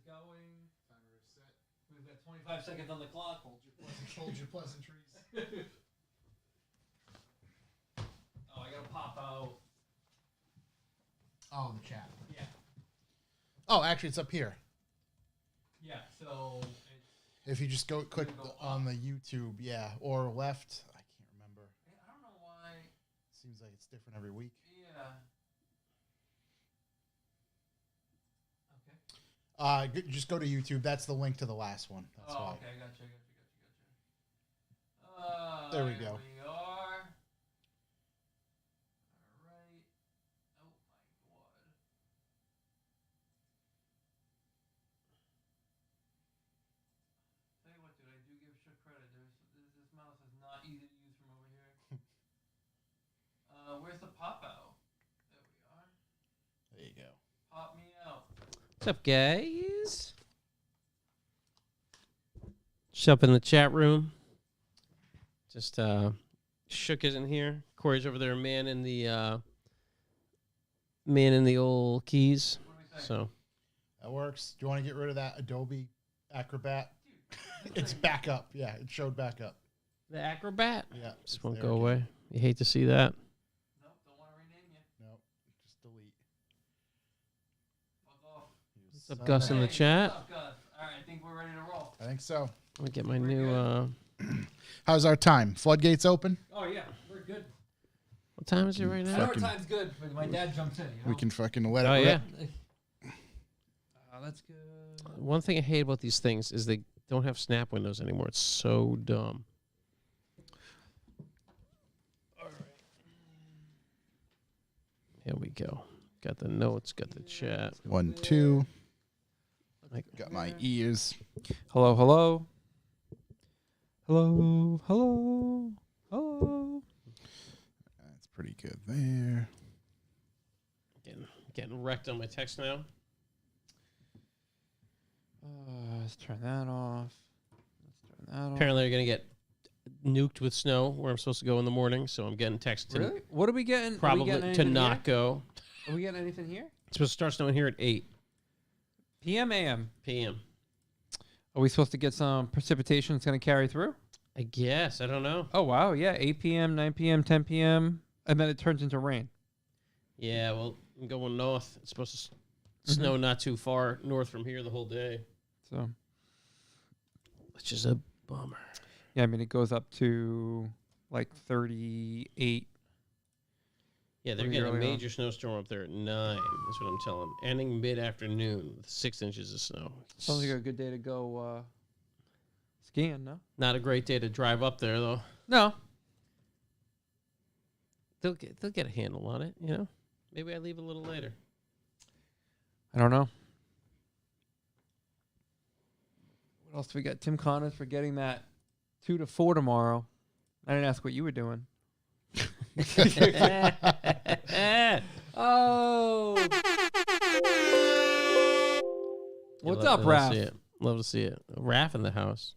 going. Timer is set. We've got 25 seconds on the clock. Hold your pleasantries. Oh, I gotta pop out. Oh, the chat. Yeah. Oh, actually, it's up here. Yeah, so... If you just click go on the YouTube, yeah, or left. I can't remember. I don't know why. Seems like it's different every week. Yeah. Okay. Just go to YouTube. That's the link to the last one. That's why. Okay, gotcha. There we go. Here we are. All right. Oh, my God. Tell you what, dude, I do give shit credit. This mouse is not easy to use from over here. Where's the pop out? There we are. There you go. Pop me out. What's up, guys? Just up in the chat room. Just Shook isn't here. Corey's over there, man in the old keys. What do we think? So That works. Do you want to get rid of that Adobe Acrobat? It's back up. Yeah, it showed back up. the Acrobat. Yeah. Just won't go away. You hate to see that. Nope, don't want to rename you. Nope. Just delete. Fuck off. What's up, Gus in the chat? What's up, Gus? All right, I think we're ready to roll. I think so. Let me get my new. How's our time? Floodgates open? Oh, yeah, we're good. What time is it right I now? know our time's good, but my dad jumps in, you know? We can fucking let it Oh rip. yeah. Oh, that's good. One thing I hate about these things is they don't have snap windows anymore. It's so dumb. Here we go. Got the notes, got the chat. 1, 2. Got my ears. Hello, hello. Hello, hello, hello. That's pretty good there. Getting wrecked on my text now. Let's turn that off. Let's turn that off. Apparently they're going to get nuked with snow where I'm supposed to go in the morning, so I'm getting text to Really? What are we getting? probably to not go. Are we getting anything here? It's supposed to start snowing here at 8 PM, AM. p.m. Are we supposed to get some precipitation that's going to carry through? I guess. I don't know. Oh, wow. Yeah. 8 PM, 9 PM, 10 PM. And then it turns into rain. Yeah, well, I'm going north. It's supposed to snow not too far north from here the whole day, So, which is a bummer. yeah, I mean, it goes up to like 38. Yeah, they're Pretty getting a early on. major snowstorm up there at 9. That's what I'm telling. Ending mid-afternoon with 6 inches of snow. Sounds like a good day to go skiing, no? Not a great day to drive up there, though. No. They'll get a handle on it, you know? Maybe I leave a little later. I don't know. What else do we got? Tim Connors for getting that 2 to 4 tomorrow. I didn't ask what you were doing. Oh. What's up, Raph? Love to see it. Raph in the house.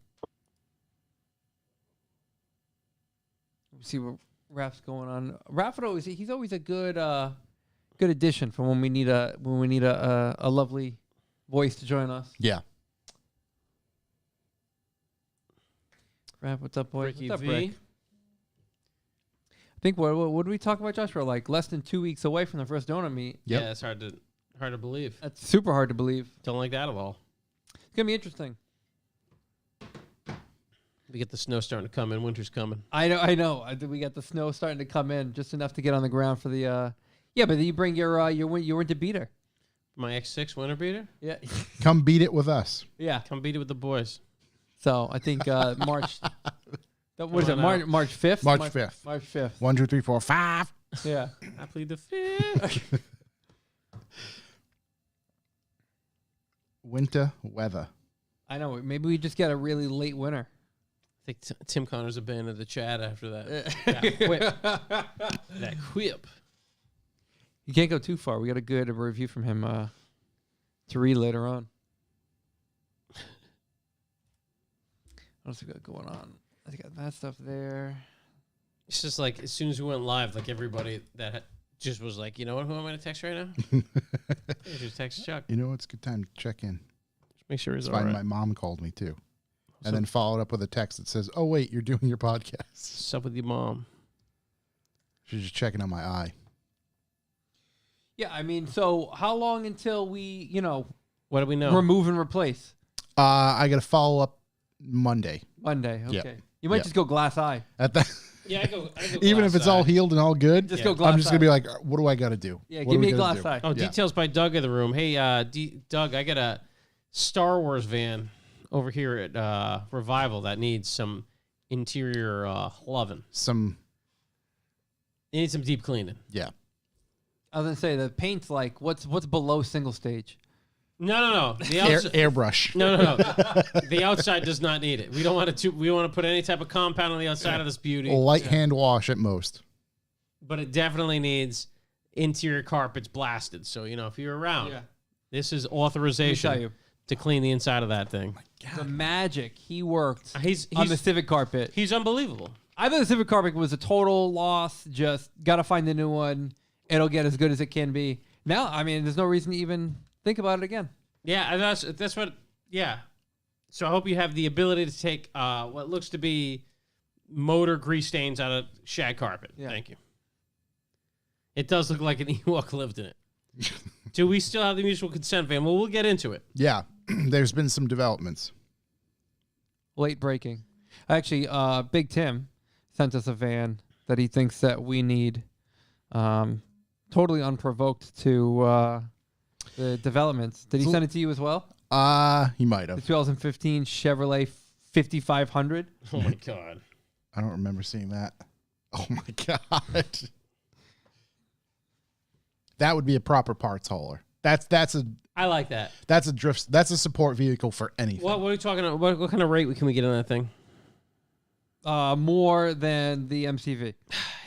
See what Raph's going on. Raph would always he's always a good addition for when we need a lovely voice to join us. Yeah. Raph, what's up, boy? Ricky What's up, V. Rick? I think what did we talk about, Josh? We're like less than 2 weeks away from the first donut meet. Yep. Yeah, it's hard to believe. That's super hard to believe. Don't like that at all. It's gonna be interesting. We get the snow starting to come in. Winter's coming. I know. We got the snow starting to come in, just enough to get on the ground for the. Yeah, but then you bring your winter beater. My X6 winter beater. Yeah. Come beat it with us. Yeah. Come beat it with the boys. So I think March. What is it? Come on March 5th. March 5th. March 5th. 1, 2, 3, 4, 5. Yeah. I plead the fifth. Winter weather. I know. Maybe we just get a really late winter. I think Tim Connors abandoned the chat after that. Whip. That whip. You can't go too far. We got a good review from him to read later on. What else we got going on? I got that stuff there. It's just like as soon as we went live, like everybody that just was like, you know what? Who am I going to text right now? Just text Chuck. You know, it's a good time to check in. Just Make sure he's It's all fine. right. My mom called me too. So- And then followed up with a text that says, "Oh wait, you're doing your podcast." What's up with your mom? She's just checking on my eye. Yeah, I mean, so how long until we, What do we know? remove and replace? I got to follow up Monday. Monday. Okay. Yep. You might Yep. just go glass eye. At the Yeah, I go even if it's all healed and all good, Just Yeah. go glass I'm just eye. gonna be like, "What do I got to do? Yeah, What give do me we a gotta glass do?" eye. Oh, Yeah. details by Doug in the room. Hey, Doug, I got a Star Wars van over here at Revival that needs some interior loving. It needs some deep cleaning. Yeah. I was gonna say the paint's like what's below single stage. No. The Airbrush. No. The outside does not need it. We don't want to. We want to put any type of compound on the outside of this beauty. Light hand wash at most. But it definitely needs interior carpets blasted. So if you're around, this is Let me tell authorization you, to clean the inside of that thing. the magic he worked He's on the civic carpet. he's unbelievable. I thought the civic carpet was a total loss. Just gotta find a new one. It'll get as good as it can be. Now, I mean, there's no reason to even think about it again. Yeah, and that's what. Yeah. So I hope you have the ability to take what looks to be motor grease stains out of shag carpet. Yeah. Thank you. It does look like an Ewok lived in it. Do we still have the mutual consent van? Well, we'll get into it. Yeah. There's been some developments. Late breaking. Actually, Big Tim sent us a van that he thinks that we need. Totally unprovoked to the developments. Did he send it to you as well? He might The have. 2015 Chevrolet 5500. Oh my god. I don't remember seeing that. Oh my god. That would be a proper parts hauler. That's I like that. a support vehicle for anything. What are we talking about? What kind of rate can we get on that thing? More than the MCV.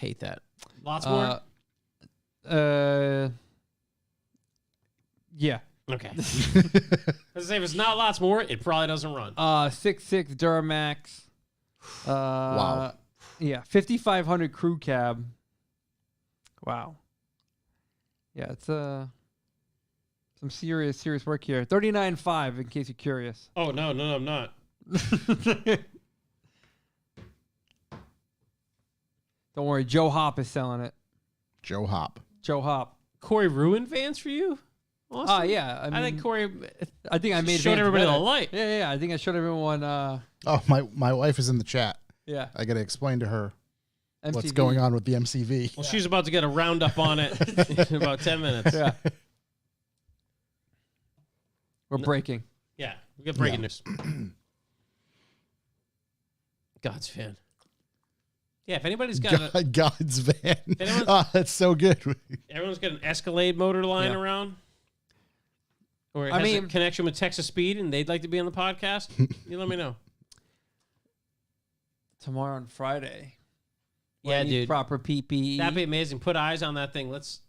Hate that. Lots more? Yeah. Okay. Let's say if it's not lots more, it probably doesn't run. 6.6 Duramax. Wow. Yeah, 5500 crew cab. Wow. Yeah, it's some serious work here. 39.5 in case you're curious. Oh no, I'm not. Don't worry, Joe Hop is selling it. Joe Hop. Joe Hop. Corey ruined vans for you? Austin? Yeah. I think Corey I think I made showed Vans everybody better. the light. Yeah. I think I showed everyone. Oh, my wife is in the chat. Yeah. I got to explain to her what's MCV. going on with the MCV. Well, she's about to get a roundup on it in about 10 minutes. Yeah. We're breaking. Yeah, we got breaking news. God's fan. Yeah, if anybody's got God's van. anyone- Oh, that's so good. everyone's got an Escalade motor lying Yeah. around, or it I has a mean- connection with Texas Speed, and they'd like to be on the podcast, you let me know. Tomorrow and Friday. Yeah, I need dude. Proper PPE. That'd be amazing. Put eyes on that thing. Let's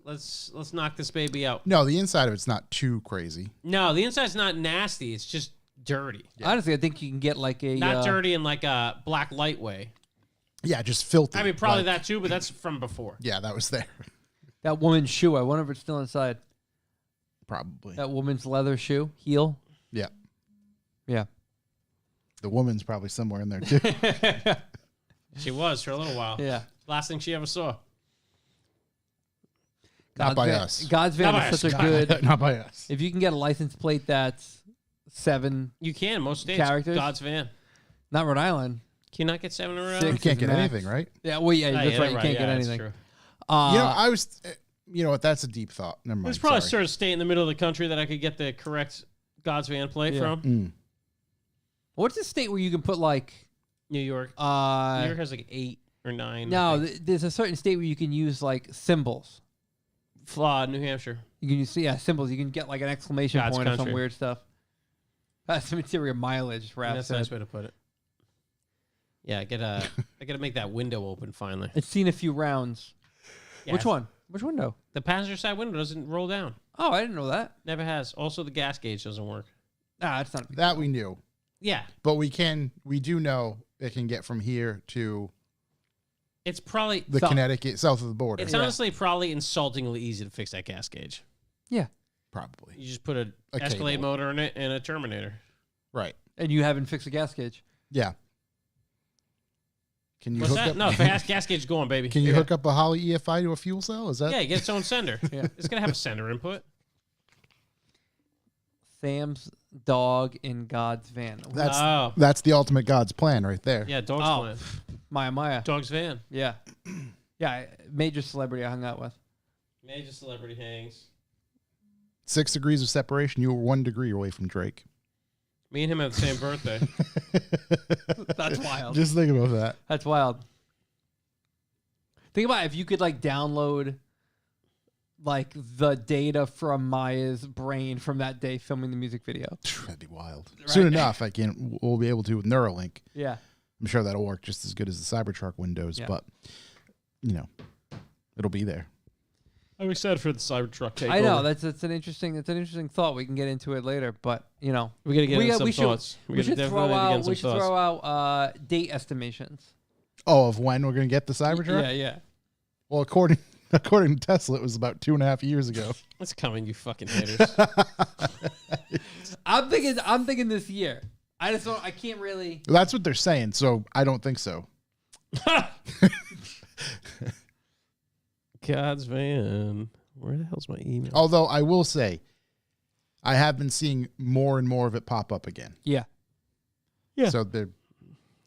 knock this baby out. No, the inside of it's not too crazy. No, the inside's not nasty. It's just dirty. Honestly, I think you can get like a Not dirty in like a black light way. Yeah, just filthy. I mean, probably Like, that too, but that's from before. Yeah, that was there. that woman's shoe. I wonder if it's still inside. Probably. That woman's leather shoe heel. Yeah. Yeah. The woman's probably somewhere in there too. She was for a little while. Yeah. Last thing she ever saw. Not by van, us. God's van Not by is such us. a good. Not by us. If you can get a license plate that's 7, You can. Most states. Characters? God's van. not Rhode Island. Can you not get 7 around? 6 You can't is get max. anything, right? Yeah, well, yeah, that's right. You can't get anything. True. I was. You know what? That's a deep thought. Never mind. There's probably a sorry. certain state in the middle of the country that I could get the correct God's van plate Yeah. from. Mm. What's the state where you can put like New York. New York has like 8 or 9. no, there's a certain state where you can use like symbols. New Hampshire. You can use symbols. You can get like an exclamation God's point or some country. weird stuff. That's some interior mileage. Rap That's a said. nice way to put it. Yeah, I gotta make that window open finally. It's seen a few rounds. Yeah, Which one? Which window? The passenger side window doesn't roll down. Oh, I didn't know that. Never has. Also, the gas gauge doesn't work. That's not. That we knew, Yeah, but we do know it can get from here to it's probably the Connecticut south of the border. It's honestly probably insultingly easy to fix that gas gauge. Probably. You just put a A Escalade cable. motor in it and a Terminator. Right. and you haven't fixed the gas gauge. Yeah. Can you What's hook that? up? No, gas gauge going, baby. Can you hook up a Holly EFI to a fuel cell? Is that? Yeah, get its own sender. Yeah. It's gonna have a sender input. Sam's dog in God's van. That's the ultimate God's plan right there. Yeah, dog's Oh. plan. Maya. Dog's van. Yeah. Yeah, major celebrity I hung out with. Major celebrity hangs. 6 degrees of separation. You were 1 degree away from Drake. Me and him have the same birthday. That's wild. Just think about that. That's wild. Think about if you could like download like the data from Maya's brain from that day filming the music video. That'd be wild. Right. Soon enough, we'll be able to with Neuralink. Yeah. I'm sure that'll work just as good as the Cybertruck Windows, Yeah. but it'll be there. I'm excited for the Cybertruck takeover. I know that's an interesting thought. We can get into it later, but we gotta get into some thoughts. We should throw out date estimations. Oh, of when we're going to get the Cybertruck? Yeah, yeah. Well, according to Tesla, it was about 2.5 years ago. It's coming, you fucking haters. I'm thinking this year. I can't really. That's what they're saying, so I don't think so. God's van. Where the hell's my email? Although I will say, I have been seeing more and more of it pop up again. Yeah. Yeah. So they're,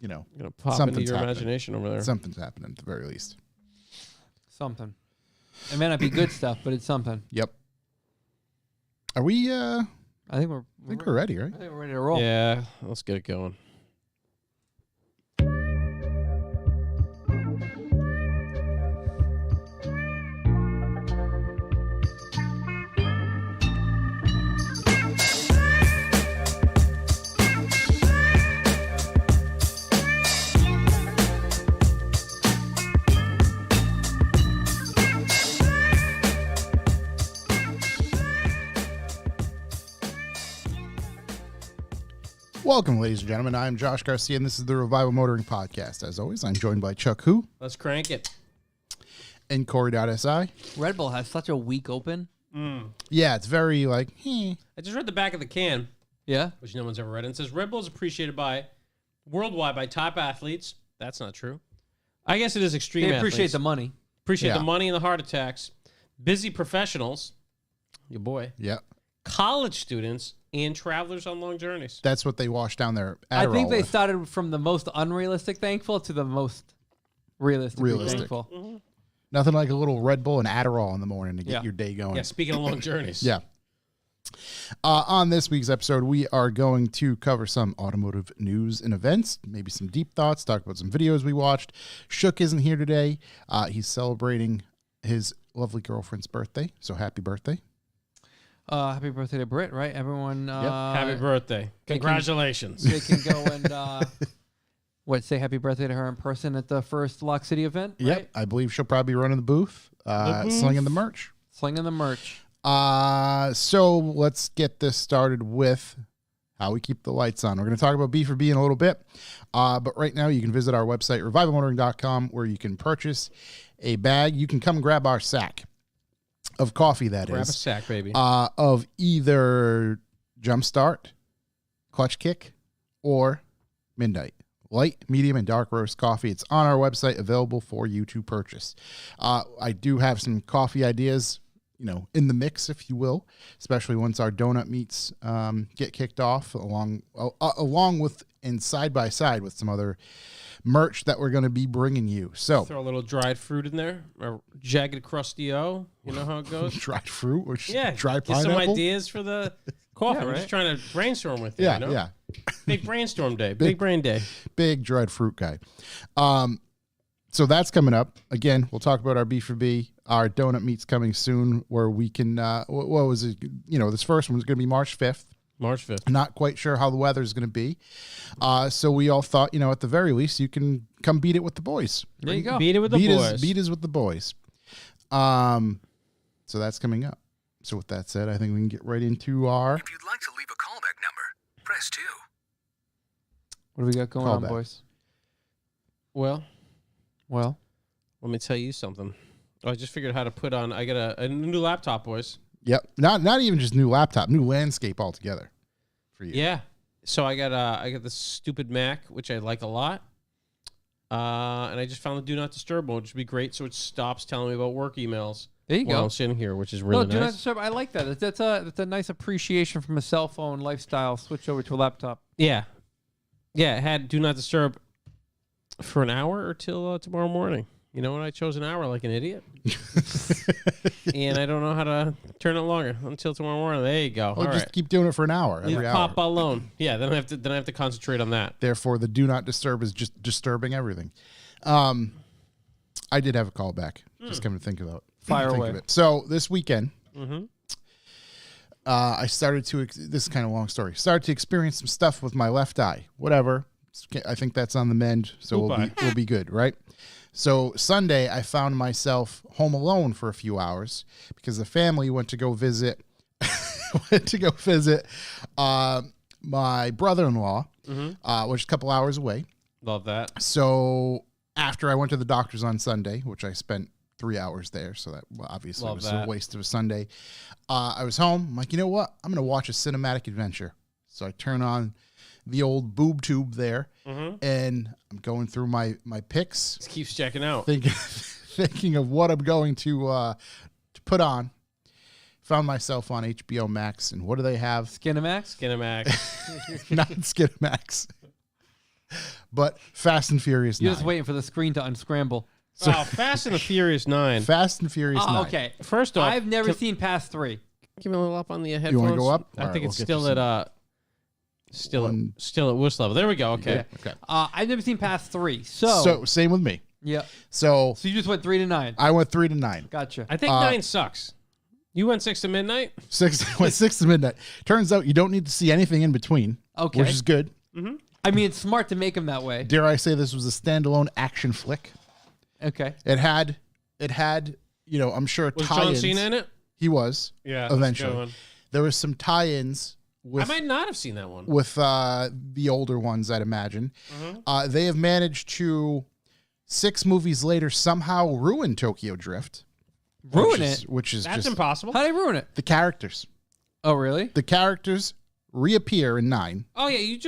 I'm gonna pop into something's your happening. imagination over there. Something's happening at the very least. Something. It may not be good stuff, but it's something. Yep. Are we? I think we're ready, right? I think we're ready to roll. Yeah, let's get it going. Welcome, ladies and gentlemen. I'm Josh Garcia, and this is the Revival Motoring Podcast. As always, I'm joined by Chuck Hu Let's crank it. and Corey.si. Red Bull has such a weak open. Yeah, it's very like, I just read the back of the can, Yeah. which no one's ever read. And it says Red Bull is appreciated worldwide by top athletes. That's not true. I guess it is extreme. They appreciate athletes. the money. Appreciate Yeah. the money and the heart attacks. Busy professionals, your boy, yeah, college students, and travelers on long journeys. that's what they wash down their Adderall I think they with. started from the most unrealistic thankful to the most realistic. Thankful. Mm-hmm. Nothing like a little Red Bull and Adderall in the morning to get Yeah. your day going. Yeah, speaking of long journeys. Yeah. On this week's episode, we are going to cover some automotive news and events, maybe some deep thoughts, talk about some videos we watched. Shook isn't here today. He's celebrating his lovely girlfriend's birthday, so happy birthday. Happy birthday to Britt, right? Everyone. Happy birthday. Congratulations. They can go and say happy birthday to her in person at the first Lock City event. Yep, Right? I believe she'll probably be running the booth, slinging the merch. Slinging the merch. So let's get this started with how we keep the lights on. We're going to talk about B4B in a little bit, but right now you can visit our website, revivalmotoring.com, where you can purchase a bag. You can come grab our sack of coffee, Grab a sack, baby. of either Jumpstart, Clutch Kick, or Midnight. Light, medium, and dark roast coffee. It's on our website, available for you to purchase. I do have some coffee ideas, in the mix, if you will, especially once our donut meats get kicked off, along with and side by side with some other merch that we're going to be bringing you. So Throw a little dried fruit in there, or jagged crusty O. You know how it goes. dried fruit or Yeah, dried get some pineapple. ideas for the coffee. Yeah, I'm right. just trying to brainstorm with you. Yeah, you know? yeah. Big brainstorm day. Big brain day. Big dried fruit guy. So that's coming up. Again, we'll talk about our B4B. Our donut meat's coming soon, where we can, what was it? This first one's going to be March 5th. March 5th. Not quite sure how the weather is going to be. So we all thought, at the very least, you can come beat it with the boys. There you go. Beat it with the boys. Beat us with the boys. So that's coming up. So with that said, I think we can get right into our If you'd like to leave a callback number, press 2. What do we got going on, Callback. boys? Well, Well, let me tell you something. I just figured how to put on. I got a new laptop, boys. Yep. Not even just new laptop, new landscape altogether for you. Yeah. So I got the stupid Mac, which I like a lot. And I just found the Do Not Disturb mode, which would be great. So it stops telling me about work emails. There you while go. I'm sitting here, which is really Do not nice. disturb. I like that. That's a nice appreciation from a cell phone lifestyle. Switch over to a laptop. Yeah. Yeah, it had Do Not Disturb for an hour or till tomorrow morning. You know what? I chose an hour like an idiot. And I don't know how to turn it longer until tomorrow morning. There you go. Well, All just right. keep doing it for an hour every Leave hour. Papa alone. Yeah, then I have to concentrate on that. Therefore, the do not disturb is just disturbing everything. I did have a call back. Just coming to think about Fire think away. of it. So this weekend, Mm-hmm. I started to. This is kind of a long story. Started to experience some stuff with my left eye. Whatever. I think that's on the mend, so we'll be good, right? So Sunday, I found myself home alone for a few hours because the family went to go visit. My brother-in-law, which is a couple hours away. Love that. So after I went to the doctor's on Sunday, which I spent 3 hours there, so that obviously Love was that. a waste of a Sunday. I was home. I'm like, you know what? I'm going to watch a cinematic adventure. So I turn on the old boob tube there, and I'm going through my picks, Just keeps checking out. thinking of what I'm going to put on. Found myself on HBO Max, and what do they have? Skinamax? Skinamax. Not Skinamax, but Fast and Furious 9. You're just waiting for the screen to unscramble. Oh, Fast and the Furious 9. Fast and Furious 9. Okay. First off, I've never seen past 3. give me a little up on the headphones. You wanna go up? I All right, think we'll it's get still you some. at still at Wuss level. There we go. Okay. Okay. I've never seen past 3. So Same with me. yeah. So So you just went 3 to 9. I went 3 to 9. Gotcha. I think 9 sucks. You went 6 to midnight. Went 6 to midnight. Turns out you don't need to see anything in between. Okay. Which is good. I mean, it's smart to make them that way. Dare I say this was a standalone action flick? Okay. It had, I'm sure Was John tie-ins. Cena in it? He was. Yeah. that's a good Eventually. one. There was some tie-ins I with might not have seen that one. the older ones, I'd imagine. They have managed to 6 movies later somehow ruin Tokyo Drift. Ruin it? Which is That's just impossible. How did they ruin it? the characters. Oh, really? The characters reappear in 9. Oh yeah, you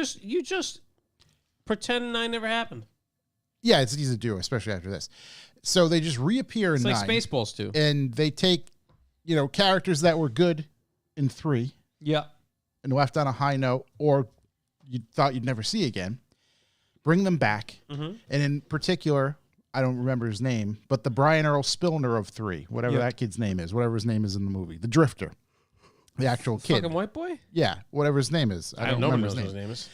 just pretend 9 never happened. Yeah, it's easy to do, especially after this. So they just reappear It's in like 9. Spaceballs too. And they take, characters that were good in 3 Yeah. and left on a high note, or you thought you'd never see again, bring them back. And in particular, I don't remember his name, but the Brian Earl Spillner of 3, whatever Yep. that kid's name is, whatever his name is in the movie, the Drifter, the actual kid. Fucking white boy. Yeah, whatever his name is. I don't Nobody remember knows his what name. his name is.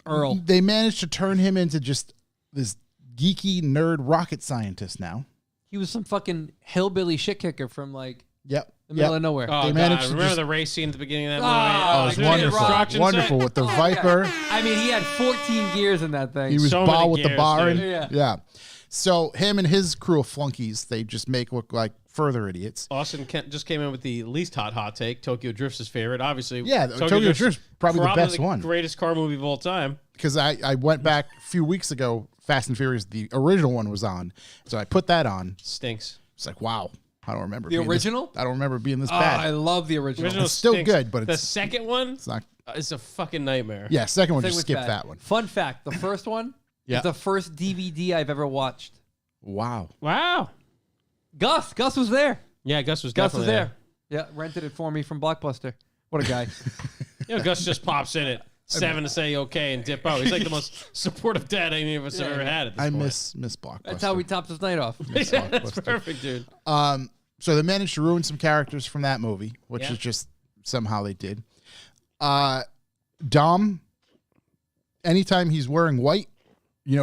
Earl. They managed to turn him into just this geeky nerd rocket scientist now. He was some fucking hillbilly shit kicker from like Yep. the middle of nowhere. Oh, They God. managed to Remember just- the race scene at the beginning of that Oh, Oh, it movie? was Kid wonderful. Rock. Destruction Wonderful set. with the Viper. I mean, he had 14 gears in that thing. He was So ball many with the gears, bar. dude. And, Yeah. So him and his crew of flunkies, they just make look like further idiots. Austin just came in with the least hot take. Tokyo Drift's his favorite, obviously. Yeah, Tokyo Drift's probably the best one. Greatest car movie of all time. Because I went back a few weeks ago, Fast and Furious, the original one was on. So I put that on. Stinks. It's like, wow, I don't remember. The being original? I don't remember it being this Oh, bad. I love the original. It's still stinks. good, but the it's- second one It's not. is a fucking nightmare. Yeah, second one, Thing just was skip bad. that one. Fun fact: the first one Yeah. is the first DVD I've ever watched. Wow. Wow. Gus was there. Yeah, Gus was Gus was definitely there. Yeah, rented it for me from Blockbuster. What a guy. Gus just pops in at 7 to say okay and dip out. He's like the most supportive dad any of us have ever had at this I point. miss Blockbuster. That's how we topped his night off. That's Blockbuster. perfect, dude. So they managed to ruin some characters from that movie, which Yeah. is just somehow they did. Dom, anytime he's wearing white,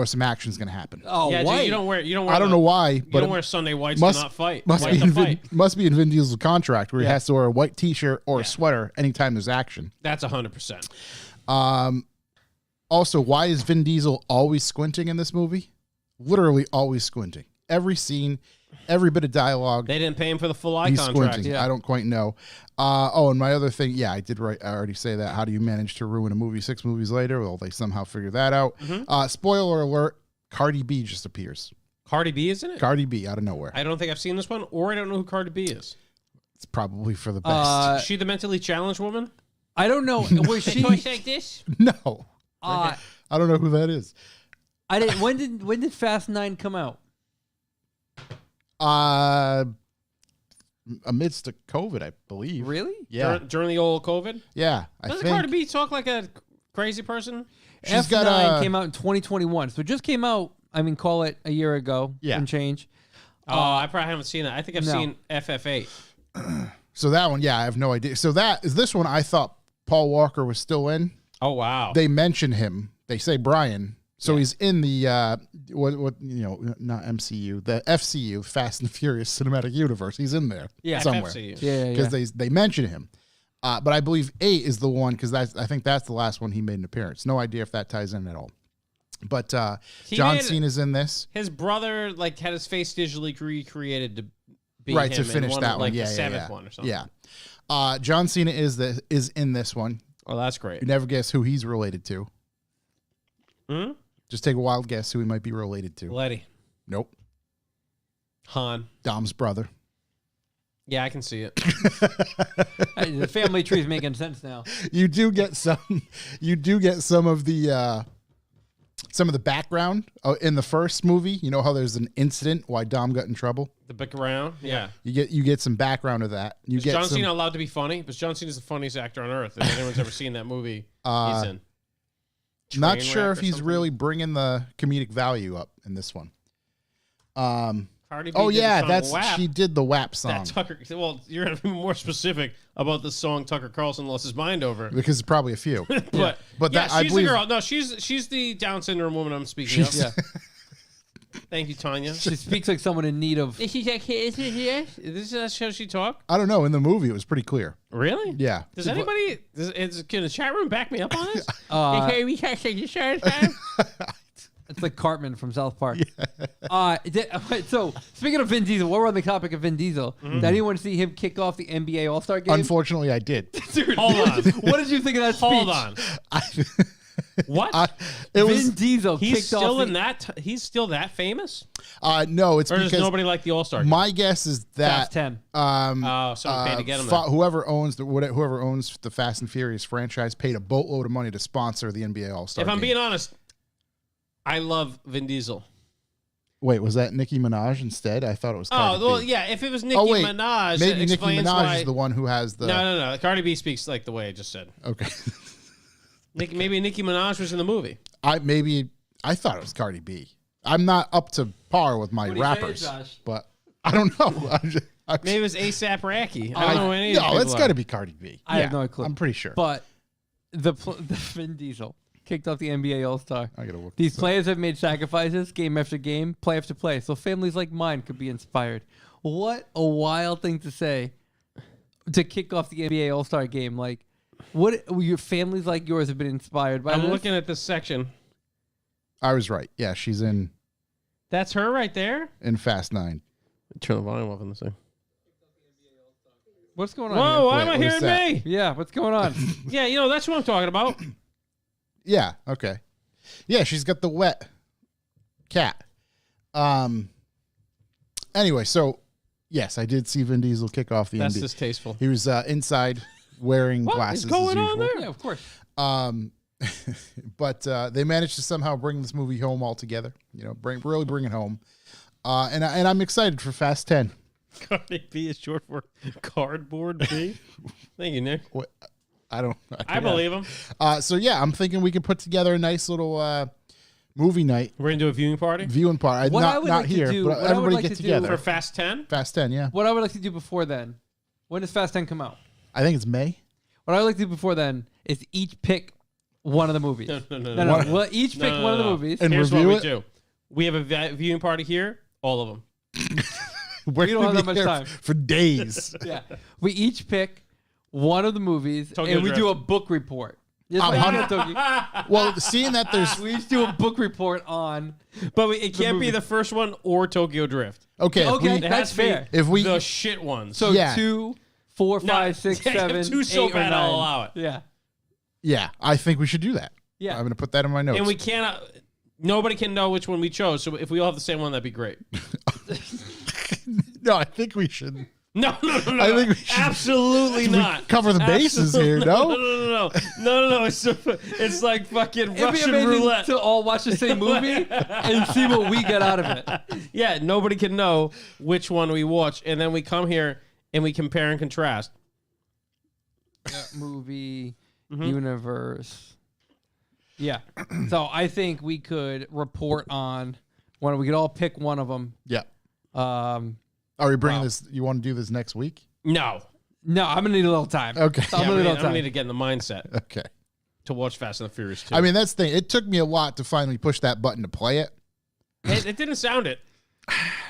some action's going to happen. Oh, Yeah, white. dude, you don't wear. I don't know why, You but don't it wear Sunday whites must- to not fight. must White be, to in fight. must be in Vin Diesel's contract where he Yeah. has to wear a white T-shirt or a sweater anytime there's action. That's 100%. Also, why is Vin Diesel always squinting in this movie? Literally always squinting. Every scene, every bit of dialogue. They didn't pay him for the full eye He's contract. squinting. Yeah. I don't quite know. And my other thing, I did I already say that. How do you manage to ruin a movie 6 movies later? Well, they somehow figure that out. Spoiler alert, Cardi B just appears. Cardi B, isn't it? Cardi B out of nowhere. I don't think I've seen this one, or I don't know who Cardi B is. It's probably for the best. Is she the mentally challenged woman? I don't know. Was she? like this? No, Uh, I don't know who that is. I didn't. When did Fast 9 come out? Amidst the COVID, I believe. Really? Yeah, During the old COVID? yeah. I Doesn't think Cardi B talk like a crazy person? she's F9 got came out in 2021, so it just came out. I mean, call it a year ago. Yeah. And change. Oh, I probably haven't seen it. I think I've No. seen FF8. So that one, yeah, I have no idea. So that is this one. I thought Paul Walker was still in. Oh, wow. They mention him. They say Brian. So he's in the what not MCU, the FCU, Fast and Furious Cinematic Universe. He's in there somewhere FFCU. Yeah. because they mention him. But I believe 8 is the one because I think that's the last one he made an appearance. No idea if that ties in at all. But John Cena's in this. His brother like had his face digitally recreated to be Right, him to finish in one that of, one. like Yeah, the yeah, seventh yeah. one or something. Yeah. John Cena is in this one. Oh, that's great. You never guess who he's related to. Hmm? Just take a wild guess who he might be related to. Letty. Nope. Han. Dom's brother. Yeah, I can see it. Hey, the family tree is making sense now. You do get some. You do get some of the background in the first movie. You know how there's an incident why Dom got in trouble. The big around. Yeah. You get some background of that. You Is get John some, Cena allowed to be funny? Because John Cena's the funniest actor on earth. If anyone's ever seen that movie, he's in. Not Trainwreck sure if or he's something? really bringing the comedic value up in this one. Cardi B Oh did the yeah, song that's WAP. she did the WAP song That Tucker. Well, you're gonna be more specific about the song Tucker Carlson lost his mind over. because it's probably a few. But But yeah, that I she's believe the girl. No, she's the Down syndrome woman I'm speaking of. she's- Yeah. Thank you, Tanya. She speaks like someone in need of. She's like, is this how she talk? I don't know. In the movie, it was pretty clear. Really? Yeah. Does anybody? Can the chat room back me up on this? We can't say you sure time. It's like Cartman from South Park. So speaking of Vin Diesel, while we're on the topic of Vin Diesel, did anyone see him kick off the NBA All-Star game? Unfortunately, I did. Dude, Hold on. what did you think of that speech? Hold on. What? It Vin was Diesel He's kicked still off in the, that. He's still that famous, no. It's or does because nobody like the All Star? my guess is Fast that 10. Someone paid to get him. There. whoever owns the Fast and Furious franchise paid a boatload of money to sponsor the NBA All-Star. If I'm game. being honest, I love Vin Diesel. Wait, was that Nicki Minaj instead? I thought it was. Cardi Oh well, B. yeah. If it was Nicki Oh, wait. Minaj, Maybe it Nicki explains Minaj why. is the one who has the. No. Cardi B speaks like the way I just said. Okay. Maybe Nicki Minaj was in the movie. I thought it was Cardi B. I'm not up to par with my What do you say, rappers, Josh? but I don't know. Maybe it was ASAP Rocky. I don't know any of these No, people it's are. got to be Cardi B. I have no clue. I'm pretty sure. But the Vin Diesel kicked off the NBA All-Star. I gotta look These this up. players have made sacrifices game after game, play after play, so families like mine could be inspired. What a wild thing to say to kick off the NBA All-Star game. Like, what your families like yours have been inspired by I'm this? looking at this section. I was right. Yeah, she's in That's her right there. Fast 9. Turn the volume up on this thing. What's going on Whoa! Why Wait, am I what is hearing that? me? here? Yeah, what's going on? Yeah, that's what I'm talking about. Yeah. Okay. Yeah, she's got the wet cat. Anyway, so yes, I did see Vin Diesel kick off the That's NBA. distasteful. He was inside wearing What glasses is going as on usual. there? Yeah, of course. But they managed to somehow bring this movie home altogether. Really bring it home. And I'm excited for Fast 10. Cardi B is short for cardboard B. Thank you, Nick. What? I don't. I believe him. So yeah, I'm thinking we could put together a nice little movie night We're gonna do a viewing party viewing party. What I Not would not like to here, do- but what I would everybody like get to do together. for Fast 10. Fast 10, yeah. What I would like to do before then, when does Fast 10 come out? I think it's May. What I would like to do before then is each pick one of the movies. No. We'll each pick one of the movies. And Here's what review we it? do. We have a viewing party here. All of them. We're We don't gonna have be that much here time. for days. Yeah. We each pick one of the movies Tokyo and we do Drift. a book report. Yes, I'm I hungry. know, Toki. Well, seeing that there's We each do a book report on. But it can't be movie. the first one or Tokyo Drift. okay. Okay. It That's has to be fair. If we- the shit ones. So Yeah. 2, 4, 5, 6, 7, two so 8, or bad 9. I'll allow it. Yeah. Yeah, I think we should do that. Yeah. I'm gonna put that in my notes. And we cannot. Nobody can know which one we chose. So if we all have the same one, that'd be great. No, I think we should No. I think we should- Absolutely not. cover the bases here, no? No. It's like fucking It'd be Russian amazing roulette. to all watch the same movie and see what we get out of it. Yeah, nobody can know which one we watch, and then we come here and we compare and contrast. Movie Mm-hmm. universe. Yeah. So I think we could report on one. We could all pick one of them. Yeah. Wow. Are we bringing this? You want to do this next week? No. No, I'm gonna need a little time. Okay. I'm Yeah, gonna need a I'm little gonna need time. to get in the mindset Okay. to watch Fast and the Furious 2. I mean, that's the thing. It took me a lot to finally push that button to play it. It didn't sound it.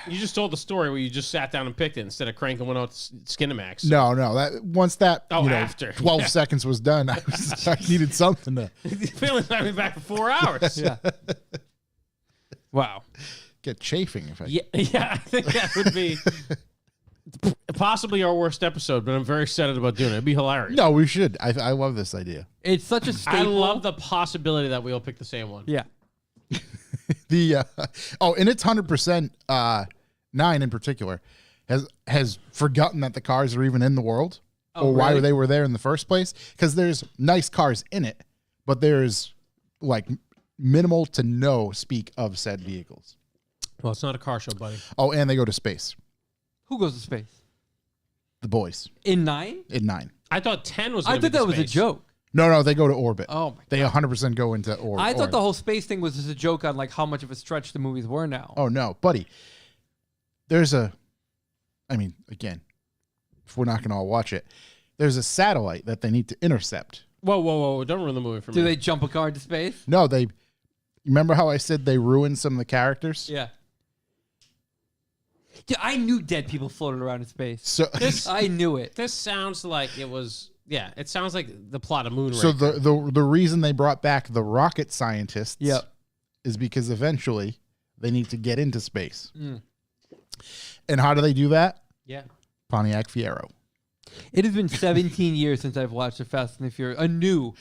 You just told the story where you just sat down and picked it instead of cranking one out Skinamax. No. That once that After. 12 Yeah. seconds was done, I needed something to Feeling's not be back for 4 hours. Yeah. Wow. get chafing. If I Yeah, I think that would be possibly our worst episode, but I'm very excited about doing it. It'd be hilarious. No, we should. I love this idea. It's such a staple. I love the possibility that we all pick the same one. Yeah. The and it's 100%. 9 in particular has forgotten that the cars are even in the world or why really? they were there in the first place. Because there's nice cars in it, but there's like minimal to no speak of said vehicles. Well, it's not a car show, buddy. Oh, and they go to space. Who goes to space? The boys In 9? in 9. I thought 10 was I going to thought be that was a space. joke. No, they go to orbit. Oh my They 100% go into orbit. I thought the whole space thing was just a joke on like how much of a stretch the movies were now. Oh no, buddy. Again, if we're not going to all watch it, there's a satellite that they need to intercept. Whoa. Don't ruin the movie for me. Do they jump a car into space? No, remember how I said they ruined some of the characters? Yeah. Yeah, I knew dead people floated around in space. So, I knew it. This sounds like it was... Yeah, it sounds like the plot of Moonraker. so the reason they brought back the rocket scientists Yep. is because eventually they need to get into space. Mm. And how do they do that? Yeah. Pontiac Fiero. It has been 17 years since I've watched a new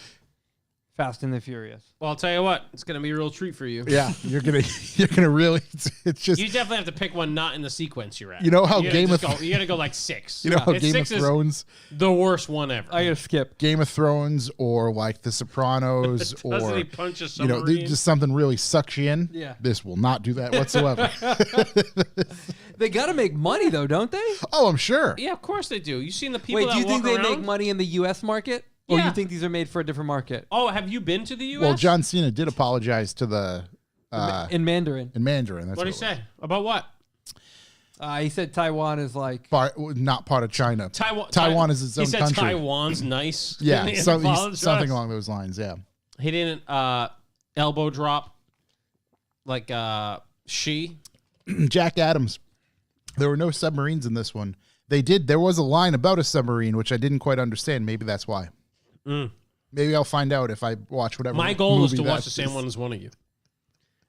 Fast and the Furious. Well, I'll tell you what. It's going to be a real treat for you. Yeah, you're gonna really. It's just You definitely have to pick one not in the sequence you're at. You know how You gotta Game just of- go, you got to go like 6. you know how It's Game of 6 is Thrones, the worst one ever. I gotta skip. Game of Thrones, or like The Sopranos, Doesn't or he punch a you know, submarine? just something really sucks you in. Yeah. This will not do that whatsoever. They gotta make money though, don't they? Oh, I'm sure. Yeah, of course they do. You seen the people Wait, that do you think walk they around? make money in the U.S. market, or Yeah. you think these are made for a different market? Oh, have you been to the U.S.? Well, John Cena did apologize to the In Mandarin, in Mandarin. That's What did what he say? About what? he said Taiwan is like. Not part of China. Taiwan is its He own said country. Taiwan's nice. Yeah, Didn't he something apologize? along those lines. Yeah. He didn't elbow drop like she. Jack Adams. There were no submarines in this one. There was a line about a submarine, which I didn't quite understand. Maybe that's why. Maybe I'll find out if I watch whatever. My goal is movie to watch that the same is. one as one of you.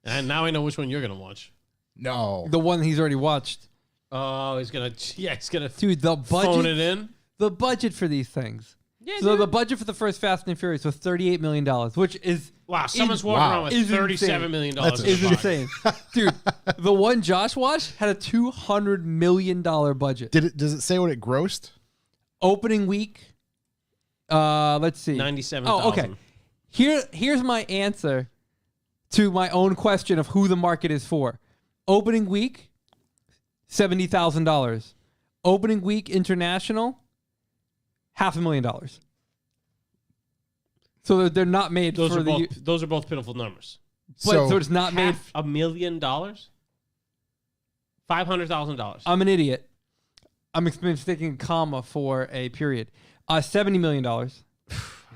And now I know which one you're gonna watch. No. The one he's already watched. Oh, he's gonna Dude, the phone budget. it in. The budget for these things. Yeah, So dude. the budget for the first Fast and Furious was $38 million, which is Wow, someone's walking around with Is $37 million That's in their pocket. insane. Dude, the one Josh watched had a $200 million budget. Does it say what it grossed? Opening week, let's see. 97,000. Oh, okay. Here's my answer to my own question of who the market is for. Opening week, $70,000. Opening week international, $500,000. So they're not made Those for are the. those are both pitiful numbers. But so it's not made. $500,000? $500,000. I'm an idiot. I'm mistaking a comma for a period. $70 million. I was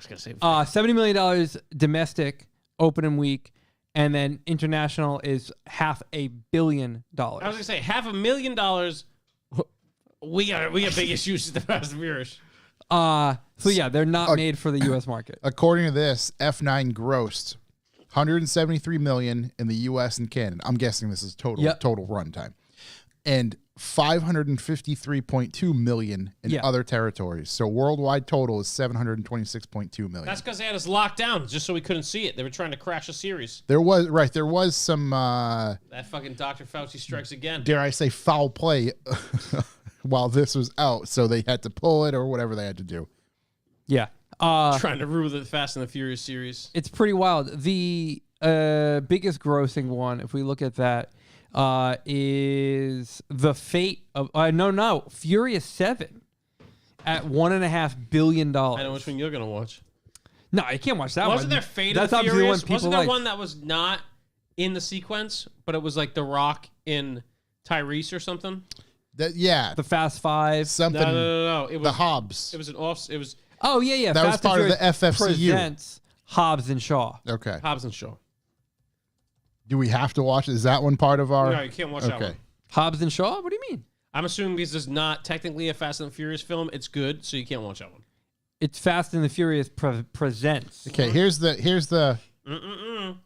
gonna say $70 million domestic opening week, and then international is $500 million. I was gonna say $500,000. We got big issues with the Fast and Furious. So yeah, they're not made for the U.S. market. According to this, F9 grossed 173 million in the U.S. and Canada. I'm guessing this is total runtime, and 553.2 million in other territories. So worldwide total is 726.2 million. That's because they had us locked down just so we couldn't see it. They were trying to crash a series. There was some That fucking Dr. Fauci strikes again. dare I say foul play while this was out, so they had to pull it or whatever they had to do. Yeah. Trying to ruin the Fast and the Furious series. It's pretty wild. The biggest grossing one, if we look at that, is the fate of Furious 7 at $1.5 billion. I know which one you're gonna watch. No, I can't watch that one. Wasn't there Fate That's of the obviously the one Furious? people Wasn't there like. one that was not in the sequence, but it was like The Rock in Tyrese or something? The Fast Five. Something. No. It was The Hobbs. It was an off. It was Oh yeah. That was Fast and part of the Furious FFCU. Presents Hobbs and Shaw. Okay. Hobbs and Shaw. Do we have to watch? Is that one part of our? No, you can't watch that one. Hobbs and Shaw? What do you mean? I'm assuming because it's not technically a Fast and the Furious film, it's good, so you can't watch that one. It's Fast and the Furious Presents. Okay. Here's the. Mm-mm-mm.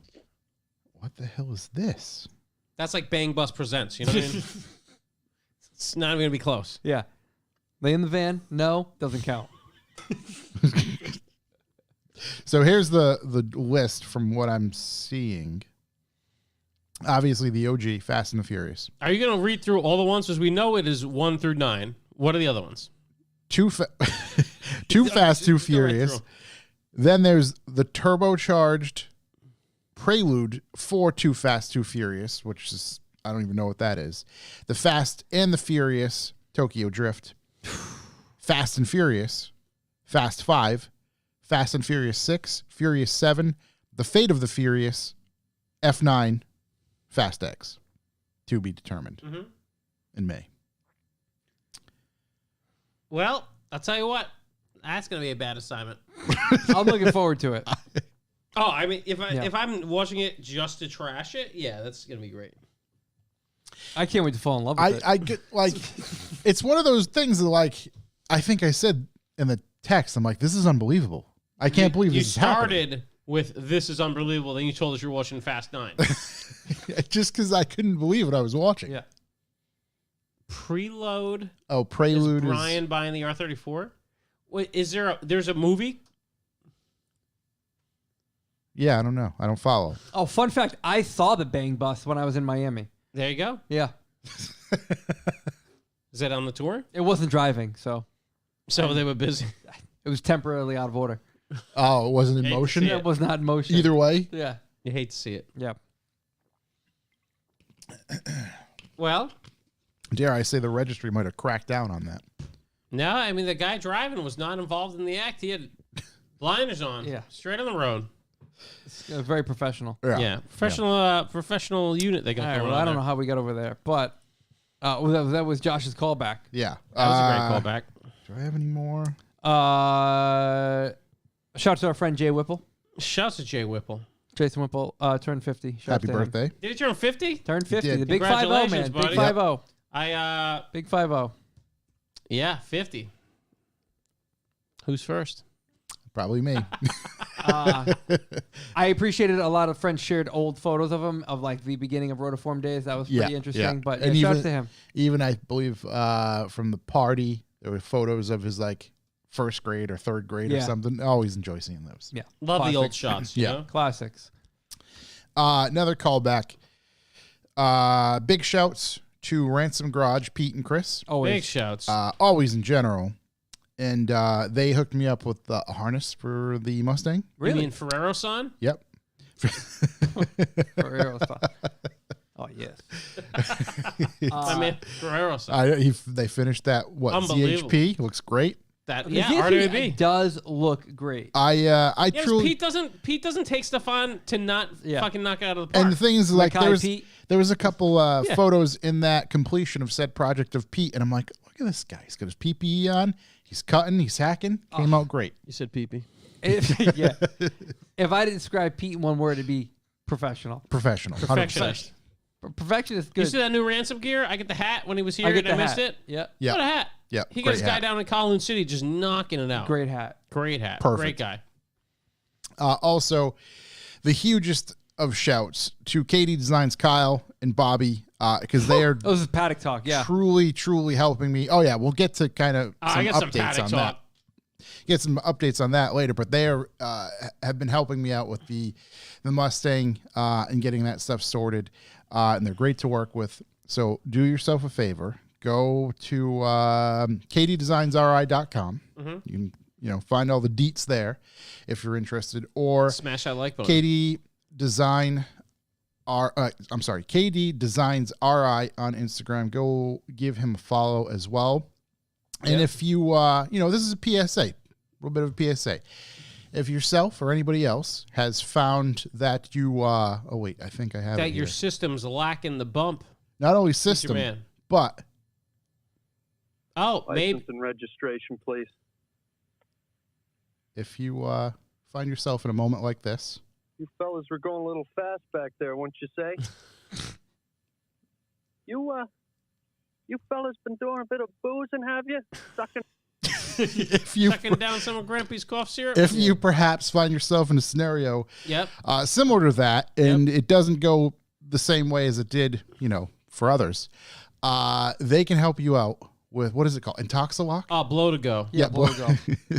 What the hell is this? That's like Bang Bus Presents, you know what I mean? It's not even going to be close. Yeah. Lay in the van? No, doesn't count. So here's the list from what I'm seeing. Obviously, the OG Fast and the Furious. Are you going to read through all the ones? Because we know it is 1 through 9. What are the other ones? Too Fast, Too Go right Furious. through. Then there's the turbocharged prelude for Too Fast, Too Furious, which is, I don't even know what that is. The Fast and the Furious Tokyo Drift. Fast and Furious. Fast 5. Fast and Furious 6. Furious 7. The Fate of the Furious. F9. Fast X. To be determined in May. Well, I'll tell you what. That's going to be a bad assignment. I'm looking forward to it. Oh, I mean, if I'm watching it just to trash it, yeah, that's going to be great. I can't wait to fall in love with it. I get like, it's one of those things that, like, I think I said in the text, I'm like, this is unbelievable. I can't believe this is happening. You started with "This is unbelievable," then you told us you're watching Fast 9. Just because I couldn't believe what I was watching. Yeah. Preload. Oh, Prelude Is Brian buying the R34? Wait, there's a movie? Yeah, I don't know. I don't follow. Oh, fun fact. I saw the Bang Bus when I was in Miami. There you go. Yeah. Is that on the tour? It wasn't driving, so So they were busy. it was temporarily out of order. Oh, it wasn't in Hate to motion? see It was not in motion. Either way? Yeah. You hate to see it. Yeah. Well, Dare I say the registry might have cracked down on that. no, I mean, the guy driving was not involved in the act. He had blinders on. Yeah. Straight on the road. It's very professional. Yeah. Professional unit they got All right, going well, on I don't there. know how we got over there, but that was Josh's callback. Yeah. That was a great callback. Do I have any more? Shout out to our friend Jay Whipple. Shouts to Jay Whipple. Jason Whipple turned 50. Shout out Happy to him. birthday. Did he turn 50? Turned 50. did. The big 5-0, man. Congratulations, Big buddy. 5-0. Big 5-0. Yeah, 50. Who's first? Probably me. I appreciated a lot of friends shared old photos of him of like the beginning of Rotiform days. That was pretty interesting. But And shout out even- to him. Even, I believe, from the party, there were photos of his, like, first grade or third grade or Yeah. something. I always enjoy seeing those. Yeah. Love Classic. the old shots. You Yeah. know? Classics. Another callback. Big shouts to Ransom Garage, Pete and Chris. Always. Big shouts. Always in general. And they hooked me up with the harness for the Mustang. You mean Ferrero-san? Yep. Ferrero style. Oh, yes. I mean, Ferrero-san. They finished that, what, Unbelievable. CHP? Looks great. That, The yeah, CHP RWB. does look great. I Yeah, 'cause truly... Pete doesn't take stuff on to not Yeah. fucking knock it out of the park. And the thing is, like, Mackay there was, Pete. there was a couple photos in that completion of said project of Pete, and I'm like, look at this guy. He's got his PPE on. He's cutting. He's hacking. Came out great. You said pee-pee. Yeah. If I did describe Pete in one word, it'd be professional. Professional. 100%. Perfectionist. Perfectionist is You good. see that new ransom gear? I get the hat when he was here I get and I the missed hat. it. Yeah. Yeah. What a hat. Yeah. He got great this guy hat. down in Kowloon City just knocking it out. Great hat. Great hat. Perfect. Great guy. Also, the hugest of shouts to Katie Designs, Kyle and Bobby, because they are Oh, this is paddock talk. Yeah. truly helping me. Oh yeah, we'll get to kind of some I got some updates paddock on talk. that. Get some updates on that later, but they are have been helping me out with the Mustang and getting that stuff sorted, and they're great to work with. So do yourself a favor, go to kddesignsri.com. Mm-hmm. You can find all the deets there if you're interested, or Smash that like button. KD Designs RI on Instagram. Go give him a follow as well. And if you, this is a PSA, a little bit of a PSA. If yourself or anybody else has found that you, I think I have that it your here. system's lacking the bump. Not only Who's your system, man? but Maybe. License and registration, please. if you find yourself in a moment like this, You fellas were going a little fast back there, wouldn't you say? You fellas been doing a bit of boozing, have you? Sucking. if you Sucking down some of Grampy's cough syrup. if you perhaps find yourself in a scenario Yep. similar to that, and it doesn't go the same way as it did, for others, they can help you out with, what is it called? Intoxilock? Oh, blow to go. Yeah, blow to go.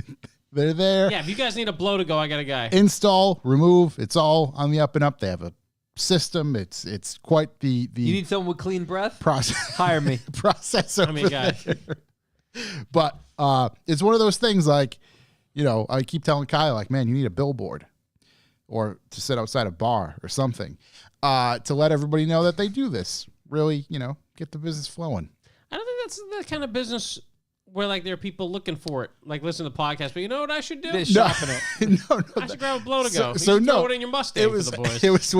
They're there. Yeah, if you guys need a blow to go, I got a guy. Install, remove. It's all on the up and up. They have a system. It's quite the You need someone with clean breath? process. Hire me. process I mean, over guy. there. But it's one of those things like, I keep telling Kyle, like, man, you need a billboard or to sit outside a bar or something to let everybody know that they do this. Really, get the business flowing. I don't think that's the kind of business where like there are people looking for it. Like listen to the podcast, but you know what I should do? They're shopping it. no, I should grab a blow to go. You so should no, throw it in your Mustang for the boys. It was.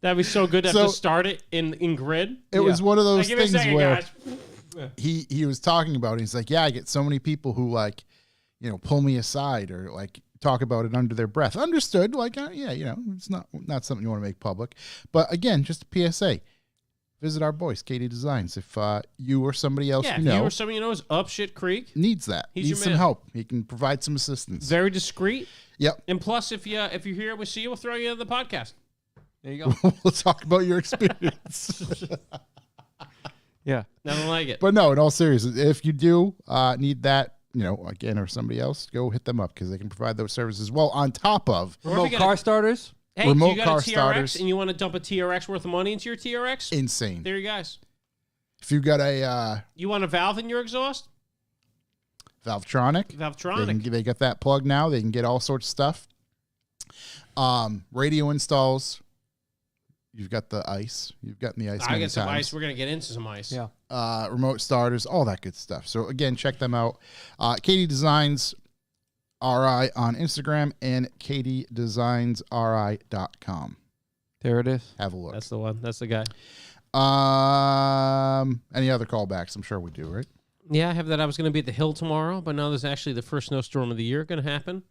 That'd be so good to have So- to start it in grid. It was one of Like, those give me a things second, where guys. he was talking about it. He's like, yeah, I get so many people who like, pull me aside or like talk about it under their breath. Understood. Like, it's not something you want to make public. But again, just a PSA. Visit our boys, KD Designs. If you or somebody else Yeah, you if you know or somebody you know is up shit creek, needs that, He's your needs some man. help, he can provide some assistance. very discreet. Yep. And plus, if you're here, we see you, we'll throw you in the podcast. There you go. We'll talk about your experience. Yeah. Nothing like it. But no, in all seriousness, if you do need that, again, or somebody else, go hit them up because they can provide those services as well on top of Or if Remote you got car a- starters? Hey, remote you got car a TRX starters. and you want to dump a TRX worth of money into your TRX? insane. There you guys. If you got a You want a valve in your exhaust? Valvetronic, Valvetronic. they got that plug now. They can get all sorts of stuff. Radio installs. You've got the ice. You've gotten the ice. I many get some times. ice. We're gonna get into some ice. Yeah. Remote starters, all that good stuff. So again, check them out. KD Designs RI on Instagram and kddesignsri.com. There it is. Have a look. That's the one. That's the guy. Any other callbacks? I'm sure we do, right? Yeah, I have that. I was going to be at the Hill tomorrow, but now there's actually the first snowstorm of the year going to happen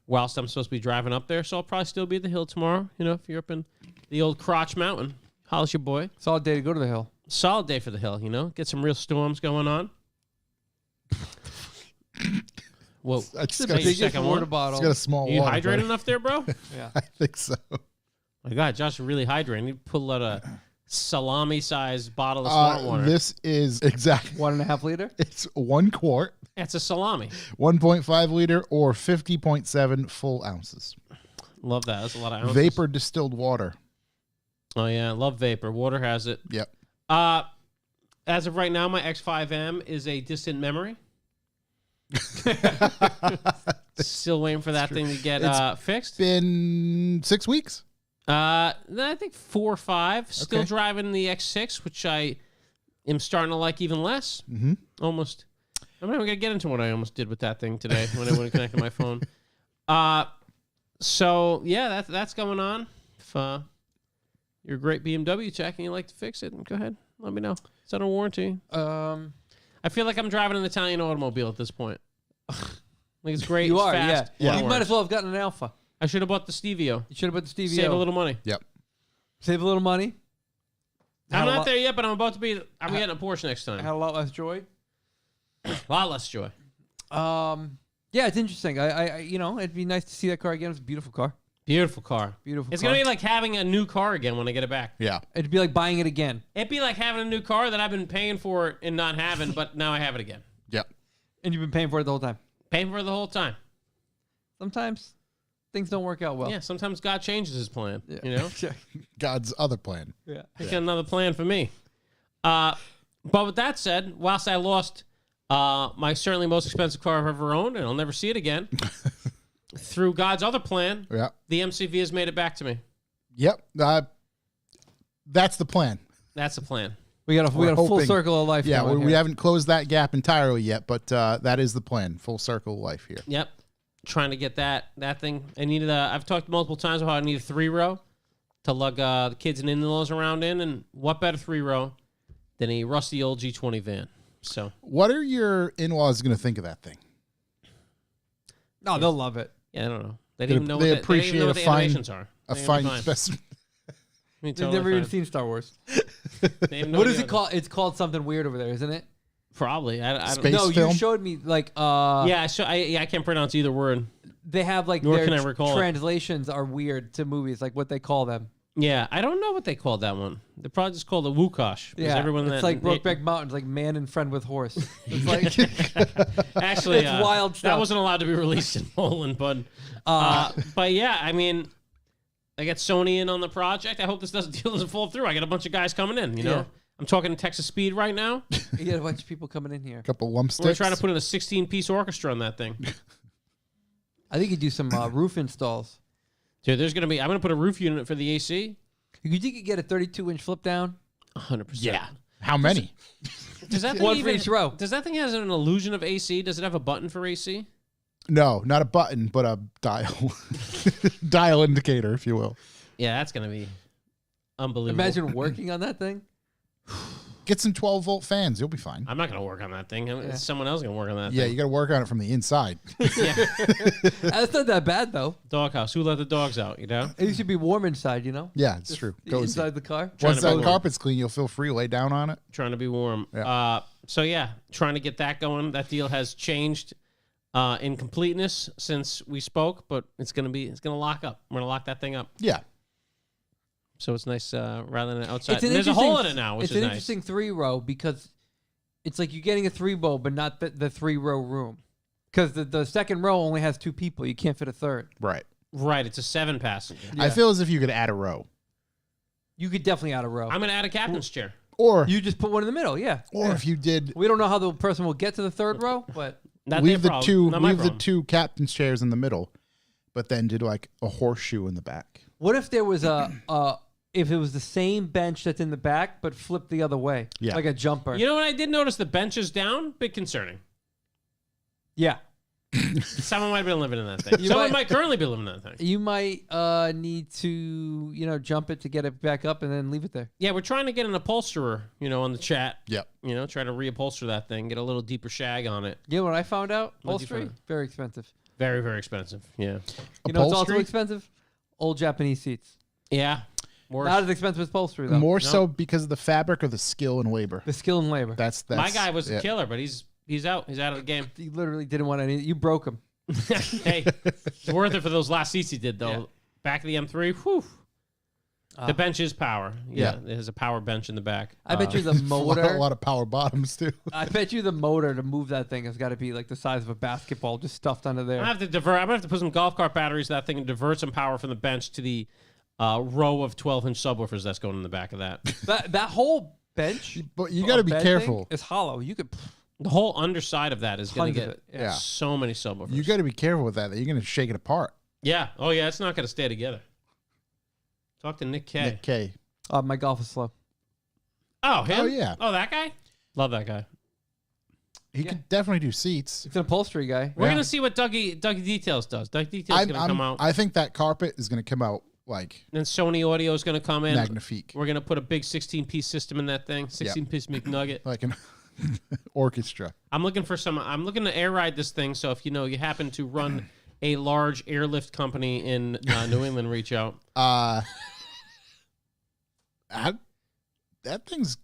whilst I'm supposed to be driving up there. So I'll probably still be at the Hill tomorrow. If you're up in the old Crotch Mountain, holla's your boy. Solid day to go to the hill. Solid day for the Hill, Get some real storms going on. Whoa. I just The got, Hey, biggest second water one? bottle. just got a small You water. hydrated buddy. enough there, bro? Yeah. I think so. My God, Josh is really hydrating. You pull out a salami-sized bottle of smart water. This is exactly. 1.5 liter? It's 1 quart, That's a salami. 1.5 liter, or 50.7 full ounces. Love that. That's a lot of ounces. Vapor distilled water. Oh, yeah. Love vapor. Water has it. Yep. As of right now, my X5M is a distant memory. Still waiting for that thing to get fixed. Been 6 weeks. I think 4 or 5. Still Okay. driving the X6, which I am starting to like even less. Mm-hmm. Almost. I'm not even going to get into what I almost did with that thing today when I went and connected my phone. So, yeah, that's going on. If you're a great BMW tech and you like to fix it, go ahead. Let me know. It's under warranty. I feel like I'm driving an Italian automobile at this point. Like it's great. You it's are, fast. yeah. it You might works. as well have gotten an Alpha. I should have bought the Stevio. You should have put the Stevie. Save a little money. Yep. Save a little money. I'm Had a not lot- there yet, but I'm about to be. I'm getting a Porsche next time. Had a lot less joy. A lot less joy. Yeah, it's interesting. I it'd be nice to see that car again. It's a beautiful car. Beautiful car. Beautiful It's car. gonna be like having a new car again when I get it back. Yeah. It'd be like buying it again. It'd be like having a new car that I've been paying for and not having, but now I have it again. Yep. And you've been paying for it the whole time. Paying for it the whole time. Sometimes things don't work out well. Yeah. Sometimes God changes His plan. Yeah. You know, God's other plan. Yeah. He's got another plan for me. But with that said, whilst I lost my certainly most expensive car I've ever owned, and I'll never see it again, through God's other plan, the MCV has made it back to me. Yep. That's the plan. That's the plan. We got a full circle of life. Yeah, going we here. haven't closed that gap entirely yet, but that is the plan. Full circle of life here. Yep. Trying to get that thing. I needed I've talked multiple times about how I need a 3-row to lug the kids and in-laws around in, and what better 3-row than a rusty old G20 van. So, what are your in-laws going to think of that thing? No, they'll love it. Yeah, I don't know. They didn't even know they what they didn't even know what appreciate the animations are. a fine specimen. They've never even seen Star Wars. What is it called? It's called something weird over there, isn't it? Probably. I don't Space know. No, film? you showed me like Yeah, I can't pronounce either word. they have like Nor their can I recall it. translations are weird to movies, like what they call them. Yeah, I don't know what they called that one. They probably just called it Wukosh. Yeah, everyone it's that, like Brokeback Mountains, like man and friend with horse. It's like Actually, It's wild That stuff. wasn't allowed to be released in Poland, but yeah, I mean, I got Sony in on the project. I hope this doesn't fall through. I got a bunch of guys coming in. You know, Yeah. I'm talking Texas Speed right now. you get a bunch of people coming in here. A couple lump sticks. We're trying to put in a 16-piece orchestra on that thing. I think you do some roof installs. Dude, I'm gonna put a roof unit for the AC. You think you could get a 32-inch flip down? 100%. Yeah. How many? Does that thing One for even, each row. Does that thing have an illusion of AC? Does it have a button for AC? No, not a button, but a dial. Dial indicator, if you will. Yeah, that's gonna be unbelievable. Imagine working on that thing. Get some 12-volt fans. You'll be fine. I'm not gonna work on that thing. Someone else gonna work on that Yeah, thing. you got to work on it from the inside. Yeah. That's not that bad though. Doghouse. Who let the dogs out? You know. It should be warm inside, you know. Yeah, it's true. Cozy. Inside the car. Trying Once to be that warm. carpet's clean, you'll feel free. Lay down on it. Trying to be warm. Yeah. So yeah, trying to get that going. That deal has changed in completeness since we spoke, but it's gonna lock up. We're gonna lock that thing up. Yeah. So it's nice rather than outside. It's an There's a hole in interesting- it now, which It's is an nice. interesting 3-row because it's like you're getting a 3-row, but not the 3-row room. Because the second row only has 2 people. You can't fit a third. Right. Right, it's a 7-passenger. Yeah. I feel as if you could add a row. You could definitely add a row. I'm gonna add a captain's chair. Or You just put one in the middle, yeah. if you did We don't know how the person will get to the third row, but Not leave their the problem, not my leave the problem. 2 captain's chairs in the middle, but then did like a horseshoe in the back. what if there was if it was the same bench that's in the back but flipped the other way? Yeah. Like a jumper. You know what I did notice? The bench is down. Bit concerning. Yeah. Someone might have been living in that thing. You Someone might- might currently be living in that thing. You might need to, jump it to get it back up and then leave it there. Yeah, we're trying to get an upholsterer, on the chat. Yep. Try to reupholster that thing, get a little deeper shag on it. You know what I found out? What'd you Upholstery, find? very expensive. Very, very expensive. Yeah. You know what's also Upholstery? expensive? Old Japanese seats. Yeah. More, Not as expensive as upholstery, though. More so because of the fabric or the skill and labor. The skill and labor. That's my guy was yeah. a killer, but he's out. He's out of the game. You literally didn't want any. You broke him. Hey, it's worth it for those last seats he did, though. Yeah. Back of the M3, whew. The bench is power. Yeah, it has a power bench in the back. I bet you the a motor. lot of power bottoms too. I bet you the motor to move that thing has got to be like the size of a basketball, just stuffed under there. I'm gonna have to put some golf cart batteries in that thing and divert some power from the bench to the row of 12-inch subwoofers that's going in the back of that. That whole bench, But you got to be bed careful. thing is hollow. You could. The whole underside of that is going to Tons of get it, yeah. so many subwoofers. You got to be careful with that. You're going to shake it apart. Yeah. Oh, yeah. It's not going to stay together. Talk to Nick K. Nick K. My golf is slow. Oh, him? Oh, yeah. Oh, that guy? Love that guy. He could definitely do seats. It's an upholstery guy. We're Yeah. going to see what Dougie Details does. Dougie Details is going to come out. I think that carpet is going to come out like Then Sony Audio is going to come in. magnifique, We're going to put a big 16-piece system in that thing. 16-piece McNugget. like an orchestra. I'm looking to air ride this thing. So if you happen to run a large airlift company in New England, reach out. That thing's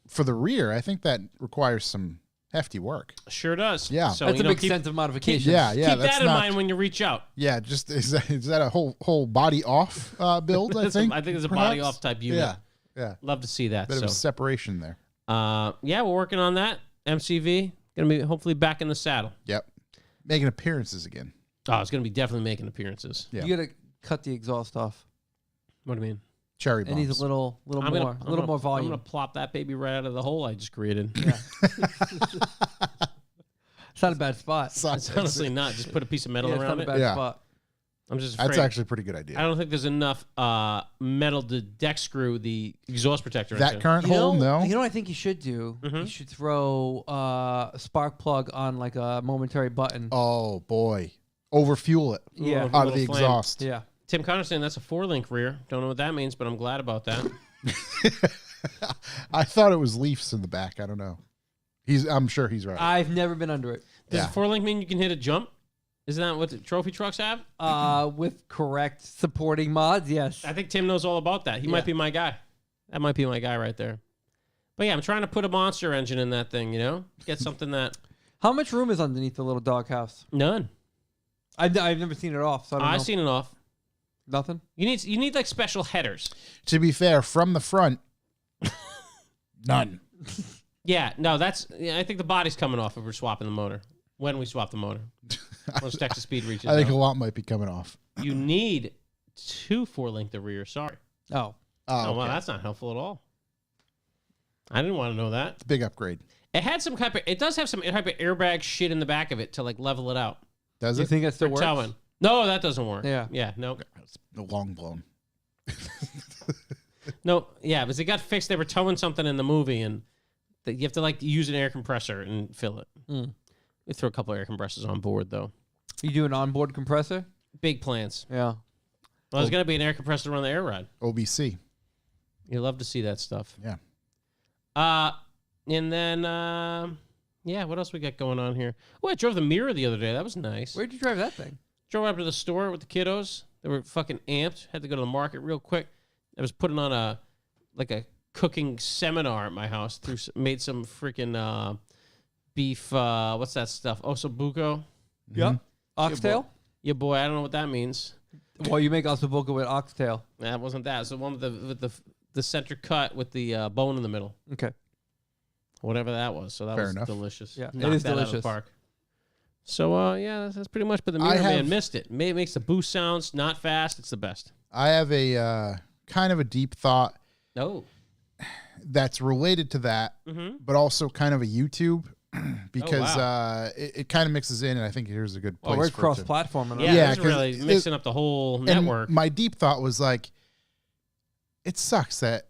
for the rear. I think that requires some hefty work. Sure does. Yeah. So, That's a big keep, extensive modification. Yeah, yeah. keep that's that in not, mind when you reach out. Yeah, just is that a whole body off build? I think. I think it's a body perhaps? off type unit. Yeah, yeah. Love to see that. Bit So, of separation there. yeah, we're working on that. MCV gonna be hopefully back in the saddle. Yep. Making appearances again. Oh, it's gonna be definitely making appearances. Yeah. You got to cut the exhaust off. What do you mean? Cherry It bombs. needs a little I'm more, gonna- a little more I'm volume. gonna plop that baby right out of the hole I just created. Yeah. It's not a bad spot. It's honestly not. Just put a piece of metal Yeah, it's around not a it. bad Yeah. spot. I'm just afraid. That's actually a pretty good I idea. don't think there's enough metal to deck screw the exhaust protector That into. current hole, no. You know what I think you should do? Mhm. You should throw a spark plug on like a momentary button. Oh boy, overfuel it Yeah. Little- out of the little flame. exhaust. Yeah. Tim Connor's saying that's a 4-link rear. Don't know what that means, but I'm glad about that. I thought it was leafs in the back. I don't know. I'm sure he's right. I've never been under it. Does Yeah. a 4-link mean you can hit a jump? Isn't that what the trophy trucks have? With correct supporting mods, yes. I think Tim knows all about that. He Yeah. might be my guy. That might be my guy right there. But yeah, I'm trying to put a monster engine in that thing, you know? Get something that... How much room is underneath the little doghouse? None. I've never seen it off, so I don't know. I've seen it off. Nothing? You need like special headers. To be fair, from the front, none. Yeah, no, I think the body's coming off if we're swapping the motor. When we swap the motor. Once Texas Speed reaches I think out. a lot might be coming off. You need 2 4-link the rear. Sorry. Oh. Oh, Okay. wow, that's not helpful at all. I didn't want to know that. It's a big upgrade. It had some type of, it does have some type of airbag shit in the back of it to like level it out. Does You it? think that still For works? towing. No, that doesn't work. Yeah. Yeah, no. It's long blown. No, yeah, because it got fixed. They were towing something in the movie and you have to like use an air compressor and fill it. Mm. We throw a couple air compressors on board though. You do an onboard compressor? Big plans. Yeah. Well, there's going to be an air compressor on the air ride. OBC. You love to see that stuff. Yeah. And then, yeah, what else we got going on here? Oh, I drove the Mirror the other day. That was nice. Where'd you drive that thing? Drove up to the store with the kiddos. They were fucking amped. Had to go to the market real quick. I was putting on a cooking seminar at my house. Made some freaking beef. What's that stuff? Osobuco. Yep. Oxtail? Yeah, boy. I don't know what that means. Well, you make ossobuco with oxtail. That wasn't that. It's the one with the center cut with the bone in the middle. Okay. Whatever that was. So that Fair was enough. delicious. Yeah, it Knocked is that out of the delicious. park. So yeah, that's pretty much. But the I Mirror Man have- missed it. It makes the boost sounds not fast. It's the best. I have a kind of a deep thought Oh. that's related to that, Mm-hmm. but also kind of a YouTube because wow. it kind of mixes in, and I think here's a good place. Well, we're for it to- cross-platform. Yeah, Yeah, it's 'cause really it- mixing up the whole And network. my deep thought was like, it sucks that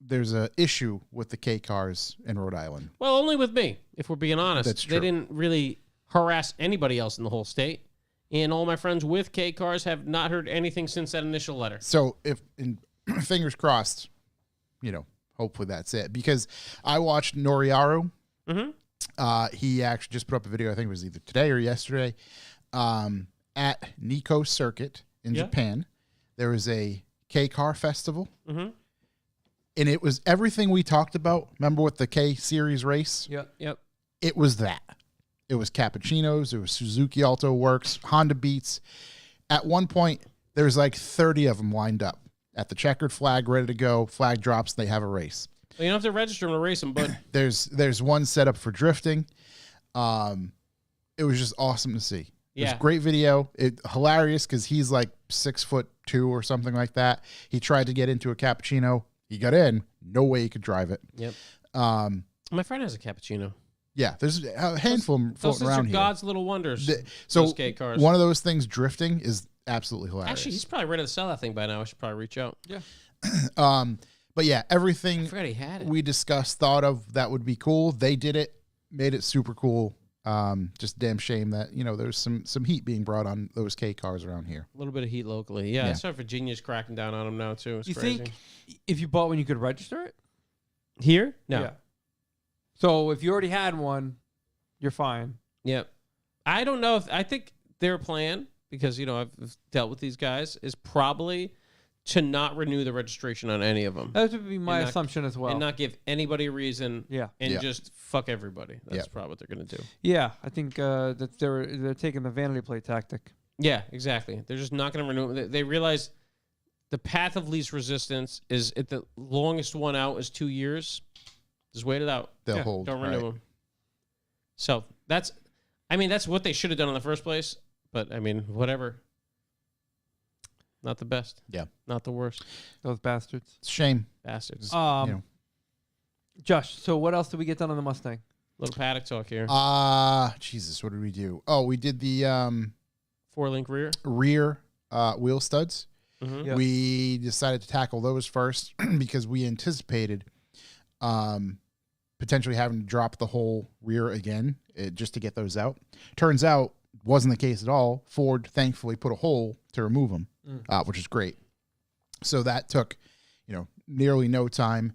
there's a issue with the K cars in Rhode Island. Well, only with me, if we're being honest. That's They true. didn't really harass anybody else in the whole state. And all my friends with K cars have not heard anything since that initial letter. So fingers crossed, hopefully that's it. Because I watched Noriaru. Mm-hmm. He actually just put up a video, I think it was either today or yesterday, at Nikko Circuit in Yeah. Japan. There was a K car festival. Mm-hmm. And it was everything we talked about. Remember with the K series race? Yep. It was that. It was cappuccinos. It was Suzuki Alto Works, Honda Beats. At one point, there's like 30 of them lined up at the checkered flag, ready to go. Flag drops, they have a race. Well, you don't have to register them to race them, but There's one set up for drifting. It was just awesome to see. It was Yeah. a great video. Hilarious because he's like 6'2" or something like that. He tried to get into a cappuccino. He got in. No way he could drive it. Yep. Um, My friend has a cappuccino. yeah, there's a handful Those floating are around here. God's little wonders. So those K cars. one of those things drifting is absolutely hilarious. Actually, he's probably ready to sell that thing by now. I should probably reach out. Yeah. But yeah, I everything forgot he had it. we discussed, thought of that would be cool. They did it, made it super cool. Just damn shame that there's some heat being brought on those K cars around here. A little bit of heat locally. Yeah, I Yeah. saw Virginia's cracking down on them now, too. It's You crazy. think if you bought one, you could register it? Here? No. Yeah. So if you already had one, you're fine. Yep. I don't know I think their plan, because, I've dealt with these guys, is probably to not renew the registration on any of them. That would be my And not- assumption as well. And not give anybody a reason Yeah. and Yeah. just fuck everybody. That's Yeah. probably what they're going to do. Yeah, I think that they're taking the vanity plate tactic. Yeah, exactly. They're just not going to renew them. They realize the path of least resistance is at the longest one out is 2 years. Just wait it out. They'll Yeah, hold. Don't renew right. them. So that's what they should have done in the first place. But whatever. Not the best. Yeah. Not the worst. Those bastards. It's a shame. Bastards. You know. Josh, so what else did we get done on the Mustang? Little paddock talk here. Jesus, what did we do? Oh, we did the 4-link rear. rear wheel studs. Mm-hmm. Yep. We decided to tackle those first because we anticipated potentially having to drop the whole rear again just to get those out. Turns out, wasn't the case at all. Ford thankfully put a hole to remove them, which is great. So that took, nearly no time.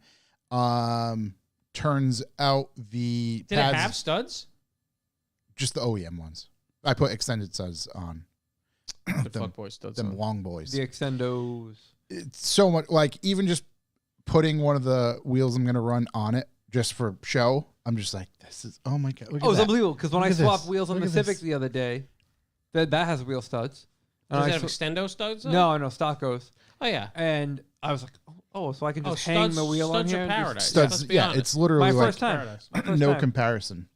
Turns out the Did pads, it have studs? just the OEM ones. I put extended studs on. The them, fuckboy studs. them long boys. The Extendos. It's so much, like, even just putting one of the wheels I'm going to run on it just for show, I'm just like, this is, oh my God. Look at It's that. unbelievable because when Look I at swapped this. wheels on Look the at Civic this. the other day, that has wheel studs. And Does I it have sw- extendo studs? though? no, Stockos. Oh, yeah. And I was like, oh, so I can just hang the wheel on studs here. are and just- paradise. Studs, Let's be yeah, honest. it's literally My like first time. Paradise. My first no time. comparison.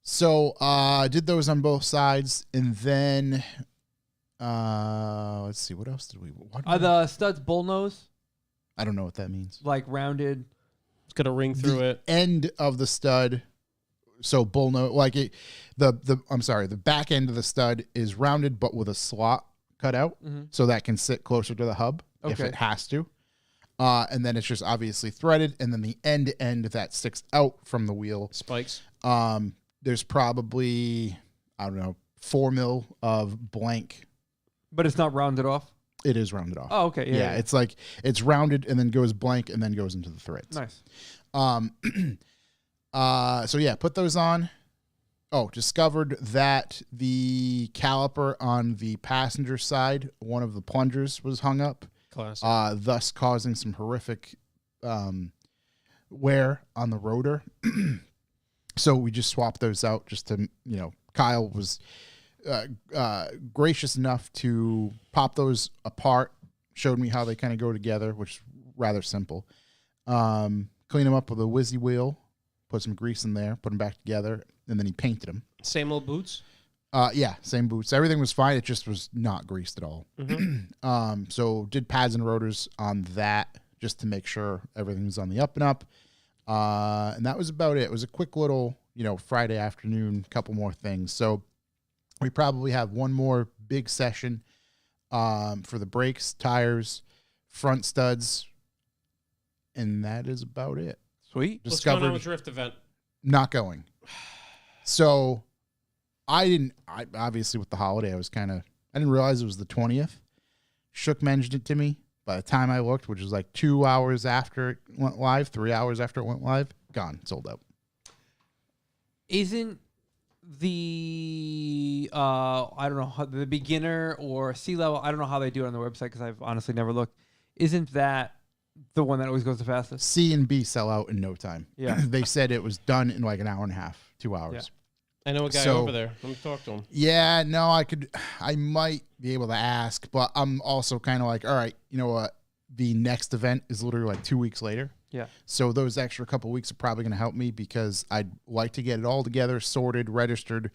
So I did those on both sides, and then let's see, what else did we? What Are the studs bullnose, I don't know what that means. like rounded? It's got a ring through The it. end of the stud, so bull nose, like it. The back end of the stud is rounded, but with a slot cut out, so that can sit closer to the hub if Okay. it has to. And then it's just obviously threaded, and then the end that sticks out from the wheel. Spikes. There's probably, I don't know, 4 mil of blank. But it's not rounded off. It is rounded off. Oh, okay. Yeah, it's like it's rounded and then goes blank and then goes into the threads. nice. So yeah, put those on. Oh, discovered that the caliper on the passenger side, one of the plungers was hung up, Classic. thus causing some horrific wear on the rotor. So we just swapped those out just to, Kyle was gracious enough to pop those apart, showed me how they kind of go together, which is rather simple. Clean them up with a whizzy wheel, put some grease in there, put them back together, and then he painted them. Same old boots. Yeah, same boots. Everything was fine. It just was not greased at all. So did pads and rotors on that just to make sure everything was on the up and up. And that was about it. It was a quick little, Friday afternoon, couple more things. So we probably have one more big session for the brakes, tires, front studs, and that is about it. Sweet. What's going on Discovered with Drift Event? not going. So I obviously with the holiday, I didn't realize it was the 20th. Shook mentioned it to me. By the time I looked, which was like 2 hours after it went live, 3 hours after it went live, gone, sold out. Isn't the I don't know how, the beginner or sea level? I don't know how they do it on their website because I've honestly never looked. Isn't that the one that always goes the fastest? C and B sell out in no time. Yeah. They said it was done in like an hour and a half, 2 hours. I know a guy So- over there. Let me talk to him. Yeah, no, I might be able to ask, but I'm also kind of like, all right, you know what? The next event is literally like 2 weeks later. Yeah. So those extra couple weeks are probably going to help me because I'd like to get it all together, sorted, registered,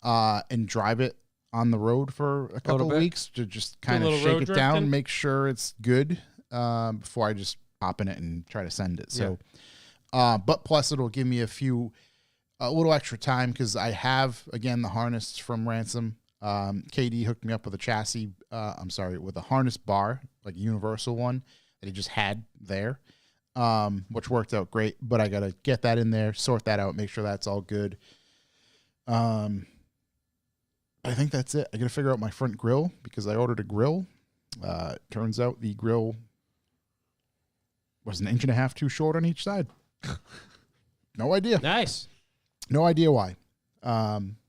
and drive it on the road for a couple bit. weeks to just kind of little road shake it down, drifting? make sure it's good before I just hop in it and try to send it. So, but plus it'll give me a little extra time because I have, again, the harness from Ransom. KD hooked me up with a chassis, with a harness bar, like a universal one that he just had there, which worked out great. But I got to get that in there, sort that out, make sure that's all good. I think that's it. I got to figure out my front grill because I ordered a grill. Turns out the grill was 1.5 inches too short on each side. No idea. Nice. No idea why.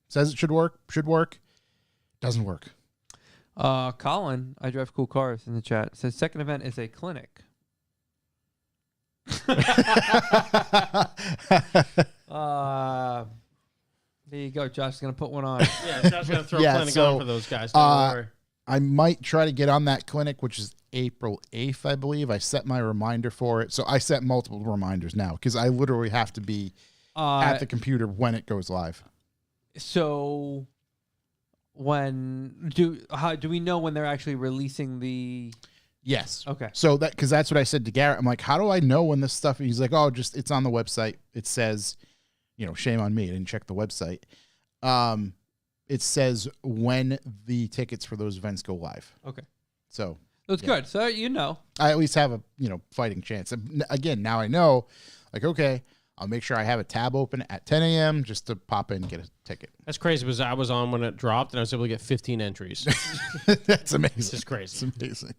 Says it should work. Doesn't work. Colin, I drive cool cars in the chat, says second event is a clinic. There you go. Josh is gonna put one on. Yeah, Josh's going to throw Yeah, clinic so, on for those guys. Don't worry. I might try to get on that clinic, which is April 8th, I believe. I set my reminder for it. So I set multiple reminders now because I literally have to be at the computer when it goes live. So when do we know when they're actually releasing the? Yes. Okay. So because that's what I said to Garrett. I'm like, how do I know when this stuff? He's like, oh, just it's on the website. It says, shame on me. I didn't check the website. It says when the tickets for those events go live. Okay. So that's good. So I at least have a fighting chance. Again, now I know. Like, okay, I'll make sure I have a tab open at 10 a.m. just to pop in and get a ticket. That's crazy because I was on when it dropped and I was able to get 15 entries. That's amazing. It's just crazy. It's amazing.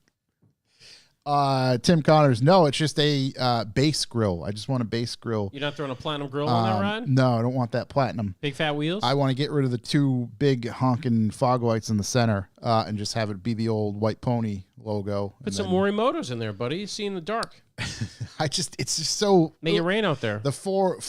Tim Connors, no, it's just a base grill. I just want a base grill. You're not throwing a platinum grill on that ride? No, I don't want that platinum. Big fat wheels? I want to get rid of the two big honking fog lights in the center and just have it be the old White Pony logo. Put some Morimotos in there, buddy. You see in the dark. It's just so. Make it rain out there. The four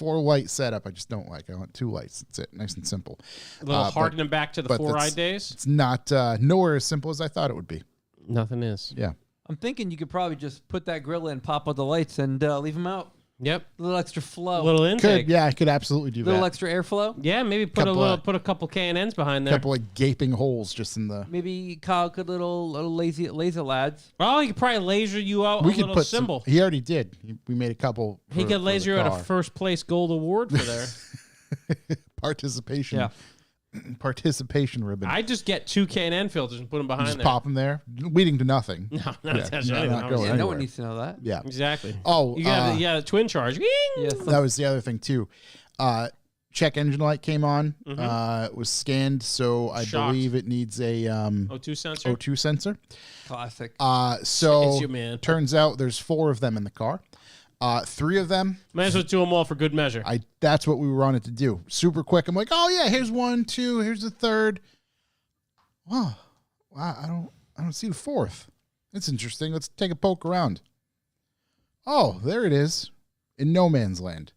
light setup, I just don't like. I want 2 lights. That's it. Nice and simple. A little harkening back to the 4-eye days? It's not nowhere as simple as I thought it would be. Nothing is. Yeah. I'm thinking you could probably just put that grill in, pop out the lights, and leave them out. Yep. A little extra flow. A little intake. I could absolutely do a little that. extra airflow. Yeah, maybe put a couple K&Ns behind A there. couple of gaping holes just in the. Maybe Kyle could little laser lads. Well, he could probably laser you out We a could little put symbol. He already did. We made a couple. He could laser out a first place gold award for there. participation. Yeah. Participation ribbon. I just get 2 K&N filters and put them behind just there. pop them there, leading to nothing. No, not Yeah, attaching not anything, going obviously. Yeah, no one anywhere. needs to know that. Yeah. Exactly. Oh, You got the twin charge. Yes. that was the other thing too. Check engine light came on. Mhm. It was scanned, so I Shocked. believe it needs a O2 sensor. O2 sensor. Classic. So It's you, man. turns out there's 4 of them in the car. 3 of them. Might as well do them all for good measure. That's what we wanted to do. Super quick. I'm like, oh yeah, here's 1, 2, here's the 3rd. Wow, I don't see the 4th. That's interesting. Let's take a poke around. Oh, there it is, in no man's land.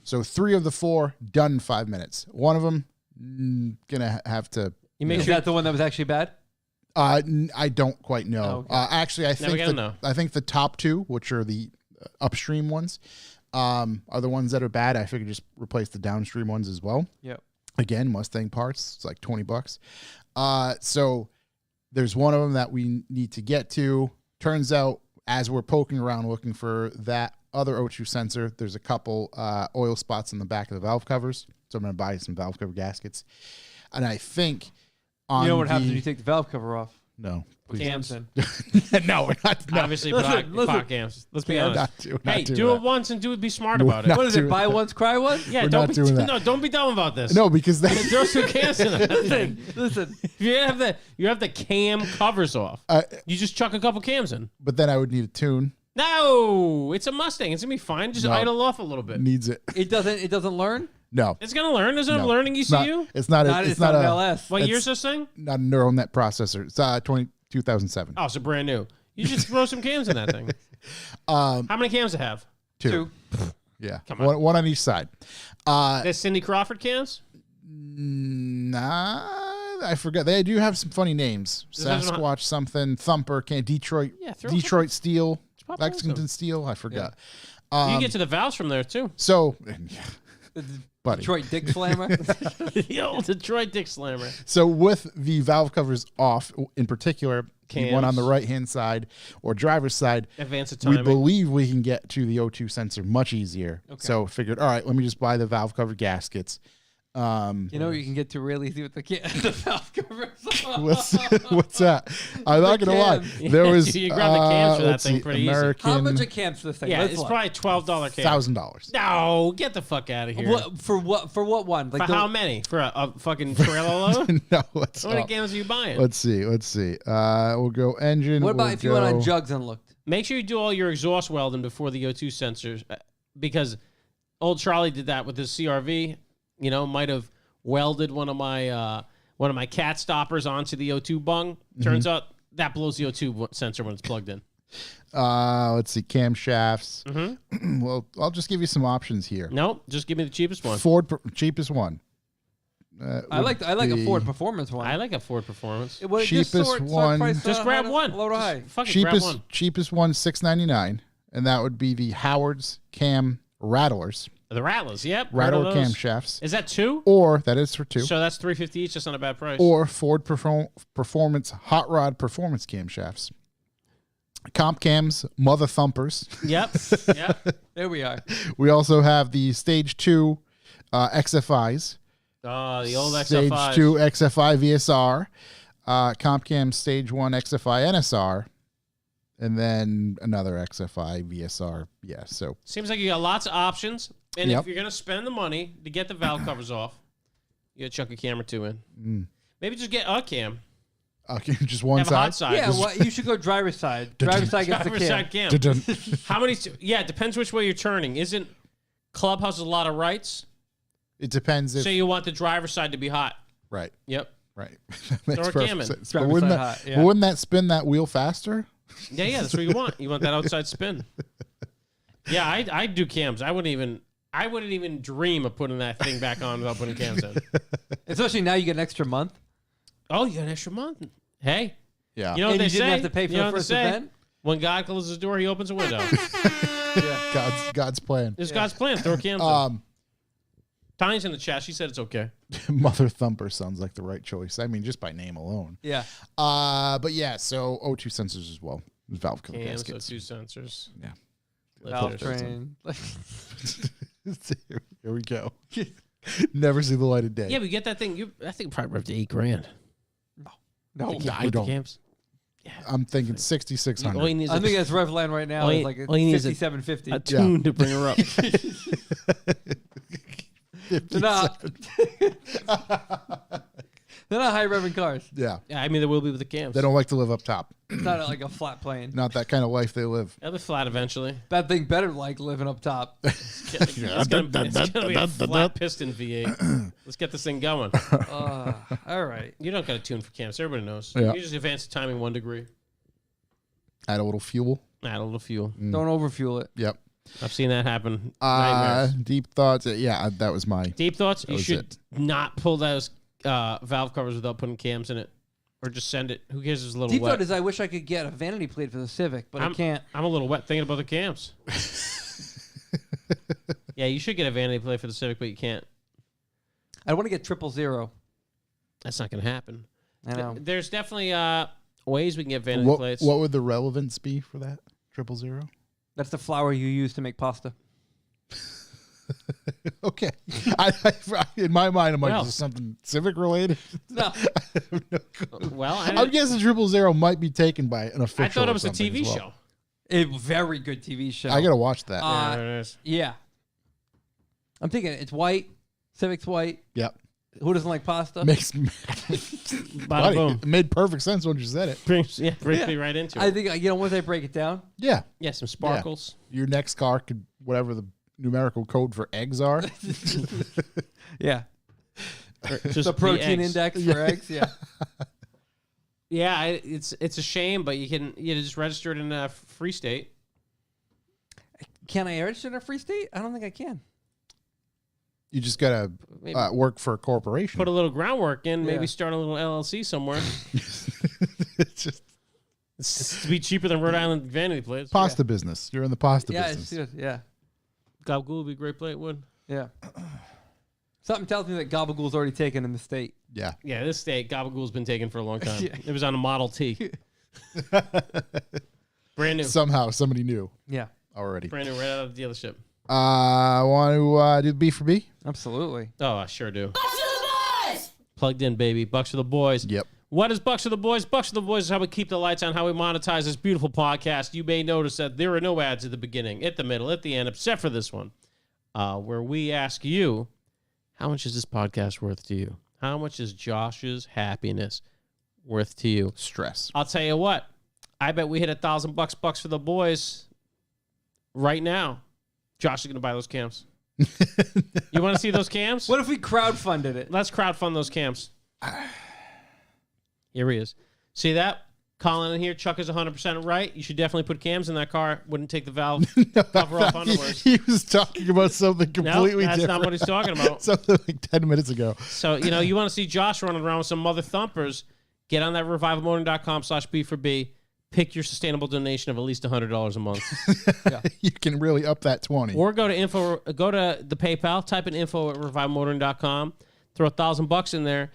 So 3 of the 4 done in 5 minutes. One of them gonna have to. You make Is sure that the one that was actually bad? I don't quite know. Oh, okay. Actually, I think the top 2, which are the upstream ones, are the ones that are bad. I figured just replace the downstream ones as well. Yep. Again, Mustang parts. It's like $20. So there's one of them that we need to get to. Turns out, as we're poking around looking for that other O2 sensor, there's a couple oil spots in the back of the valve covers. So I'm going to buy some valve cover gaskets. And I think on You know what happens when you take the valve cover off? No. Please. Cams. No, we're not. No. Obviously, Listen, pot cams. Let's be honest. Not Hey, doing do that. it once and be smart We're about it. not What is it? doing Buy that. once, cry once? Yeah, We're don't not be doing that. No, don't be dumb about this. No, because that, Throw some cans in that thing. Listen. If you have the cam covers off. You just chuck a couple cams in. but then I would need a tune. No, it's a Mustang. It's gonna be fine. Just No. idle off a little bit. Needs it. It doesn't learn? No. It's gonna learn. There's no No. learning It's not- ECU. It's not. It's not an LS. What it's year's this thing? not a neural net processor. It's 2007. Oh, it's a brand new. You just throw some cams in that thing. How many cams do it have? 2. Yeah. Come on. One on each side. There's Cindy Crawford cams. Nah, I forgot. They do have some funny names. This one- Sasquatch something, Thumper, Detroit, Yeah, throw Detroit Steel, pop those Lexington in. Steel. I forgot. you can get to the valves from there too. So, buddy. Detroit Dick Slammer. The old Detroit Dick Slammer. So with the valve covers off, in particular, the one on the Cams. right-hand side or driver's side, Advance of we timing. believe we can get to the O2 sensor much easier. So figured, all right, let me just buy the valve cover gaskets. You know what you can get to real easy with the valve covers. What's that? I'm not gonna lie. cams. There was You grab the cams for that let's thing see, pretty easy. American How much are cams for this thing? Yeah, Let's it's look. probably $12 cam. $1,000. No, get the fuck out of here. What for what one? Like For how many? For a fucking trailer load? No, let's How many cams are you buying? Let's see. We'll go engine. What about we'll if you went on go- jugs and looked? Make sure you do all your exhaust welding before the O2 sensors, because old Charlie did that with his CRV. You know, might have welded one of my cat stoppers onto the O2 bung. Turns out that blows the O2 sensor when it's plugged in. Let's see. Camshafts. Mm-hmm. Well, I'll just give you some options here. Nope, just give me the cheapest one. Cheapest one. I like a be- Ford Performance one. I like a Ford Performance. What, Cheapest sort one- price, Just grab one. Low to high. Just fucking grab one. Cheapest one $699, and that would be the Howard's Cam Rattlers. The Rattlers, yep. Rattler heard of those. camshafts. Is that 2? Or, that is for 2. So that's $350 each. That's not a bad price. Or Ford Performance Hot Rod Performance camshafts. Comp cams, Mother Thumpers. Yep. Yep. There we are. We also have the Stage 2 XFIs. Oh, the old Stage XFIs. 2 XFI VSR. Comp cam Stage 1 XFI NSR. And then another XFI VSR. Yeah, so. Seems like you got lots of options. And Yep. if you're going to spend the money to get the valve covers off, you got to chuck a cam or 2 in. Maybe just get a cam. Okay, just one Have a side. hot side. Yeah, well, you should go driver's side. Driver's side gets the Driver's cam. side cam. Dun-dun. How many? Yeah, it depends which way you're turning. Isn't Clubhouse a lot of rights? It depends if. So you want the driver's side to be hot. Right, Yep. right. Makes Throw a cam in. sense. Driver's But wouldn't side that, hot, yeah. but wouldn't that spin that wheel faster? Yeah, that's what you want. You want that outside spin. Yeah, I'd do cams. I wouldn't even dream of putting that thing back on without putting cams in. Especially now you get an extra month. Oh, you got an extra month. Hey, Yeah. you know what And they you didn't say? have to pay for You know the what they first say? event? When God closes the door, he opens a window. God's plan. It's God's plan. Throw cams in. Tiny's in the chat. She said it's okay. Mother Thumper sounds like the right choice. I mean, just by name alone. Yeah. But yeah, so O2 sensors as well. Valve cover Cams, so gaskets. 2 sensors. Yeah. Valve Lifters. train. Here we go. Never see the light of day. Yeah, we get that thing. I think probably up to $8,000. No. With I the don't. cams. I'm thinking All 6,600. he needs I is think that's Revline right now. All It's you- like all you need is a- 5750. a tune to bring her up. They're not. They're not high revving cars. Yeah. Yeah, I mean, there will be with the cams. They don't like to live up top. It's not like a flat plane. Not that kind of life they live. They'll be flat eventually. That thing better like living up top. It's gonna be a flat piston V8. Let's get this thing going. All right. You don't got to tune for cams. Everybody knows. Yeah. You just advance the timing 1 degree. Add a little fuel. Add a little fuel. Don't overfuel it. Yep. I've seen that happen. Nightmares. Deep thoughts. Yeah, that was my. Deep thoughts. You was should it. not pull those valve covers without putting cams in it, or just send it. Who cares? If it's a little Deep wet. thought is I wish I could get a vanity plate for the Civic, but I can't. I'm a little wet thinking about the cams. Yeah, you should get a vanity plate for the Civic, but you can't. I want to get 000. That's not going to happen. I know. There's definitely ways we can get vanity What, plates. what would the relevance be for that? 000? That's the flour you use to make pasta. Okay. In my mind, I'm like, Well. is this something Civic related? No. Well, I'm guessing 000 might be taken by an official. I thought it or was a something TV as well. show. A very good TV show. I gotta watch that. Yeah, there it is. Yeah. I'm thinking it's white. Civic's white. Yep. Who doesn't like pasta? Makes Bada buddy, boom. it made perfect sense when you said it. Brings me right into it. I think, once I break it down. Yeah. Yeah, some sparkles. Your next car could whatever the numerical code for eggs are. Yeah. Or just The protein eggs. index for eggs. Yeah. Yeah, it's a shame, but you can just register it in a free state. Can I register in a free state? I don't think I can. You just gotta Maybe work for a corporation. put a little groundwork in, maybe Yeah. start a little LLC somewhere. It's just It's to be cheaper than Rhode Island vanity plates. pasta business. You're in the pasta Yeah, business. it's good. Yeah. Gabagool would be a great plate, would. Yeah. Something tells me that Gabagool's already taken in the state. Yeah. Yeah, this state, Gabagool's been taken for a long time. Yeah. It was on a Model T. Brand new. Somehow somebody knew Yeah. already. Brand new right out of the dealership. Want to do the B for B? Absolutely. Oh, I sure do. Bucks for the boys! Plugged in, baby. Bucks for the boys. Yep. What is Bucks for the Boys? Bucks for the Boys is how we keep the lights on, how we monetize this beautiful podcast. You may notice that there are no ads at the beginning, at the middle, at the end, except for this one, where we ask you, how much is this podcast worth to you? How much is Josh's happiness worth to you? Stress. I'll tell you what. I bet we hit $1,000 Bucks for the Boys right now. Josh is going to buy those cams. You want to see those cams? What if we crowdfunded it? Let's crowdfund those cams. Here he is. See that? Colin in here. Chuck is 100% right. You should definitely put cams in that car. Wouldn't take the valve cover off underwears. He was talking about something No, completely that's different. not what he's talking about. Something like 10 minutes ago. So, you want to see Josh running around with some mother thumpers, get on that revivalmotoring.com/B4B. pick your sustainable donation of at least $100 a month. You can really up that 20. Or go to the PayPal, type in info@revivemotoring.com, throw $1,000 in there,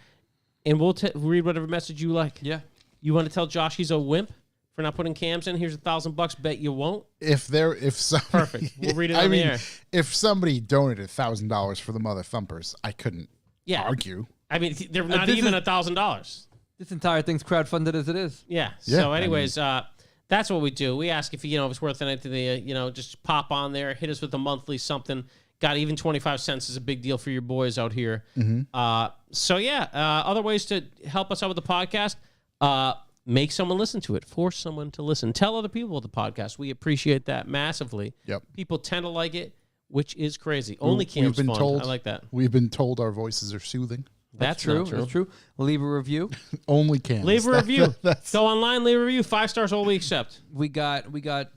and we'll read whatever message you like. Yeah. You want to tell Josh he's a wimp for not putting cams in? Here's $1,000. Bet you won't. Perfect. We'll read it on the air. If somebody donated $1,000 for the Mother Thumpers, I couldn't argue. I mean, they're not even $1,000. This entire thing's crowdfunded as it is. Yeah. So, anyways, that's what we do. We ask if it's worth anything. Just pop on there, hit us with a monthly something. Got even 25 cents is a big deal for your boys out here. Mm-hmm. Other ways to help us out with the podcast. Make someone listen to it. Force someone to listen. Tell other people about the podcast. We appreciate that massively. Yep. People tend to like it, which is crazy. Only Cam's fun. I like that. We've been told our voices are soothing. That's true. That's true. Leave a review. Only Cam. Leave a review. Go online, leave a review. 5 stars, all we accept. We got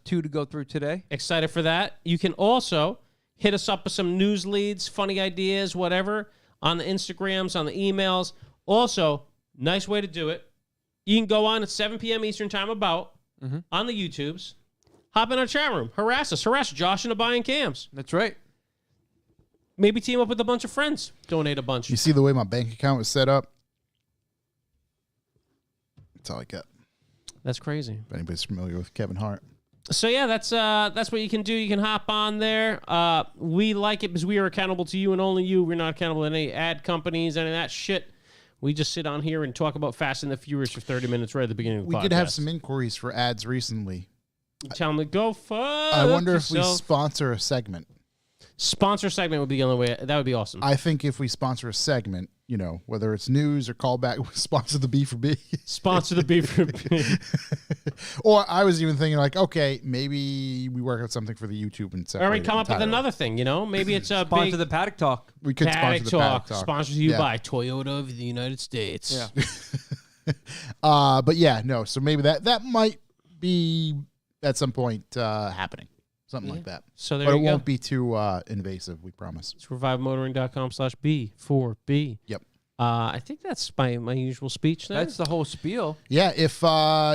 2 to go through today. Excited for that. You can also hit us up with some news leads, funny ideas, whatever, on the Instagrams, on the emails. Also, nice way to do it. You can go on at 7 p.m. Eastern time on the YouTubes. Hop in our chat room. Harass us. Harass Josh and Abai and Cams. That's right. Maybe team up with a bunch of friends. Donate a bunch. You see the way my bank account was set up? That's all I got. That's crazy. If anybody's familiar with Kevin Hart. So yeah, that's what you can do. You can hop on there. We like it because we are accountable to you and only you. We're not accountable to any ad companies, any of that shit. We just sit on here and talk about Fast and the Furious for 30 minutes right at the beginning of the podcast. We did have some inquiries for ads recently. Tell them to go fuck I wonder yourself. if we sponsor a segment. Sponsor segment would be the only way. That would be awesome. I think if we sponsor a segment, whether it's news or callback, sponsor the B for B. Sponsor the B for B. Or I was even thinking okay, maybe we work out something for the YouTube and or we come up with another thing, Maybe it's a Sponsor big the Paddock Talk. We could Paddock sponsor the Paddock Talk. Sponsored you by Toyota of the United States. Yeah. But yeah, no. So maybe that might be at some point happening. Something like that. So there but you go. It won't be too invasive, we promise. It's revivemotoring.com/B4B. Yep. I think that's my usual speech there. That's the whole spiel. Yeah, if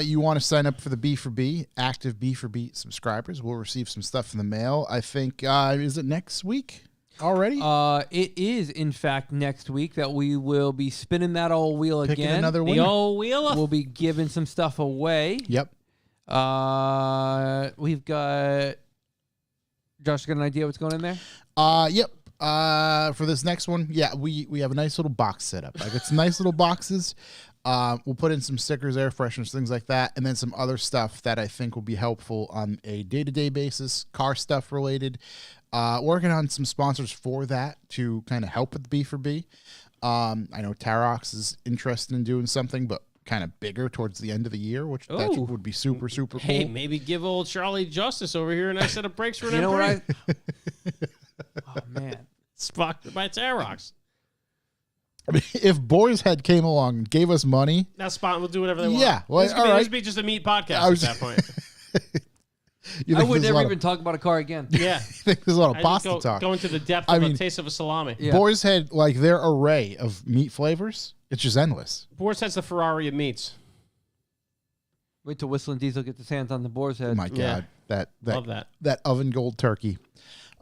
you want to sign up for the B for B, active B for B subscribers, we'll receive some stuff in the mail. I think, is it next week already? It is, in fact, next week that we will be spinning that old wheel Picking again. another the winner. old wheel. We'll be giving some stuff away. Yep. We've got... Josh, got an idea what's going in there? Yep. For this next one, we have a nice little box set up. I got some nice little boxes. We'll put in some stickers, air fresheners, things like that, and then some other stuff that I think will be helpful on a day-to-day basis, car stuff related. Working on some sponsors for that to kind of help with the B for B. I know Tarox is interested in doing something, but kind of bigger towards the end of the year, which that would be super, super cool. Hey, maybe give old Charlie Justice over here a nice set of brakes for an You know what M3. Oh, man. Sponsored by Tarox. I mean, if Boar's Head came along and gave us money, That spot will do whatever they want. Yeah, well, this all right. would be just a meat podcast at that point. I would never even talk about a car again. Yeah. I think there's a lot of pasta talk. Go into the depth of a taste of a salami. Yeah. Boar's Head, like their array of meat flavors, it's just endless. Boar's Head's the Ferrari of meats. Wait till Whistling Diesel gets his hands on the Boar's Head. Oh my God, Love that. that oven gold turkey.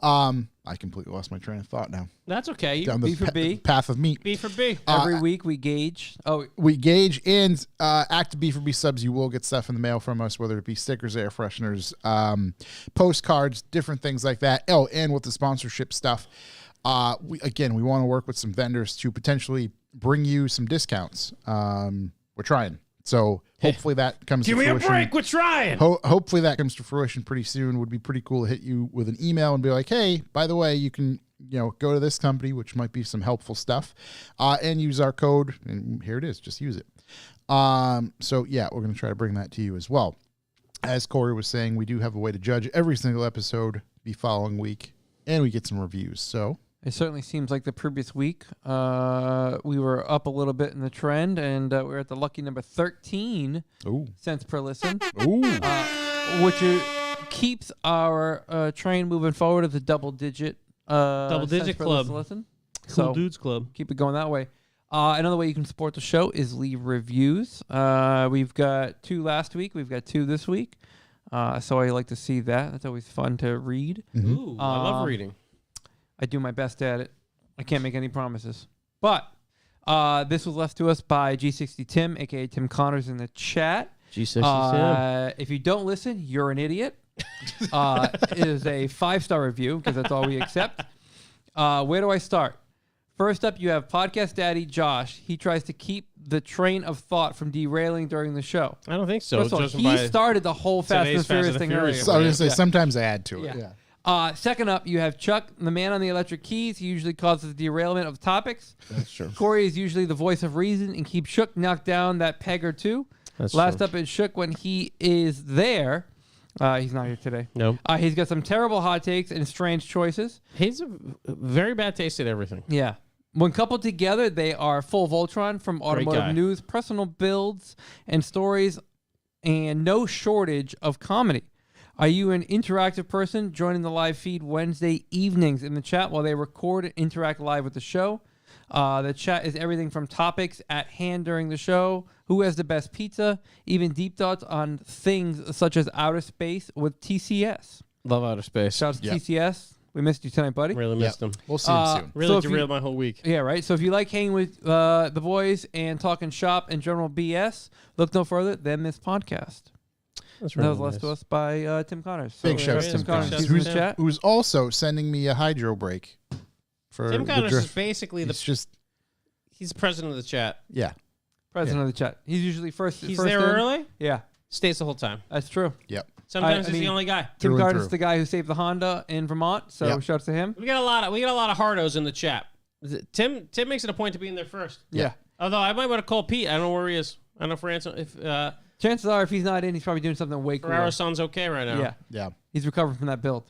I completely lost my train of thought now. That's okay. Down B the for B. path of meat. B for B. Every week we gauge. Oh, We gauge and active B for B subs. You will get stuff in the mail from us, whether it be stickers, air fresheners, postcards, different things like that. Oh, and with the sponsorship stuff, we want to work with some vendors to potentially bring you some discounts. We're trying, so hopefully that comes. Give to me a fruition. break. We're trying. Hopefully that comes to fruition pretty soon. Would be pretty cool to hit you with an email and be like, hey, by the way, you can go to this company, which might be some helpful stuff, and use our code. And here it is. Just use it. So yeah, we're going to try to bring that to you as well. As Corey was saying, we do have a way to judge every single episode the following week, and we get some reviews. So it certainly seems like the previous week we were up a little bit in the trend, and we're at the lucky number 13 cents per listen, which keeps our train moving forward as a double-digit Double-digit cents per club. listen. Cool So Dudes Club. keep it going that way. Another way you can support the show is leave reviews. We've got 2 last week. We've got 2 this week. So I like to see that. That's always fun to read. Ooh, I love reading. I do my best at it. I can't make any promises. But this was left to us by G60 Tim, a.k.a. Tim Connors in the chat. G60 If you don't listen, you're an idiot. It is a 5-star review because that's all we accept. Where do I start? First up, you have Podcast Daddy Josh. He tries to keep the train of thought from derailing during the show. I don't think so. First of all, he started the whole Fast and Furious thing earlier. So I was going to say, sometimes I add to it. Yeah. Second up, you have Chuck, the man on the electric keys. He usually causes derailment of topics. That's true. Corey is usually the voice of reason and keeps Shook knock down that peg or two. That's Last true. up is Shook when he is there. He's not here today. No. He's got some terrible hot takes and strange choices. He's a very bad taste at everything. Yeah. When coupled together, they are full Voltron from automotive guy. news, personal builds, and stories, and no shortage of comedy. Are you an interactive person joining the live feed Wednesday evenings in the chat while they record and interact live with the show? The chat is everything from topics at hand during the show, who has the best pizza, even deep thoughts on things such as outer space with TCS. Love outer space. Shouts to Yep. TCS. We missed you tonight, buddy. Really missed him. We'll see him soon. Really if you- derailed my whole week. Yeah, right. So if you like hanging with the boys and talking shop and general BS, look no further than this podcast. That's That was left to us by Tim Connors. So, Big shout out to Tim Tim Connors. Connors, He's in who's, the chat. who's also sending me a hydro break. For Tim the Connors is drift. basically It's just, he's the president of the chat. yeah. President of the chat. He's usually first. He's first there in. early, Yeah, stays the whole time. that's true. Yep. Sometimes I he's mean- the only guy. Tim Through and Connors is through. the guy who saved the Honda in Vermont. So Yep. shouts to him. We got a lot of hardos in the chat. Tim makes it a point to be in there first. Yeah. Although I might want to call Pete. I don't know where he is. I don't know if Ransom, if Chances are, if he's not in, he's probably doing something way cooler. Ferraro sounds okay right now. Yeah, Yeah. he's recovering from that build.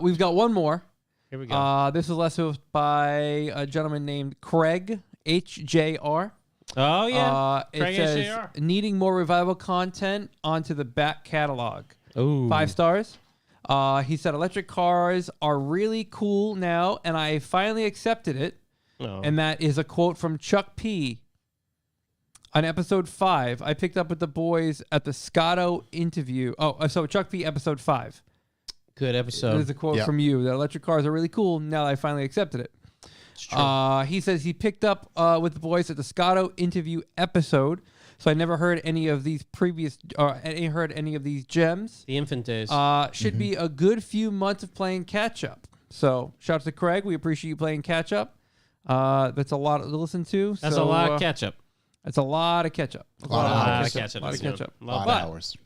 We've got one more. Here we go. This was left to us by a gentleman named Craig HJR. Oh yeah. It Craig says, HJR. needing more revival content onto the back catalog. Ooh. 5 stars. He said, electric cars are really cool now, and I finally accepted it. Oh. And that is a quote from Chuck P. On episode 5, I picked up with the boys at the Scotto interview. So Chuck P. episode 5. Good episode. There's a quote Yep. from you that electric cars are really cool. Now that I finally accepted it. It's true. He says he picked up with the boys at the Scotto interview episode. So I never heard any of these heard any of these gems. The infant days. Should be a good few months of playing catch up. So shout out to Craig. We appreciate you playing catch up. That's a lot to listen to. That's so, a lot of ketchup. That's a lot of catch up. A lot of lot hours. of ketchup. A lot of catch up. A lot of But hours.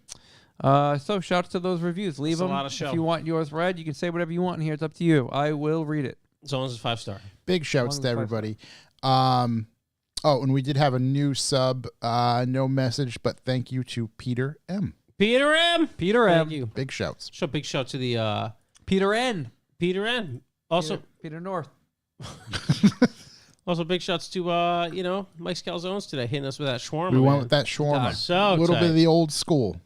So shouts to those reviews. Leave It's a them. lot of show. If you want yours read, you can say whatever you want in here. It's up to you. I will read it. as long as it's 5-star. Big shouts Long to as 5 everybody. And we did have a new sub. No message, but thank you to Peter M. Peter M. Peter M. Thank you. Big shouts. So big shout to the Peter N. Peter M. Also, Peter North. also big shouts to Mike's Calzones today hitting us with that shawarma. We went man. with that shawarma. So a little tight. bit of the old school.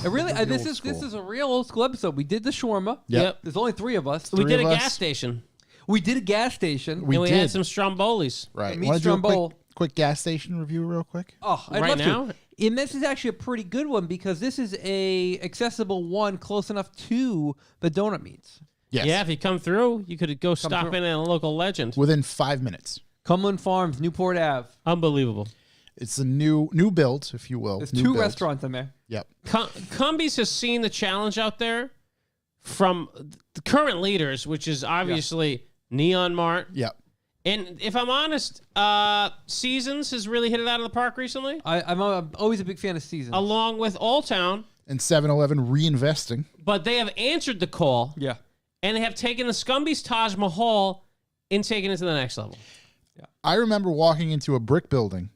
It really. The This old is school. a real old school episode. We did the shawarma. Yep. There's only 3 of us. We Three did a of us. gas station. We did a gas station. We and we did. had some Strombolis. Right. Meet Want to do a Stromboli. quick gas station review real quick? Oh, I'd Right love now? to. And this is actually a pretty good one because this is a accessible one close enough to the donut meats. Yes. Yeah, if you come through, you could go stop through. in at a local legend. Within 5 minutes. Cumberland Farms, Newport Ave. Unbelievable. It's a new build, if you will. There's New 2 build. restaurants in there. Yep. Cumbies has seen the challenge out there from the current leaders, which is obviously Neon Mart. Yep. And if I'm honest, Seasons has really hit it out of the park recently, I'm always a big fan of Seasons. along with Old Town. And 7-Eleven reinvesting. But they have answered the call, Yeah. and they have taken the Scumbies Taj Mahal and taken it to the next level. I remember walking into a brick building,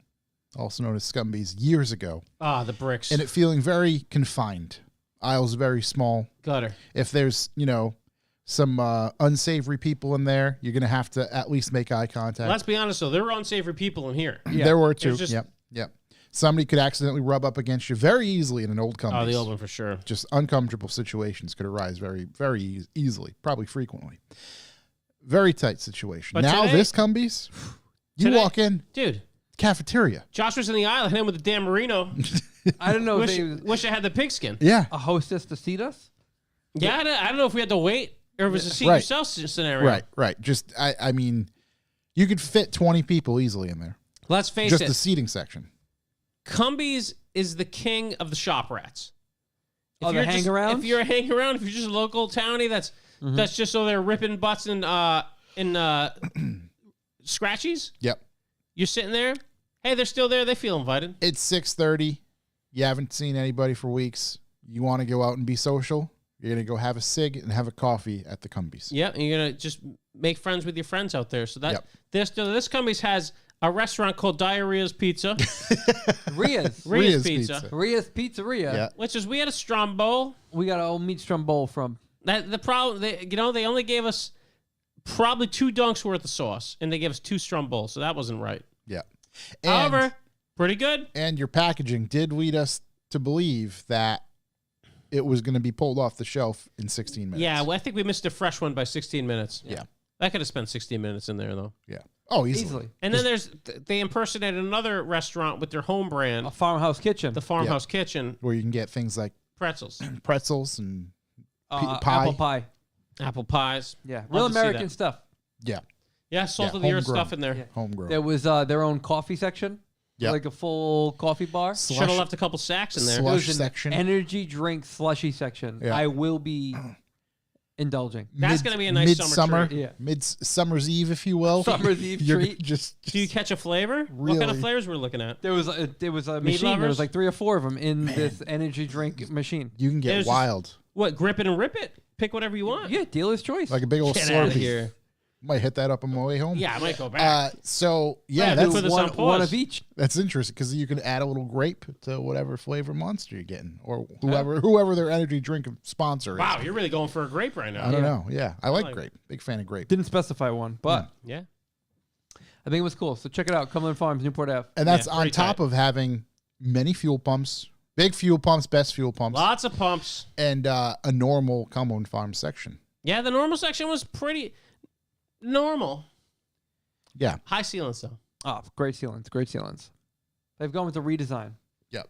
also known as Scumbies, years ago, Ah, the bricks. and it feeling very confined. Aisles very small. Gutter. If there's, some unsavory people in there, you're going to have to at least make eye contact. Let's be honest, though. There were unsavory people in here. Yeah. There were 2. It's just- Yep. Somebody could accidentally rub up against you very easily in an old Cumbies. Oh, the old one for sure. Just uncomfortable situations could arise very, very easily, probably frequently. Very tight situation. But Now today- this Cumbies, You Today- walk in, Dude, cafeteria. Josh was in the aisle, hit him with the Dan Marino. I don't know if wish I had the pigskin. Yeah. a hostess to seat us. Yeah, I don't know if we had to wait or if it was a seat Right. yourself scenario. Right. Just, I mean, you could fit 20 people easily in there. Let's face Just it. the seating section. Cumbies is the king of the shop rats. Oh, the you're just- hang-arounds? If you're a hang around, if you're just a local townie, that's just so they're ripping butts in scratchies. Yep. You're sitting there. Hey, they're still there. They feel invited. It's 6:30. You haven't seen anybody for weeks. You want to go out and be social. You're going to go have a cig and have a coffee at the Cumbies. Yeah, and you're gonna just make friends with your friends out there. So that Yep. this Cumbies has a restaurant called Diarrhea's Pizza, Ria's. Ria's Ria's Pizza, Pizza. Ria's Pizzeria. Yeah. which is we had a Stromboli. We got an old meat Stromboli from. That the problem, they only gave us probably 2 dunks worth of sauce, and they gave us 2 Stromboli, so that wasn't right. Yeah. However, pretty good. And your packaging did lead us to believe that it was going to be pulled off the shelf in 16 minutes. Yeah, well, I think we missed a fresh one by 16 minutes. Yeah. I could have spent 16 minutes in there though. Yeah. Oh, easily. Easily. And then they impersonated another restaurant with their home brand, A farmhouse kitchen. the Farmhouse Kitchen Where you can get things like pretzels, pretzels and pie. Apple pie. apple pies. Yeah. Love Real to see American that. stuff. yeah, Yeah, salt Yeah, of the earth homegrown. stuff in there. Yeah. homegrown. There was their own coffee section. Yep. Like a full coffee bar. Should have left a couple sacks in there. Slush There was an section. energy drink slushy section. Yeah. I will be indulging. That's gonna be a nice summer midsummer, treat. Yeah. Midsummer's Eve, if you will. Summer's Eve You're treat. Just Do you catch a flavor? What kind of Really? flavors we're looking at? There was a Meat machine. There lovers? was like 3 or 4 of them in this energy drink machine. you can get There's just- wild, What, grip it and rip it? Pick whatever you want. Yeah, dealer's choice. like a big old Get out of Slurpee. here. Might hit that up on my way home. Yeah, I might go back. So Yeah, yeah, do that's put this on pause. one of each. that's interesting because you can add a little grape to whatever flavor monster you're getting, or whoever their energy drink sponsor is. Wow, you're really going for a grape right now. I don't know. Yeah, I like like grape. Big fan of grape. Didn't specify one, but Yeah. I think it was cool. So check it out. Cumberland Farms, Newport Ave. And that's Yeah, on pretty top tight. of having many fuel pumps, big fuel pumps, best fuel pumps, Lots of pumps. and a normal Cumberland Farms section. Yeah, the normal section was pretty normal. Yeah. High ceilings, though. Oh, great sealants. Great sealants. They've gone with the redesign. Yep.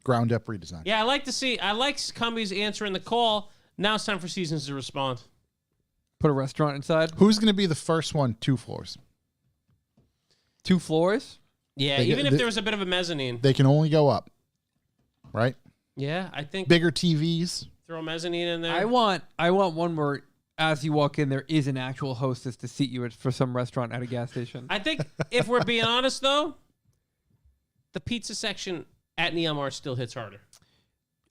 Ground up redesign. Yeah, I like Cumbies answering the call. Now it's time for Seasons to respond. Put a restaurant inside. Who's going to be the first one? 2 floors. 2 floors. Yeah, They even get- if they- there was a bit of a mezzanine. They can only go up, right? Yeah, I think Bigger TVs. throw a mezzanine in there. I want one where as you walk in there is an actual hostess to seat you for some restaurant at a gas station. I think if we're being honest, though, the pizza section at Neomar still hits harder.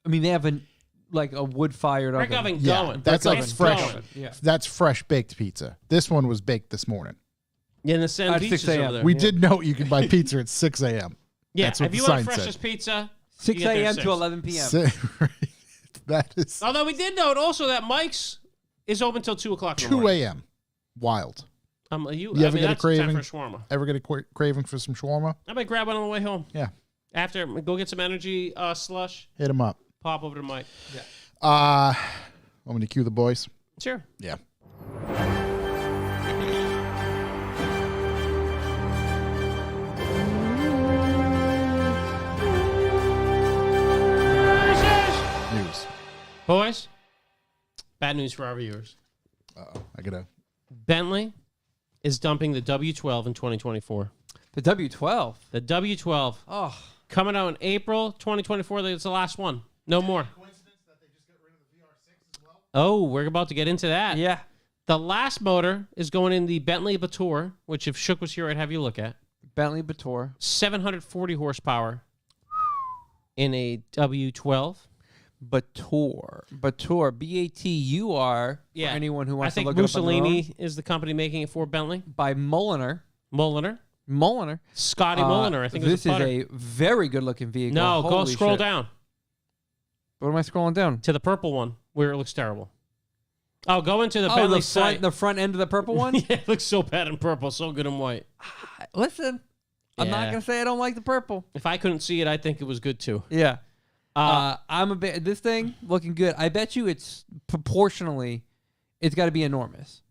I mean, they have a wood fired Brick oven. oven Yeah, going. that's like It's fresh. going. Yeah. That's fresh baked pizza. This one was baked this morning. Yeah, and the San At Beaches 6 a.m. over there. We did note you can buy pizza at 6 a.m. Yeah, That's what if the you want sign freshest said. pizza, 6 you get there a.m. at to 6. 11 p.m. That is Although we did note also that Mike's is open till 2 o'clock. in the 2 morning. a.m. Wild. You You ever get a that's the time craving? for shawarma. Ever get a craving for some shawarma? I might grab one on the way home. Yeah. After, go get some energy slush. Hit them up. Pop over to Mike. Want me to cue the boys? Sure. Yeah. News. Boys, bad news for our viewers. I gotta. Bentley is dumping the W12 in 2024. The W12. The W12 Oh, coming out in April 2024. It's the last one. No more. Oh, we're about to get into that. yeah. The last motor is going in the Bentley Bator, which if Shook was here, I'd have you look at. Bentley Bator. 740 horsepower in a W12. Bator. B-A-T-U-R. Yeah. For anyone who I wants to think look it up on their own. Mussolini is the company making it for Bentley. By Mulliner. Mulliner. Scotty Mulliner, I think this it was is a putter. a very good looking vehicle. No, go Holy scroll shit. down What am I scrolling down? to the purple one where it looks terrible. Oh, go into the Oh, Bentley the site. front end of the purple one? Yeah, it looks so bad in purple, so good in white. Listen, I'm not Yeah. going to say I don't like the purple. If I couldn't see it, I think it was good too. Yeah. I'm a bit, this thing looking good. I bet you it's proportionally, it's got to be enormous.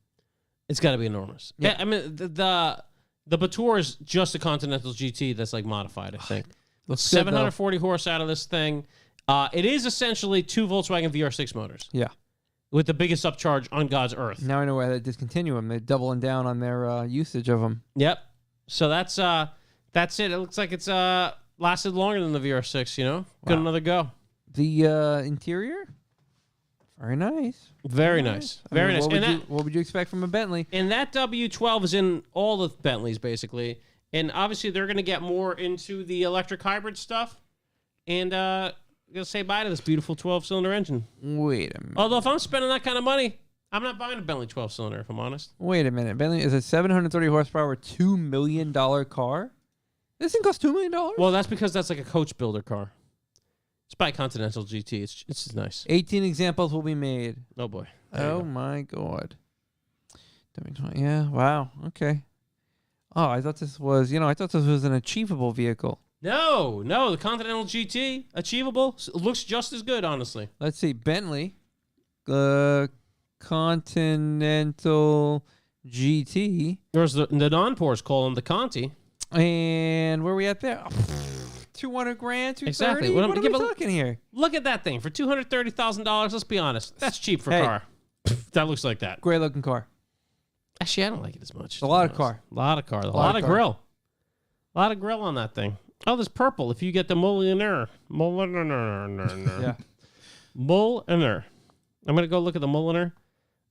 It's got to be enormous. Yeah. Yeah, I mean, the The Batour is just a Continental GT that's like modified, I think. Looks good, though. 740 horse out of this thing. It is essentially 2 Volkswagen VR6 motors. Yeah. With the biggest upcharge on God's earth. Now I know why they discontinue them. They're doubling down on their usage of them. Yep. So that's it. It looks like it's lasted longer than the VR6, you know? Got Wow. another go. The interior, very nice. Very nice. I mean, Very nice. What would you expect from a Bentley? And that W12 is in all the Bentleys, basically. And obviously, they're going to get more into the electric hybrid stuff. And going to say bye to this beautiful 12-cylinder engine. Wait a minute. Although, if I'm spending that kind of money, I'm not buying a Bentley 12-cylinder, if I'm honest. Wait a minute. Bentley is a 730 horsepower, $2 million car. This thing costs $2 million. Well, that's because that's like a coach builder car. It's by Continental GT. It's just nice. 18 examples will be made. Oh, boy. There you Oh go. my God. Yeah. Wow. Okay. Oh, I thought this was an achievable vehicle. No, the Continental GT, achievable, looks just as good, honestly. Let's see. Bentley, Continental GT. There's the non-Porsche call them the Conti. And where are we at there? 200 grand, 230. Exactly. What are we talking here? Look at that thing for $230,000. Let's be honest, that's cheap for a Hey. car. That looks like that. Great looking car. Actually, I don't like it as much. A lot of car. A lot of car. A lot lot of of car. grill. A lot of grill on that thing. Oh, there's purple. If you get the Mulliner. Yeah. Mulliner. I'm gonna go look at the Mulliner.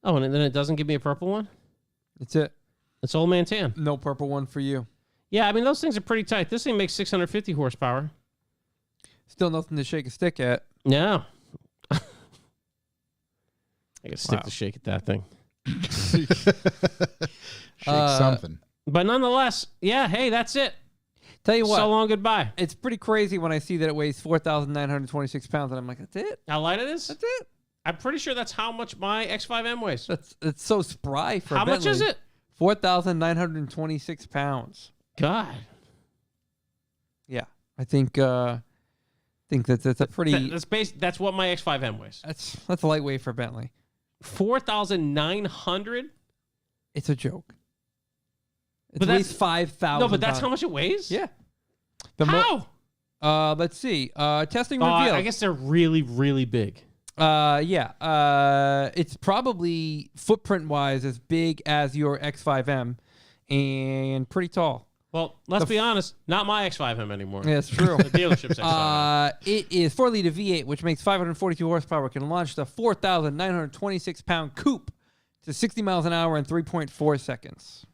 Oh, and then it doesn't give me a purple one. That's it. It's old man tan. No purple one for you. Yeah, I mean those things are pretty tight. This thing makes 650 horsepower. Still nothing to shake a stick at. No. I got stick Wow. to shake at that thing. Shake Uh, something. But nonetheless, yeah, hey, that's it. Tell you what, So long, goodbye. it's pretty crazy when I see that it weighs 4,926 pounds, and I'm like, that's it? How light it is? That's it? I'm pretty sure that's how much my X5M weighs. It's so spry for a How much is Bentley. it? 4,926 pounds. God. Yeah, I think that's a pretty. That's what my X5M weighs. That's lightweight for Bentley. 4,900? It's a joke. It But weighs that's- 5,000. No, but that's pounds. how much it weighs? Yeah. How? Let's see. Testing Oh, revealed. I guess they're really, really big. Yeah. It's probably footprint wise as big as your X5M, and pretty tall. Well, let's be honest. Not my X5M anymore. Yeah, it's true. The dealership's X5M. It is 4-liter V8, which makes 542 horsepower. Can launch the 4,926 pound coupe to 60 miles an hour in 3.4 seconds.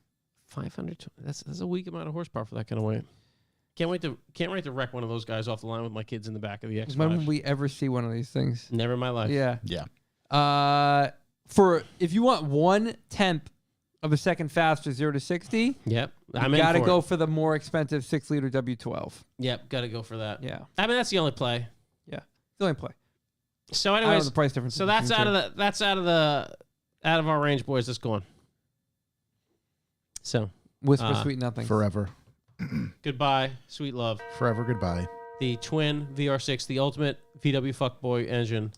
500. That's a weak amount of horsepower for that kind of weight. Can't wait to wreck one of those guys off the line with my kids in the back of the X5. When will we ever see one of these things? Never in my life. Yeah. Yeah. For if you want 1/10 of a second faster 0 to 60, Yep. you I'm in gotta for go it. for the more expensive 6-liter W12. Yep. Got to go for that. Yeah. I mean, that's the only play. Yeah. It's the only play. So, I don't know anyways, the price difference. so that's out of our range, boys. That's gone. So, Whisper sweet nothing. Forever. goodbye, sweet love. Forever goodbye. The twin VR6, the ultimate VW fuckboy engine,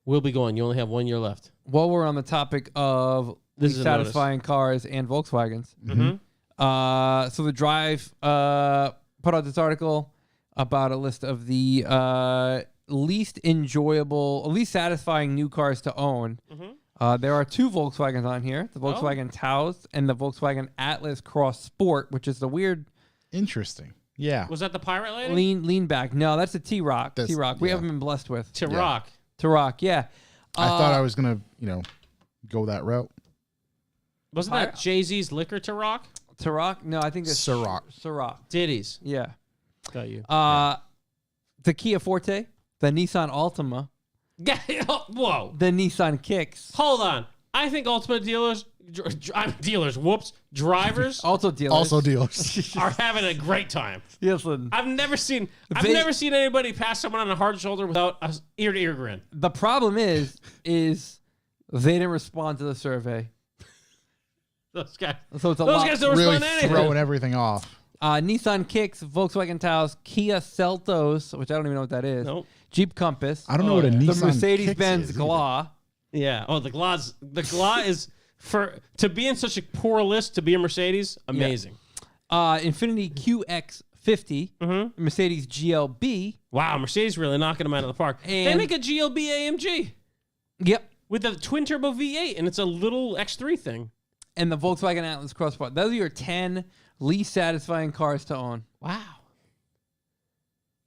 will be gone. You only have 1 year left. While we're on the topic of This least is a notice. satisfying cars and Volkswagens, Mm-hmm. so the Drive put out this article about a list of the least enjoyable, least satisfying new cars to own. Mm-hmm. There are 2 Volkswagens on here: the Volkswagen Taos and the Volkswagen Atlas Cross Sport, which is the weird Interesting. Yeah. Was that the pirate lady? lean back. No, that's a T-Rock. That's- T-Rock. We yeah. haven't been blessed with To Yeah. rock. T-Rock. Yeah. I thought I was gonna, go that route. Wasn't that Jay-Z's liquor to rock? T-Rock. No, I think it's Ciroc. Ciroc. Ditties. Yeah. Got you. The Kia Forte, the Nissan Altima, Whoa. the Nissan Kicks. Hold on. I think Ultimate Dealers, drivers Also dealers. Also dealers. are having a great time. Listen, I've never seen They- anybody pass someone on a hard shoulder without a ear-to-ear grin. the problem is they didn't respond to the survey. Those guys. So it's a Those lot. guys don't Really respond to anything. throwing everything off. Nissan Kicks, Volkswagen Taos, Kia Seltos, which I don't even know what that is. Nope. Jeep Compass. I don't know what a yeah. The Nissan Mercedes-Benz Kicks is Gla. Yeah. Oh, the GLA is to be in such a poor list to be a Mercedes. Amazing. Infiniti QX50, Mm-hmm. Mercedes GLB. Wow, Mercedes really knocking them out of the park. They And- make a GLB AMG Yep. with a twin turbo V8, and it's a little X3 thing. And the Volkswagen Atlas Crossbar. Those are your 10 least satisfying cars to own. Wow.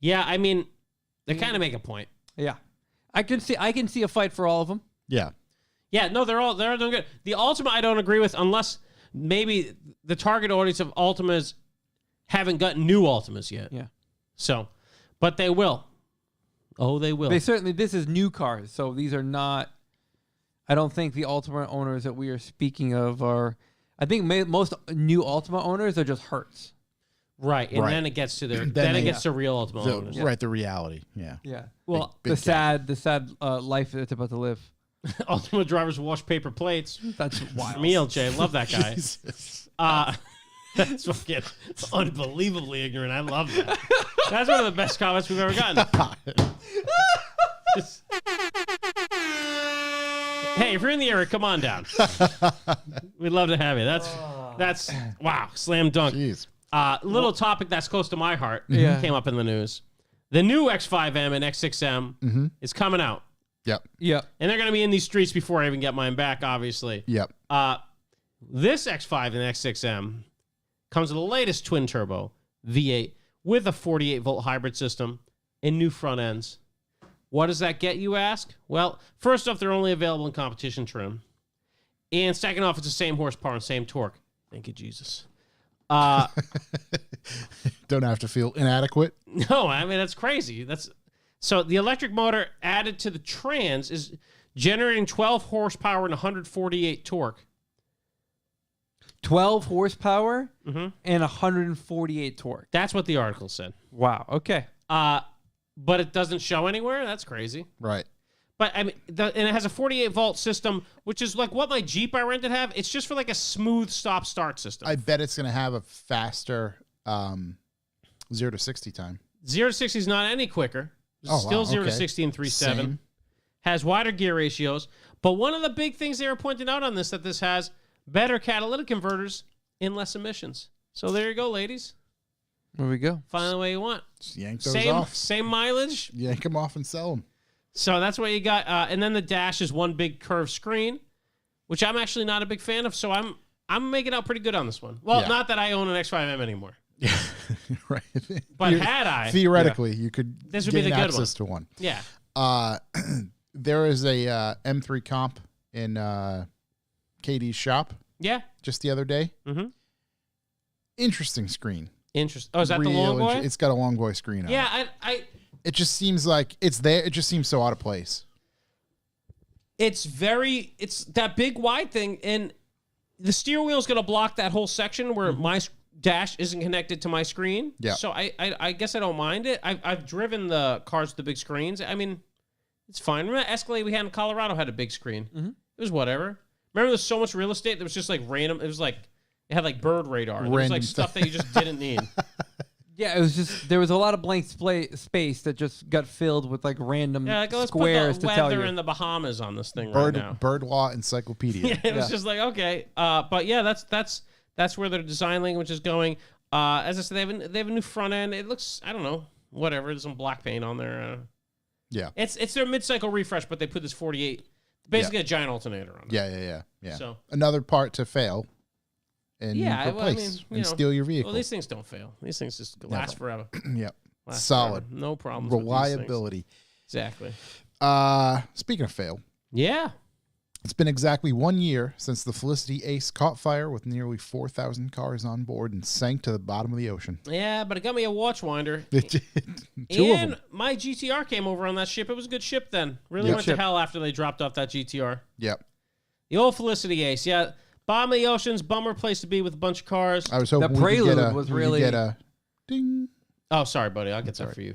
Yeah, I mean, they kind of make a point. Yeah. I can see a fight for all of them. Yeah. Yeah, no, they're doing good. The Altima I don't agree with unless maybe the target audience of Altimas haven't gotten new Altimas yet. Yeah. So, but they will. Oh, they will. This is new cars, so these are not, I don't think the Altima owners that we are speaking of are, I think most new Altima owners are just Hertz. Right, and Right. then it gets to their, Then then it they- gets to real Ultima owners. Right, the reality. Yeah. Yeah. Well, Big The sad life that's about to live. Ultima drivers wash paper plates. That's wild. Me, LJ, love that guy. Jesus. That's fucking unbelievably ignorant. I love that. That's one of the best comments we've ever gotten. Hey, if you're in the area, come on down. We'd love to have you. That's wow, slam dunk. Jeez. Little topic that's close to my heart. Yeah. Came up in the news. The new X5M and X6M is coming out, Yep. Yep. and they're going to be in these streets before I even get mine back. Obviously, Yep. this X5 and X6M comes with the latest twin turbo V8 with a 48 volt hybrid system and new front ends. What does that get, you ask? Well, first off, they're only available in competition trim. And second off, it's the same horsepower and same torque. Thank you, Jesus. Don't have to feel inadequate. No, I mean, that's crazy. So the electric motor added to the trans is generating 12 horsepower and 148 torque. 12 horsepower Mm-hmm. and 148 torque. That's what the article said. Wow. Okay. But it doesn't show anywhere. That's crazy. Right. But I mean, and it has a 48 volt system, which is like what my Jeep I rented have. It's just for like a smooth stop start system. I bet it's going to have a faster 0 to 60 time. 0 to 60 is not any quicker. Oh, Still wow, 0 to okay. 60 in 3.7. Same. Has wider gear ratios. But one of the big things they were pointing out on this that this has better catalytic converters and less emissions. So there you go, ladies. There we go. Find the way you want. Just yank those off. Same mileage. Yank them off and sell them. So that's what you got. And then the dash is one big curved screen, which I'm actually not a big fan of. So I'm making out pretty good on this one. Well, Yeah. not that I own an X5M anymore. Yeah. Right. But had I, Theoretically, you could This would be gain the good access to one. yeah. There is a M3 comp in KD's shop Yeah. just the other day. Mm-hmm. Interesting screen. Interesting. Oh, is that the Real long boy? It's got a long boy screen on it. Yeah, It just seems like it's there. It just seems so out of place. it's that big wide thing, and the steering wheel is going to block that whole section where my dash isn't connected to my screen. Yeah. So I guess I don't mind it. I've driven the cars with the big screens. I mean, it's fine. Remember that Escalade we had in Colorado had a big screen. Mm-hmm. It was whatever. Remember there's so much real estate that was just like random. It was like, it had like bird radar. It was Random like stuff that you just didn't need. Yeah, it was just, there was a lot of blank space that just got filled with like random Yeah, like, let's squares put to the tell weather you. in the Bahamas on this thing right now. Bird law encyclopedia. Yeah, it was Yeah. just like, okay. But yeah, that's where their design language is going. As I said, they have a new front end. It looks, I don't know, whatever. There's some black paint on there. Yeah. It's their mid-cycle refresh, but they put this 48, basically a giant alternator on it. Yeah. So Another part to fail and Yeah, well, I replace mean, you and know, steal your vehicle. well, these things don't fail. These things just last forever. Yep. Last Solid. forever. No problems. with these things. Reliability. Exactly. Speaking of fail, Yeah. it's been exactly 1 year since the Felicity Ace caught fire with nearly 4,000 cars on board and sank to the bottom of the ocean. Yeah, but it got me a watch winder. It did. Two of And them. my GTR came over on that ship. It was a good ship then. Really Yep. went to hell after they dropped off that GTR. Yep. The old Felicity Ace. Yeah. Bottom of the ocean's bummer place to be with a bunch of cars. I was hoping The we could get Prelude was we could really- get a ding. Oh, sorry, buddy. I'll get that for you.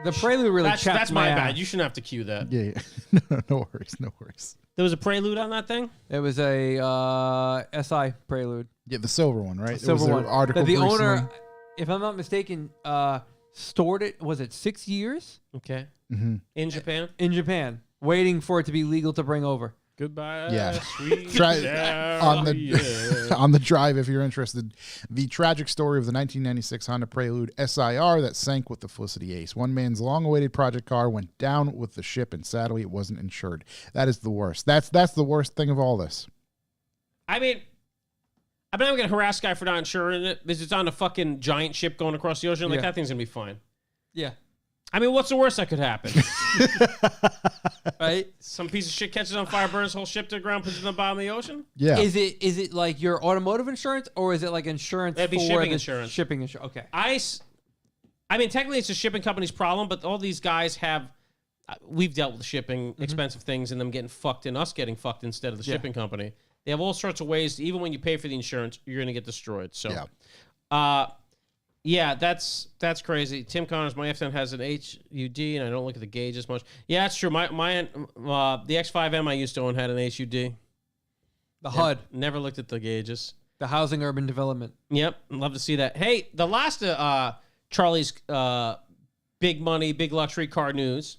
The Prelude really That's chapped my my bad. ass. You shouldn't have to cue that. Yeah. No worries. No worries. There was a prelude on that thing? It was a SI Prelude. Yeah, the silver one, right? Silver it was one. the article That the recently. owner, if I'm not mistaken, stored it, was it 6 years Okay. Mhm. In Japan? in Japan, waiting for it to be legal to bring over. Goodbye, Yeah. sweet Try on the Dahlia. on the drive if you're interested. The tragic story of the 1996 Honda Prelude SIR that sank with the Felicity Ace. One man's long-awaited project car went down with the ship, and sadly, it wasn't insured. That is the worst. That's the worst thing of all this. I mean, I'm not going to harass a guy for not insuring it because it's on a fucking giant ship going across the ocean. Like, Yeah. that thing's going to be fine. Yeah. I mean, what's the worst that could happen? Right? Some piece of shit catches on fire, burns the whole ship to the ground, puts it in the bottom of the ocean? Yeah. Is it like your automotive insurance, or is it like insurance That'd be for shipping the insurance. Shipping insurance. Okay. I mean, technically it's a shipping company's problem, but all these guys have... we've dealt with shipping expensive things and them getting fucked and us getting fucked instead of the shipping company. They have all sorts of ways. Even when you pay for the insurance, you're going to get destroyed. So, yeah, that's crazy. Tim Connors, my F10 has an HUD, and I don't look at the gauge as much. Yeah, that's true. The X5M I used to own had an HUD. The HUD, Never looked at the gauges. the Housing Urban Development. Yep, love to see that. Hey, the last Charlie's big money, big luxury car news.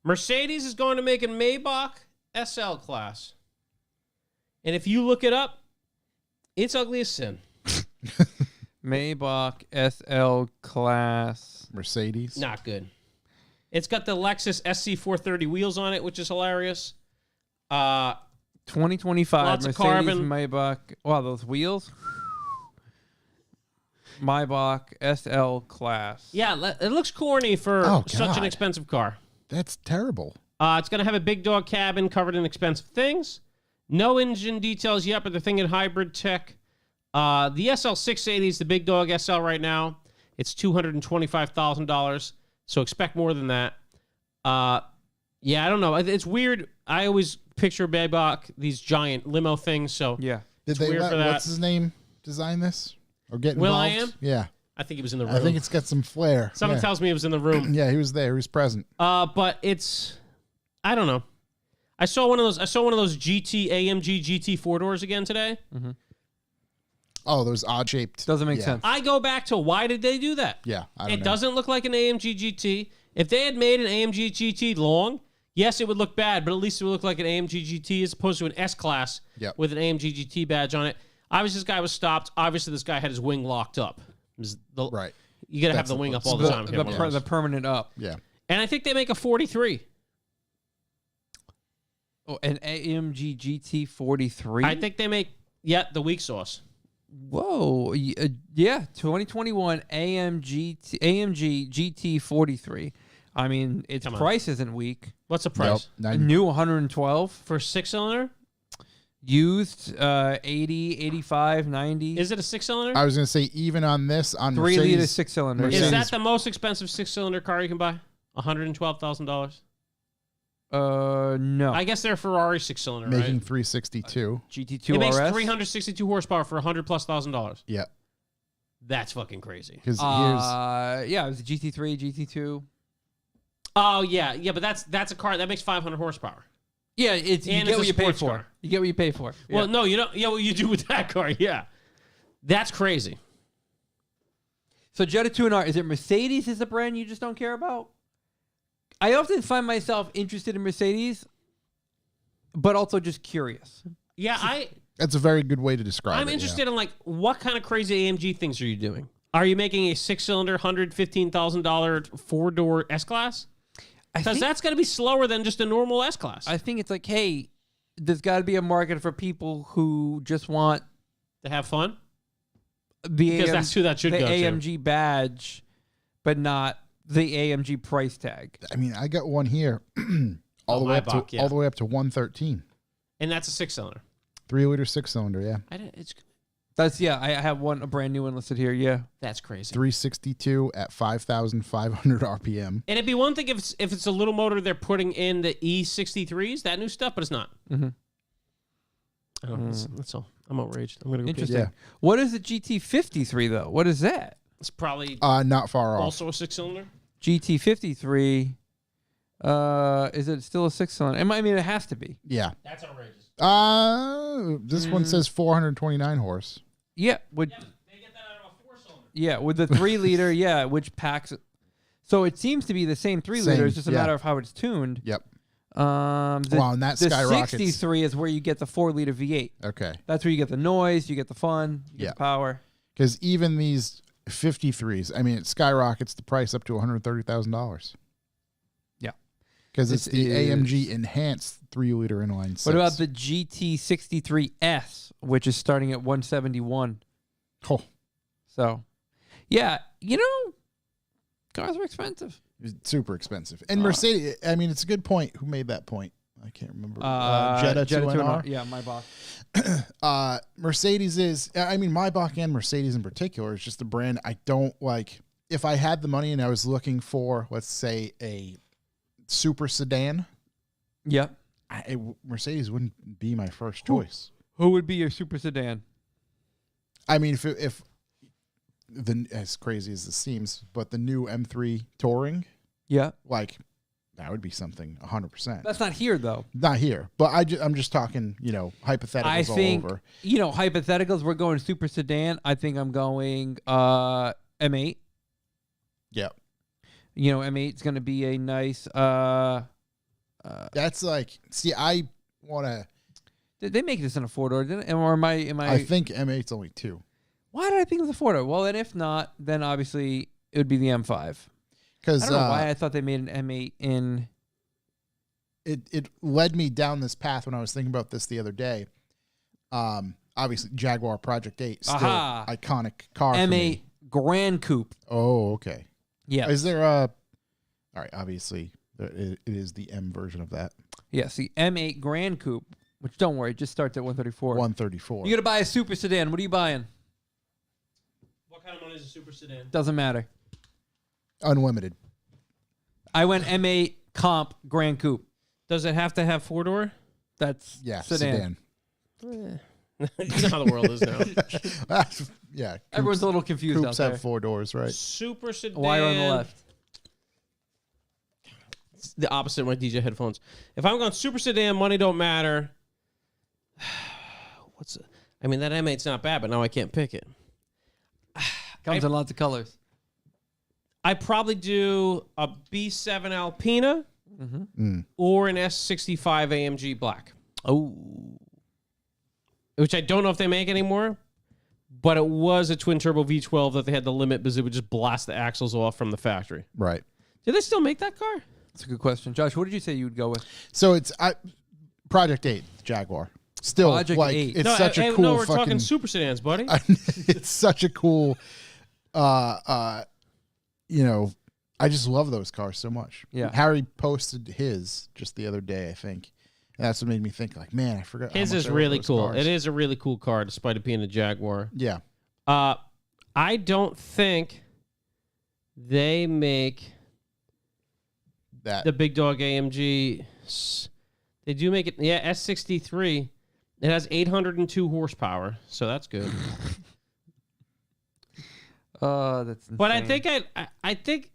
Mercedes is going to make a Maybach SL class. And if you look it up, it's ugly as sin. Maybach SL class. Mercedes. Not good. It's got the Lexus SC430 wheels on it, which is hilarious. 2025 Lots of Mercedes carbon. Maybach. Wow, those wheels. Maybach SL class. Yeah, it looks corny for such an God. expensive car. That's terrible. It's going to have a big dog cabin covered in expensive things. No engine details yet, but they're thinking hybrid tech. The SL680 is the big dog SL right now. It's $225,000, so expect more than that. Yeah, I don't know. It's weird. I always picture Maybach, these giant limo things, so Yeah. Did It's they weird let for that. what's his name design this or get Will involved? I Am? Yeah, I think he was in the room. I think it's got some flair. Someone yeah. tells me he was in the room. Yeah, he was there. He was present. But it's, I don't know. I saw one of those AMG GT 4-doors again today. Oh, those odd shaped. Doesn't make Yeah. sense. I go back to why did they do that? Yeah, I don't It know. doesn't look like an AMG GT. If they had made an AMG GT long, yes, it would look bad, but at least it would look like an AMG GT as opposed to an S-Class Yep. with an AMG GT badge on it. Obviously, this guy was stopped. Obviously, this guy had his wing locked up. Right. You got to have That's the the wing up plus. all the time. if you have one of those. The permanent up. Yeah. And I think they make a 43. Oh, an AMG GT 43. I think they make, the weak sauce. Whoa. Yeah. 2021 AMG GT 43. I mean, its Come on. price isn't weak. What's the price? Nope. A new 112. For a 6-cylinder? Used 80, 85, 90. Is it a 6-cylinder? I was going to say, even on this, on 3 Mercedes, liter 6 cylinder. Mercedes- Is that the most expensive 6-cylinder car you can buy? $112,000. No. I guess they're a Ferrari 6-cylinder, making right? 362. GT2 It makes RS. 362 horsepower for $100,000+. Yeah. That's fucking crazy. Because Yeah, it was a GT3, GT2. Oh yeah, but that's a car that makes 500 horsepower. Yeah, it's you And get it's what a you pay sports for. car. You get what you pay for. Well, Yeah. no, you don't. Yeah, what you do with that car? Yeah, that's crazy. So Jetta 2NR, is it Mercedes is the brand you just don't care about? I often find myself interested in Mercedes, but also just curious. Yeah, that's a very good way to describe it. I'm yeah. interested in like what kind of crazy AMG things are you doing? Are you making a 6-cylinder, $115,000 4-door S-Class? Because that's going to be slower than just a normal S-Class. I think it's like, hey, there's got to be a market for people who just want to have fun? the Because that's who that should the go to. AMG badge, but not the AMG price tag. I mean, I got one here, all the way Maybach, up to yeah. all the way up to 113. And that's a 6-cylinder. 3-liter 6-cylinder. Yeah. I have a brand new one listed here. Yeah. That's crazy. 362 at 5,500 RPM. And it'd be one thing if it's a little motor they're putting in the E63s, that new stuff, but it's not. Mm-hmm. I don't know. That's all. I'm outraged. I'm gonna go pee. Interesting. Yeah. What is the GT53 though? What is that? It's probably Not far off. also a 6-cylinder. GT53. Is it still a 6-cylinder? I mean, it has to be. Yeah. That's outrageous. This one says 429 horse. Yeah. With They get that out of a 4-cylinder. yeah, with the 3 liter. Yeah, which packs. So it seems to be the same 3 Same, liter. It's just a yeah. matter of how it's tuned. Yep. Wow, and that the skyrockets. 63 is where you get the 4-liter V8. Okay. That's where you get the noise, you get the fun, you get Yeah. the power. Because even these 53s, I mean, it skyrockets the price up to $130,000. Yeah. Because it's This the is- AMG enhanced 3-liter inline six. What about the GT63S, which is starting at 171? Oh, So, yeah, cars are expensive. it's super expensive. And Mercedes, I mean, it's a good point. Who made that point? I can't remember. Jetta 2NR. Yeah, my boss. Mercedes is, I mean, Maybach and Mercedes in particular is just a brand I don't like. If I had the money and I was looking for, let's say, a super sedan, Yep. Mercedes wouldn't be my first choice. Who would be your super sedan? I mean, if as crazy as this seems, but the new M3 Touring, Yeah. like, that would be something 100%. That's not here, though. Not here, but I'm just talking, hypotheticals I think, all over. hypotheticals, we're going super sedan. I think I'm going M8. Yeah. M8 is going to be a nice... That's like, see, I want to... Did they make this in a 4-door? Or am I... I think M8's only 2. Why did I think it was a 4-door? Well, and if not, then obviously it would be the M5. I Because don't know why I thought they made an M8 in... it led me down this path when I was thinking about this the other day. Obviously, Jaguar Project 8, still Aha. iconic car for M8 me. Grand Coupe. Oh, okay. Yeah. Is there a... All right, obviously, it is the M version of that. Yes, the M8 Grand Coupe, which don't worry, just starts at 134. 134. You're going to buy a super sedan. What are you buying? What kind of money is a super sedan? Doesn't matter. Unlimited. I went M8 Comp Grand Coupe. Does it have to have 4-door? That's Yeah, sedan. You know how the world is now. Yeah. Everyone's a little confused out Coupes there. have 4 doors, right? Super sedan. Wire on the left. It's the opposite of my DJ headphones. If I'm going super sedan, money don't matter. I mean, that M8's not bad, but now I can't pick it. Comes in lots of colors. I probably do a B7 Alpina or an S65 AMG Black. Oh. Which I don't know if they make anymore, but it was a twin turbo V12 that they had the limit because it would just blast the axles off from the factory. Right. Do they still make that car? That's a good question. Josh, what did you say you would go with? So it's Project 8, Jaguar. Still, Project like, 8. it's such a cool No, we're fucking... talking super sedans, buddy. It's such a cool... I just love those cars so much. Yeah. Harry posted his just the other day, I think. And that's what made me think, like, man, I forgot. His how much is I love really those cool. cars. It is a really cool car, despite it being a Jaguar. Yeah. I don't think they make That. the big dog AMG. They do make it. Yeah, S63. It has 802 horsepower, so that's good. That's insane. But I think I think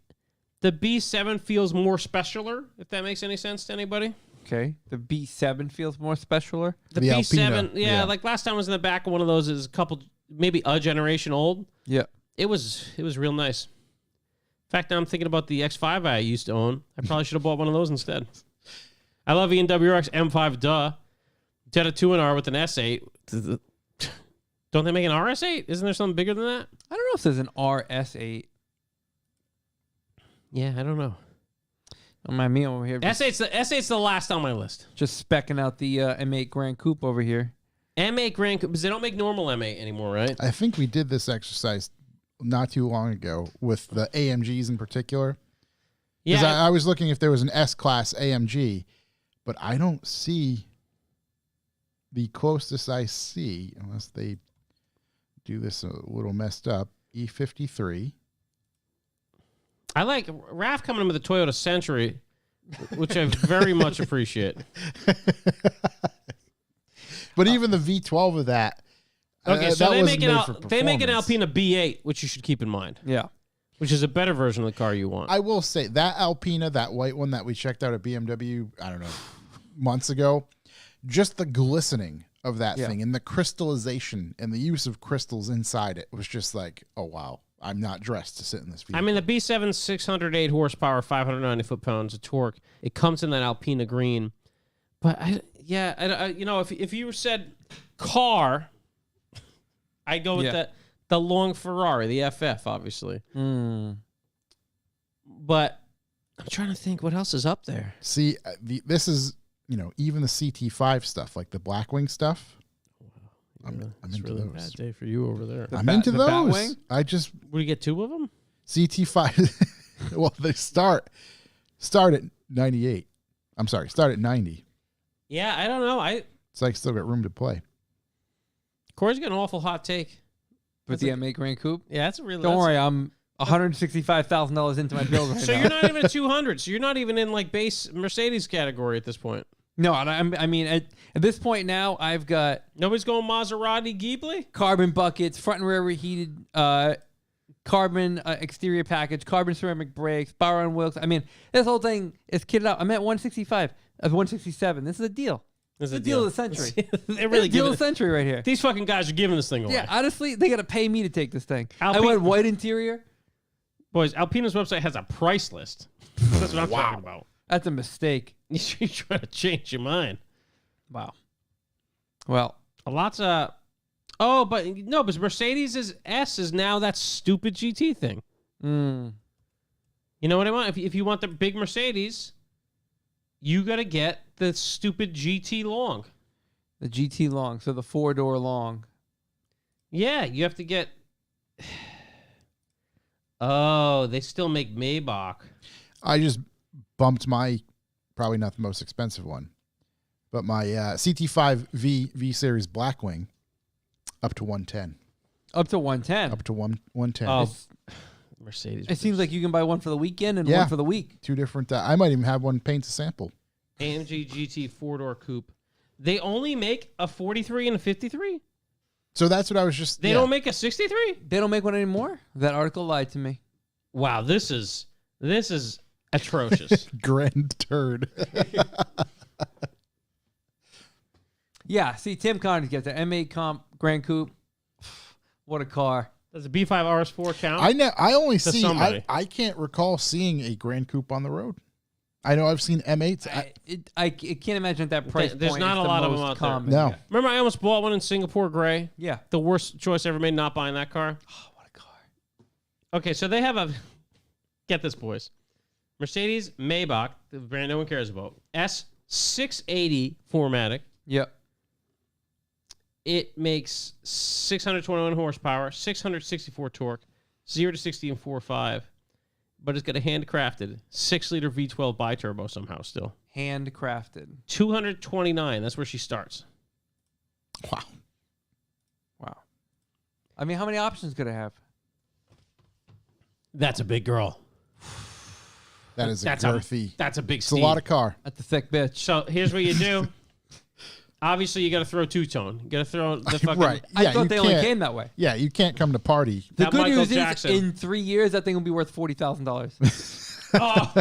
the B7 feels more specialer, if that makes any sense to anybody. Okay. The B7 feels more specialer. The The B7, Alpina, yeah, yeah. like last time I was in the back of one of those is a couple, maybe a generation old. Yeah. It was real nice. In fact, now I'm thinking about the X5 I used to own. I probably should have bought one of those instead. I love ENWRX M5, duh. Jetta 2NR with an S8. Don't they make an RS8? Isn't there something bigger than that? I don't know if there's an RS8. Yeah, I don't know. Don't mind me over here. S8's the last on my list. Just specking out the M8 Grand Coupe over here. M8 Grand Coupe, because they don't make normal M8 anymore, right? I think we did this exercise not too long ago with the AMGs in particular. Because Yeah, I was looking if there was an S-Class AMG, but I don't see the closest I see, unless they do this a little messed up, E53. I like Raph coming in with a Toyota Century, which I very much appreciate. But even the V12 of that, Okay, so that they wasn't make, made for they make an performance. Alpina B8, which you should keep in mind, Yeah. which is a better version of the car you want. I will say that Alpina, that white one that we checked out at BMW, I don't know, months ago, just the glistening of that Yeah. thing and the crystallization and the use of crystals inside it was just like, oh, wow. I'm not dressed to sit in this vehicle. I mean, the B7 608 horsepower, 590 foot-pounds of torque. It comes in that Alpina green. But, if you said car, I'd go with the long Ferrari, the FF, obviously. But I'm trying to think what else is up there. See, this is, even the CT5 stuff, like the Blackwing stuff. I'm into really those. Bad day for you over there. I'm into the those. Batwing? I just Would you get 2 of them? CT5. Well, they start at 98. I'm sorry, start at 90. Yeah, I don't know. It's like still got room to play. Corey's got an awful hot take. With the M8 Grand Coupe? Yeah, that's a really. Don't worry, I'm $165,000 into my build right So now. you're not even at 200. So you're not even in like base Mercedes category at this point. No, I mean, at this point now, I've got Nobody's going Maserati Ghibli? carbon buckets, front and rear reheated carbon exterior package, carbon ceramic brakes, bar on wheels. I mean, this whole thing is kitted out. I'm at 165 of 167. This is a deal. This It's a deal of the century. They're really deal giving of the century right here. These fucking guys are giving this thing away. Yeah, honestly, they got to pay me to take this thing. I Alpine- went white interior. Boys, Alpina's website has a price list. That's what I'm talking about. That's a mistake. You're trying to change your mind. Wow. Well, Lots of... Oh, but Mercedes' S is now that stupid GT thing. You know what I want? If you want the big Mercedes, you got to get the stupid GT long. the GT long, so the 4-door long. Yeah, you have to get... Oh, they still make Maybach. I just bumped my, probably not the most expensive one, but my CT5 V Series Blackwing up to 110. Up to 110. Up to 110. Oh, Mercedes. It seems like you can buy one for the weekend and Yeah. one for the week. Two different. I might even have one paint to sample. AMG GT 4-door coupe. They only make a 43 and a 53? So that's what I was just. They don't make a 63? They don't make one anymore? That article lied to me. Wow, this is atrocious. Grand turd. Yeah, see, Tim Connor's gets the M8 Comp Grand Coupe. What a car. Does the B5 RS4 count? I only To see. somebody. I can't recall seeing a Grand Coupe on the road. I know I've seen M8s. I can't imagine at that price There's point. not it's a the lot of most them out there. common. No. Yeah. Remember, I almost bought one in Singapore gray. Yeah. The worst choice I ever made, not buying that car. Oh, what a car. Okay, so they have a... Get this, boys. Mercedes Maybach, the brand no one cares about. S680 4MATIC. Yep. It makes 621 horsepower, 664 torque, 0 to 60 in 4.5. But it's got a handcrafted 6-liter V12 biturbo somehow still. Handcrafted. 229. That's where she starts. Wow. Wow. I mean, how many options could I have? That's a big girl. That is That's a girthy. That's a big It's a lot of car. That's a thick bitch. So here's what you do. Obviously, you got to throw two-tone. You got to throw the fucking... Right. I Yeah, thought you they only can't- came that way. Yeah, you can't come to party. The That good Michael news Jackson. is, in 3 years, that thing will be worth $40,000. Oh,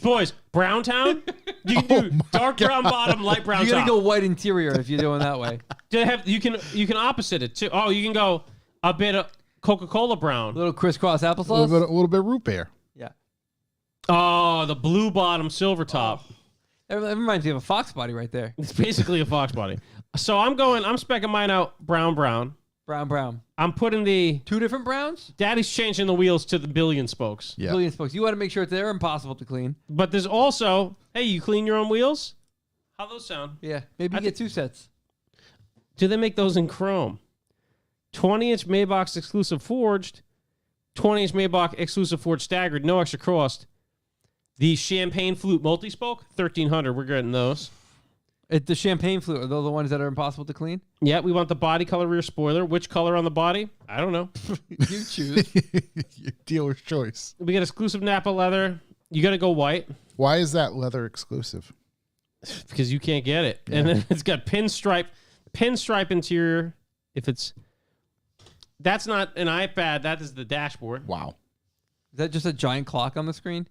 boys, Brown Town? You can do dark brown bottom, light brown You gotta top. go white interior if you're doing that way. You can opposite it too. Oh, you can go a bit of Coca-Cola brown. Little crisscross A applesauce. little bit of root beer. Yeah. Oh, the blue bottom, silver top. That reminds me of a Fox body right there. It's basically a Fox body. So I'm speccing mine out brown. Brown. I'm putting the... 2 different browns? Daddy's changing the wheels to the billion spokes. Yeah. Billion spokes. You want to make sure they're impossible to clean. But there's also, hey, you clean your own wheels? How those sound? Yeah. Maybe I you get 2 sets. Do they make those in chrome? 20-inch Maybach exclusive forged, 20-inch Maybach exclusive forged staggered, no extra cost. The Champagne Flute multi-spoke, $1,300. We're getting those. The champagne flute, are those the ones that are impossible to clean? Yeah, we want the body color rear spoiler. Which color on the body? I don't know. You choose. Your dealer's choice. We get exclusive Napa leather. You got to go white Why is that leather exclusive? because you can't get it. And then it's got pinstripe interior. That's not an iPad. That is the dashboard. Wow. Is that just a giant clock on the screen?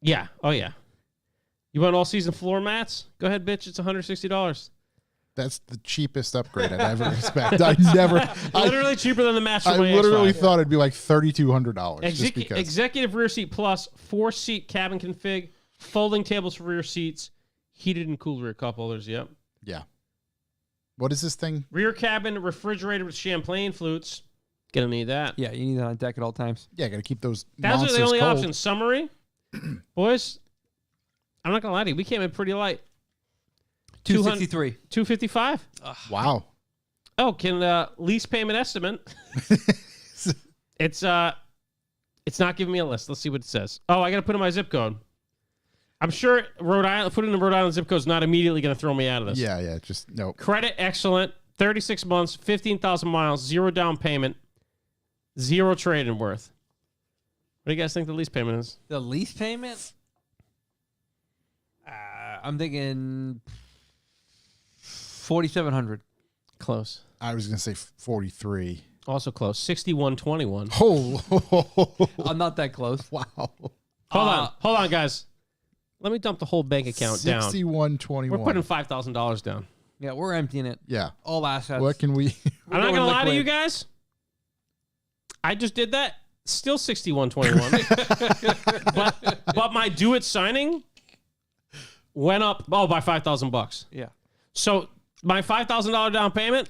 Yeah. Oh, yeah. You want all-season floor mats? Go ahead, bitch. It's $160. That's the cheapest upgrade I'd ever expect. I never. Literally cheaper than the match. I literally thought it'd be like $3,200. Just because. Executive rear seat plus 4-seat cabin config, folding tables for rear seats, heated and cooled rear cup holders. Yep. Yeah. What is this thing? Rear cabin refrigerated with Champlain flutes. Gonna need that. Yeah, you need that on deck at all times. Yeah, got to keep those. Those are monsters the only cold. options. Summary, boys. I'm not gonna lie to you. We came in pretty light. 263. 255. Wow. Oh, can lease payment estimate? It's not giving me a list. Let's see what it says. Oh, I gotta put in my zip code. I'm sure Rhode Island. Put in the Rhode Island zip code is not immediately gonna throw me out of this. Yeah. Just no. Credit excellent. 36 months, 15,000 miles, 0 down payment, 0 trade-in worth. What do you guys think the lease payment is? The lease payment? I'm thinking 4,700. Close. I was gonna say 43. Also close. 6121. Oh. I'm not that close. Wow. Hold on, guys. Let me dump the whole bank account down. 6121. We're putting $5,000 down. Yeah, we're emptying it. Yeah. All assets. What can we? I'm not gonna lie to you guys. I just did that. Still 6121. but my do it signing went up by $5,000. Yeah. So my $5,000 down payment.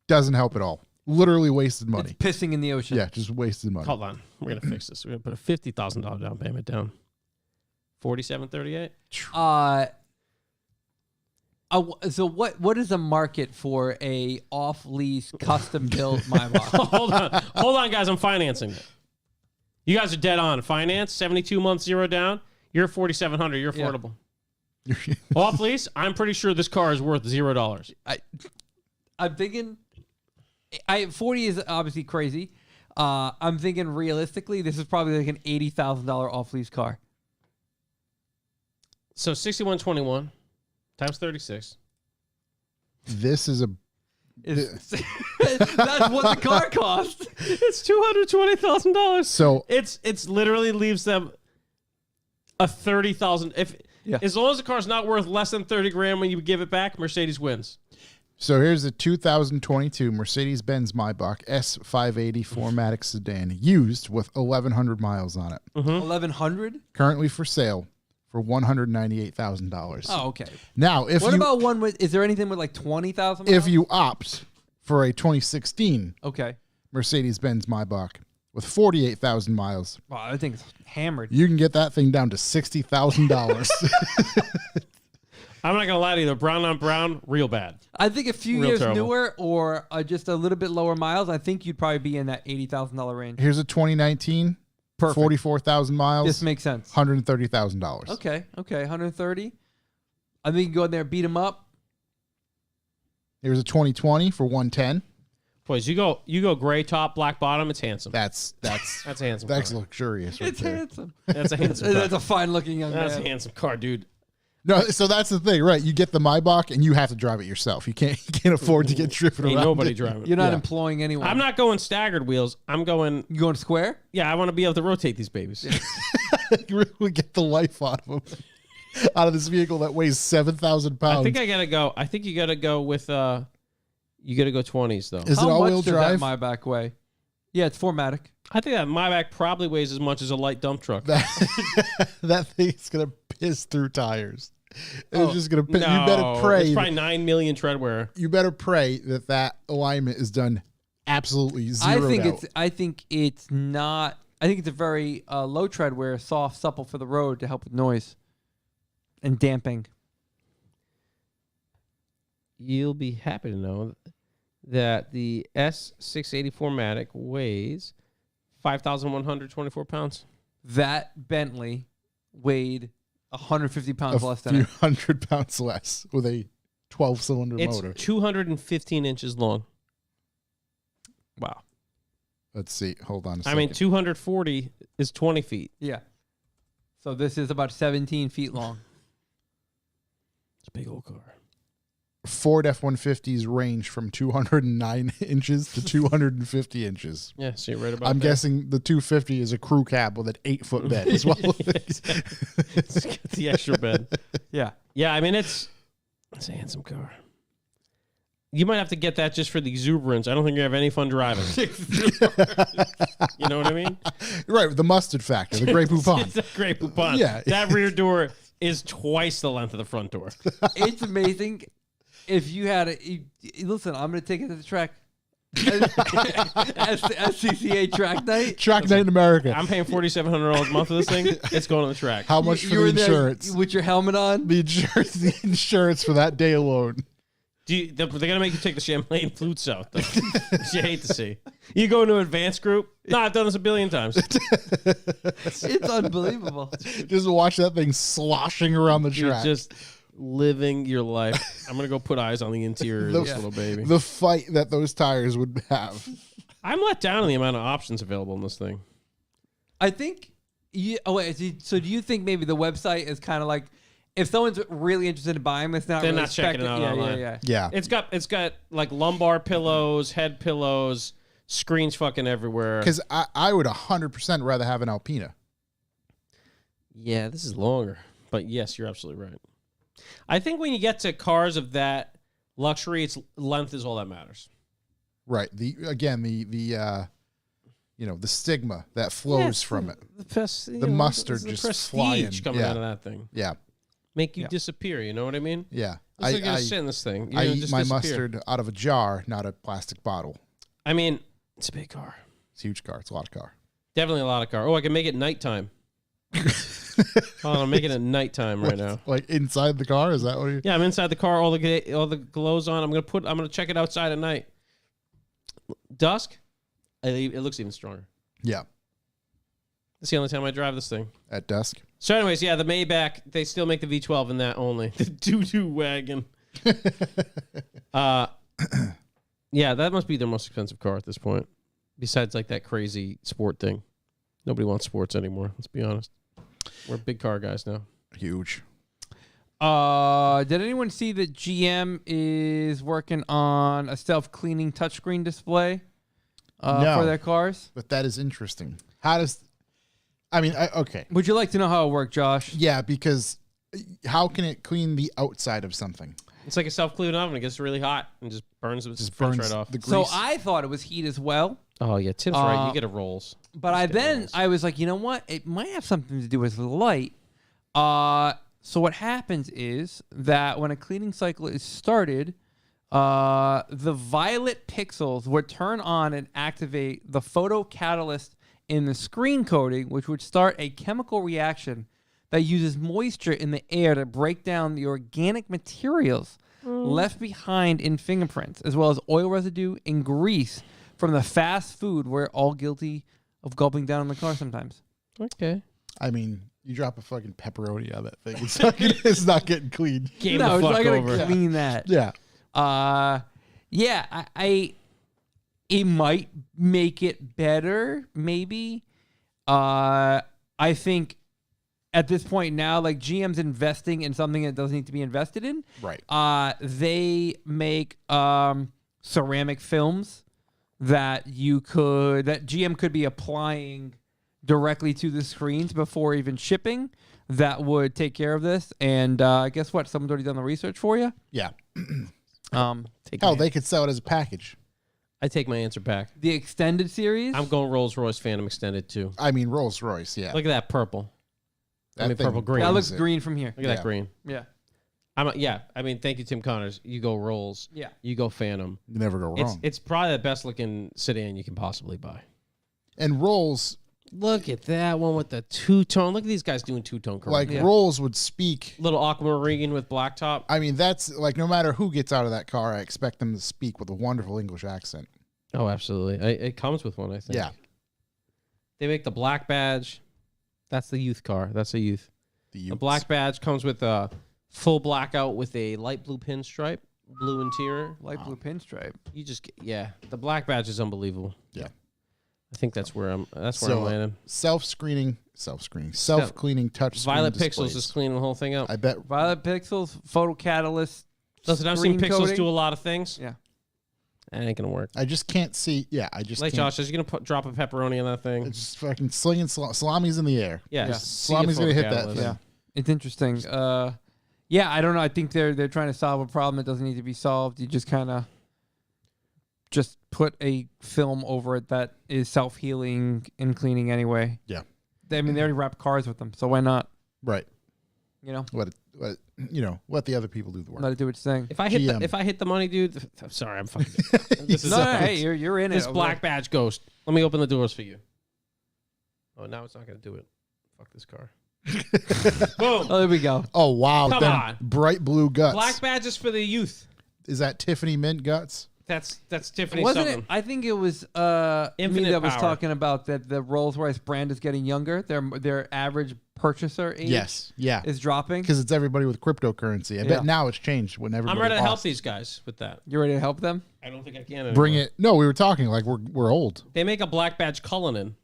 Doesn't help at all. Literally wasted money. It's pissing in the ocean. Yeah, just wasted money. Hold on. We're gonna fix this. We're gonna put a $50,000 down payment down. 4738. So what is the market for a off lease custom built Maybach? Hold on, guys. I'm financing it. You guys are dead on. Finance 72 months, 0 down. You're 4,700. You're affordable. Off lease. I'm pretty sure this car is worth $0. I'm thinking. 40 is obviously crazy. I'm thinking realistically, this is probably like an $80,000 off lease car. So 6121 times 36. This is a. That's what the car cost. It's $220,000. So it's literally leaves them a $30,000. As long as the car's not worth less than $30,000 when you give it back, Mercedes wins. So here's a 2022 Mercedes-Benz Maybach S580 4MATIC sedan, used with 1,100 miles on it. 1,100? Currently for sale for $198,000. Oh, okay. Now, if what you about one with? Is there anything with like 20,000? if you opt for a 2016 Okay. Mercedes-Benz Maybach with 48,000 miles, Wow, I think it's hammered. you can get that thing down to $60,000. I'm not gonna lie to you. The brown on brown, real bad. I think a few Real years terrible. newer or just a little bit lower miles, I think you'd probably be in that $80,000 range. Here's a 2019, Perfect. 44,000 miles, This makes sense. $130,000. Okay, 130. I think you can go in there and beat them up. Here's a 2020 for 110. Boys, you go gray top, black bottom. It's handsome. That's a handsome. that's car. luxurious. Right It's there. handsome. That's a handsome. car. That's a fine looking young That's a man. handsome car, dude. No, so that's the thing, right? You get the Maybach and you have to drive it yourself. You can't afford to get driven Ain't around. nobody it. driving. You're not Yeah. employing anyone. I'm not going staggered wheels. I'm going. You going square? Yeah, I want to be able to rotate these babies. You really get the life out of them. Out of this vehicle that weighs 7,000 pounds. I think I gotta go. I think you gotta go with. You gotta go 20s though. Is it How all-wheel much does drive? that Maybach weigh? Yeah, it's 4MATIC. I think that Maybach probably weighs as much as a light dump truck. That thing's gonna piss through tires. It's just gonna piss. No, You better pray. It's probably 9 million tread wear. You better pray that alignment is done absolutely zeroed out. I think it's not. I think it's a very low tread wear, soft, supple for the road to help with noise and damping. You'll be happy to know that the S680 4MATIC weighs 5,124 pounds. That Bentley weighed 150 pounds a less than few it. 100 pounds less with a 12-cylinder It's motor. 215 inches long. Wow. Let's see. Hold on a I second. mean, 240 is 20 feet. Yeah. So this is about 17 feet long. It's a big old car. Ford F-150s range from 209 inches to 250 inches. Yeah, so you're right about I'm that. guessing the 250 is a crew cab with an 8-foot bed as well. It's got the extra bed. Yeah. Yeah, I mean, it's a handsome car. You might have to get that just for the exuberance. I don't think you have any fun driving. You know what I mean? Right, the mustard factor, the Grey Poupon. It's a Grey Poupon. Yeah. That rear door is twice the length of the front door. It's amazing if you had listen, I'm going to take it to the track. SCCA track night. Track night in America. I'm paying $4,700 a month for this thing. It's going on the track. How much for the were there insurance? with your helmet on? The insurance for that day alone. They're going to make you take the Champlain flutes out. You hate to see. You go into an advanced group. No, I've done this a billion times. It's unbelievable. Just watch that thing sloshing around the You're track. just living your life. I'm going to go put eyes on the interior of this little baby. The fight that those tires would have. I'm let down on the amount of options available in this thing. I think. So do you think maybe the website is kind of like, if someone's really interested in buying this, They're really not checking it out online. Yeah. It's got like lumbar pillows, head pillows, screens fucking everywhere. Because I would 100% rather have an Alpina. Yeah, this is longer. But yes, you're absolutely right. I think when you get to cars of that luxury, its length is all that matters. Right. The stigma that flows from it. The mustard the just prestige flying. coming Yeah. out of that thing. Yeah. Make you disappear, you know what I mean? Yeah. It's like gonna sit in this thing. You're I gonna eat just my disappear. mustard out of a jar, not a plastic bottle. I mean, it's a big car. It's a huge car. It's a lot of car. Definitely a lot of car. Oh, I can make it nighttime. Hold on, I'm making it nighttime right now. Like inside the car? Is that what you... Yeah, I'm inside the car. All the glows on. I'm gonna check it outside at night. Dusk, it looks even stronger. Yeah. That's the only time I drive this thing. At dusk. So, anyways, yeah, the Maybach. They still make the V12 in that only. The doo-doo wagon. Yeah, that must be their most expensive car at this point. Besides, like that crazy sport thing. Nobody wants sports anymore. Let's be honest. We're big car guys now. Huge. Did anyone see that GM is working on a self-cleaning touchscreen display No. for their cars? But that is interesting. How does... I mean, okay. Would you like to know how it worked, Josh? Yeah, because how can it clean the outside of something? It's like a self-cleaning oven. It gets really hot and just burns it. Just burns burns right off. the grease. So I thought it was heat as well. Oh, yeah. Tim's right. You get a Rolls. But I was like, you know what? It might have something to do with the light. So what happens is that when a cleaning cycle is started, the violet pixels would turn on and activate the photocatalyst in the screen coating, which would start a chemical reaction that uses moisture in the air to break down the organic materials left behind in fingerprints, as well as oil residue and grease from the fast food we're all guilty of gulping down in the car sometimes. Okay. I mean, you drop a fucking pepperoni on that thing. It's not getting cleaned. Game No, the it's fuck not over. gonna clean that. Yeah. It might make it better, maybe. I think at this point now, like GM's investing in something that doesn't need to be invested in. Right. They make ceramic films that GM could be applying directly to the screens before even shipping. That would take care of this. And guess what? Someone's already done the research for you. Yeah. Take They could sell it as a package. I take my answer back. The extended series. I'm going Rolls-Royce Phantom Extended too. I mean, Rolls Royce, yeah. Look at that purple. That thing purple green. That looks brings it. green from here. Look at that green. Yeah. I mean, thank you, Tim Connors. You go Rolls. Yeah. You go Phantom. You never go wrong. It's probably the best looking sedan you can possibly buy. And Rolls, Look at that one with the two-tone. Look at these guys doing two-tone color. like Rolls would speak. Little aquamarine with blacktop. I mean, that's like no matter who gets out of that car, I expect them to speak with a wonderful English accent. Oh, absolutely. It comes with one, I think. Yeah. They make the black badge. That's the youth car. That's a youth. The black badge comes with a full blackout with a light blue pinstripe, blue interior. Light blue pinstripe. You just the black badge is unbelievable. Yeah. I think that's where I'm landing. Self-cleaning touch screen Violet displays. Pixels is cleaning the whole thing up. I bet. Violet pixels, photocatalyst. Listen, I've seen screen Pixels coating. do a lot of things. Yeah. That ain't gonna work. I just can't see. Yeah, I just Like can't. Josh, is you gonna drop a pepperoni on that thing? It's just fucking slinging salami's in the air. Yeah. Yeah. See a Salami's gonna hit that photocatalyst. thing. Yeah. It's interesting. Yeah, I don't know. I think they're trying to solve a problem that doesn't need to be solved. You just kind of just put a film over it that is self-healing and cleaning anyway. Yeah. I mean, they already wrap cars with them, so why not? Right. You know, let the other people do the work. let it do its thing. If I hit GM. if I hit the money, dude, I'm sorry, I'm fucking. This is Hey, you're in this it. black badge ghost. Let me open the doors for you. Oh, now it's not gonna do it. Fuck this car. Boom. Oh, there we go. Oh wow! Come then on. bright blue guts. Black badges for the youth. Is that Tiffany mint guts? That's Tiffany Wasn't something. it? I think it was me Infinite that was power. talking about that the Rolls-Royce brand is getting younger. Their average purchaser age Yes. Yeah. is dropping. Because it's everybody with cryptocurrency. I bet now it's changed when everybody. I'm ready to help lost. these guys with that. You ready to help them? I don't think I can anymore. Bring it. No, we were talking like we're old. They make a black badge Cullinan.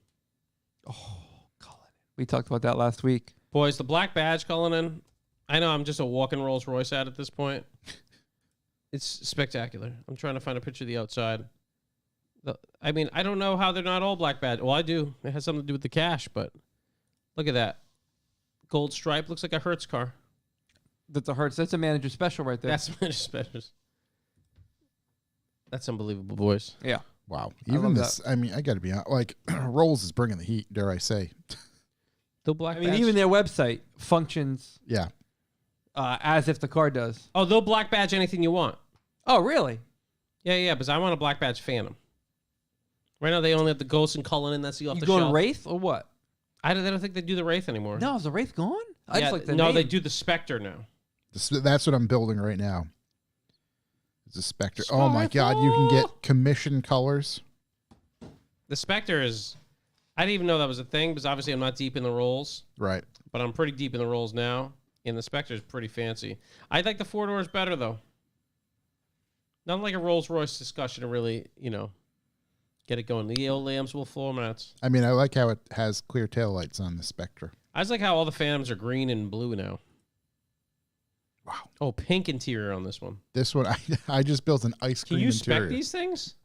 We talked about that last week. Boys, the black badge Cullinan. I know I'm just a walking Rolls Royce at this point. It's spectacular. I'm trying to find a picture of the outside. I mean, I don't know how they're not all black badge. Well, I do. It has something to do with the cash, but look at that. Gold stripe looks like a Hertz car. That's a Hertz. That's a manager special right there. That's specials. That's unbelievable, boys. yeah. Wow. I Even love this. I mean, I got to be honest. Like Rolls is bringing the heat. Dare I say? The black I mean, badge. even their website functions Yeah. as if the car does. Oh, they'll black badge anything you want. Oh, really? Yeah, because I want a black badge Phantom. Right now, they only have the Ghost and Cullinan. That's the off You the going shelf. Wraith or what? I don't think they do the Wraith anymore. No, is the Wraith gone? I Yeah, just like the no, name. they do the Spectre now. That's what I'm building right now. It's a Spectre. Oh my God! You can get commission colors. The Spectre is... I didn't even know that was a thing, because obviously I'm not deep in the rolls, Right. but I'm pretty deep in the rolls now, and the Spectre is pretty fancy. I like the 4-doors better, though. Not like a Rolls-Royce discussion to really, get it going. The old lamps will floor mats. I mean, I like how it has clear taillights on the Spectre. I just like how all the Phantoms are green and blue now. Wow. Oh, pink interior on this one. This one, I just built an ice Can cream you interior. spec these things?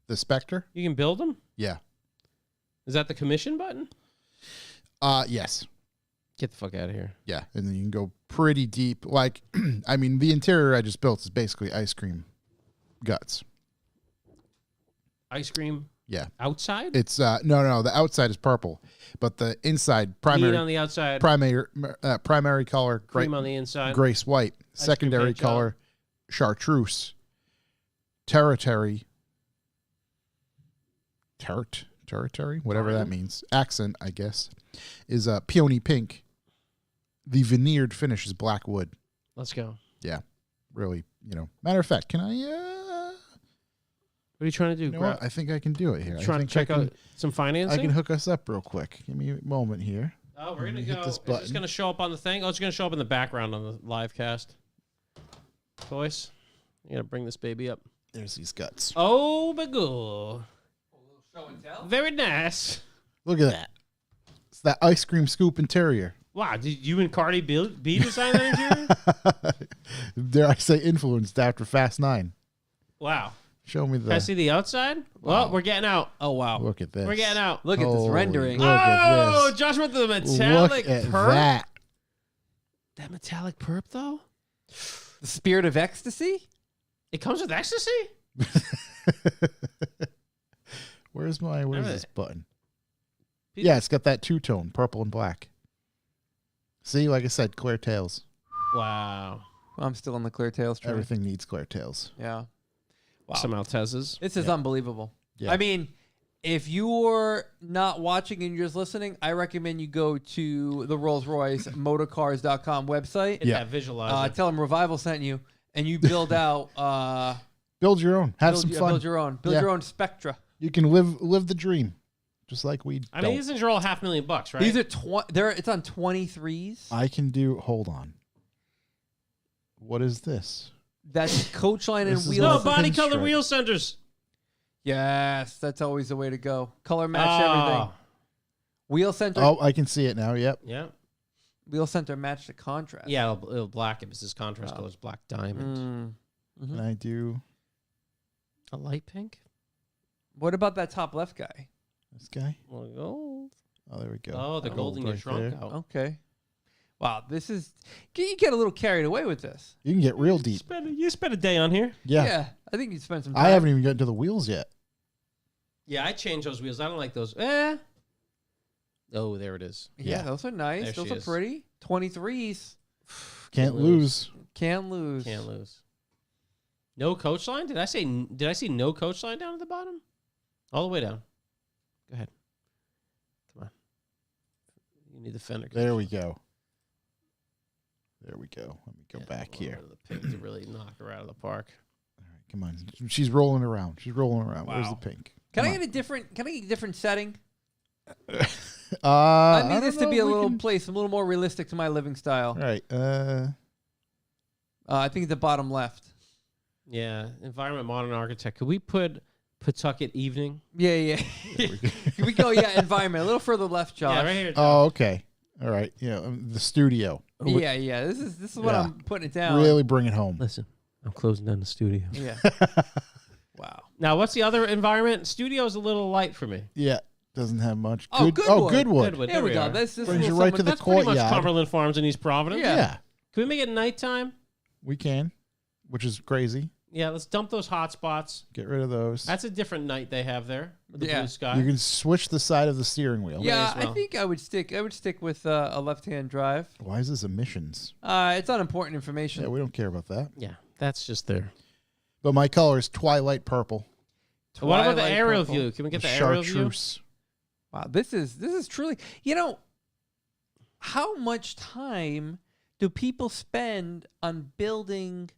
The Spectre? You can build them? Yeah. Is that the commission button? Yes. Get the fuck out of here. Yeah. And then you can go pretty deep. Like, I mean, the interior I just built is basically ice cream guts. Ice cream Yeah. outside? It's no, the outside is purple, but the inside Green on primary the outside, primary color cream on the inside. grace white, cream secondary paint job. color chartreuse, territory, whatever that means. Accent, I guess, is peony pink. The veneered finish is black wood. Let's go. Yeah, really. Matter of fact, can I? What are you trying to do? You know what? I think I can do it here. Trying to check out some financing? I can hook us up real quick. Give me a moment here. Oh, we're going to Hit go. this Is button. this going to show up on the thing? Oh, it's going to show up in the background on the live cast. Boys, you got to bring this baby up. There's these guts. Oh, my God. Show and tell. Very nice. Look at that. It's that ice cream scoop interior. Wow, did you and Cardi B design that interior? Dare I say influenced after Fast 9. Wow. Show me Can I the. see the outside? Well, we're getting out. Oh, wow. Look at this. We're getting out. Look at this Holy rendering. Look at Oh, this. Josh went to the metallic Look at perp. that. That metallic perp, though? The Spirit of Ecstasy? It comes with ecstasy? Where's this button? Peter- Yeah, it's got that two-tone, purple and black. See, like I said, clear tails. Wow. I'm still on the Clear Tails train. Everything needs clear tails. Yeah. Wow. Some Altezas. This is unbelievable. Yeah. I mean, if you're not watching and you're just listening, I recommend you go to the Rolls-Royce motorcars.com website. Yeah. That visualizer. Tell them Revival sent you, and you build out Build your own. Have some fun. build your own. Build Yeah. your own Spectra. You can live the dream, just like we. I mean, these things are all $500,000, right? These are it's on 23s. I can do. Hold on. What is this? That's Coachline and This is wheel. no, Wheels- body color pinstripe. wheel centers. Yes, that's always the way to go. Color match everything. Wheel center. Oh, I can see it now. Yep. Yeah. Wheel center match the contrast. Yeah, it'll black if it's this contrast color is black diamond. Can I do A light pink? What about that top left guy? this guy? Well, gold. Oh, there we go. Oh, the gold in your right trunk there. out. Okay. Wow, this is you get a little carried away with this. You can get real deep. You spent a day on here. Yeah. I think you spent some time. I haven't even gotten to the wheels yet. Yeah, I changed those wheels. I don't like those. Oh, there it is. Yeah, Yeah. those are nice. There Those she are is. pretty. 23s. Can't lose. Can't lose. Can't lose. No coach line? Did I see no coach line down at the bottom? All the way down. Go ahead. Come on. You need the fender. There we go. There we go. Let me go back here. The pink to really knock her out of the park. All right, come on. She's rolling around. Where's Wow. the pink? Can I Come get a different setting? on. I I need this don't to be know a if we little can- place, a little more realistic to my living style. All right. I think the bottom left. Yeah. Environment modern architect. Could we put Pawtucket evening? Yeah. Here we go. Yeah, environment. A little further left, Josh. Yeah, right here. Oh, okay. All right. Yeah, the studio. Yeah. This is what Yeah. I'm putting it down. Really bring it home. Listen, I'm closing down the studio. Yeah. Wow. Now, what's the other environment? Studio's a little light for me. Yeah. Doesn't have much. Oh, Goodwood. Goodwood. Goodwood. There we go. are. This Brings little you right to something- the That's pretty much courtyard. Cumberland Farms in East Providence. Yeah. Can we make it nighttime? We can, which is crazy. Yeah, let's dump those hot spots. Get rid of those. That's a different night they have there. With the Yeah. blue sky. You can switch the side of the steering wheel. Yeah, as well. I think I would stick with a left-hand drive. Why is this emissions? It's unimportant information. Yeah, we don't care about that. Yeah, that's just there. But my color is twilight purple. What about the Twilight aerial purple. view? Can we get the aerial view? chartreuse. Wow, this is truly. How much time do people spend on building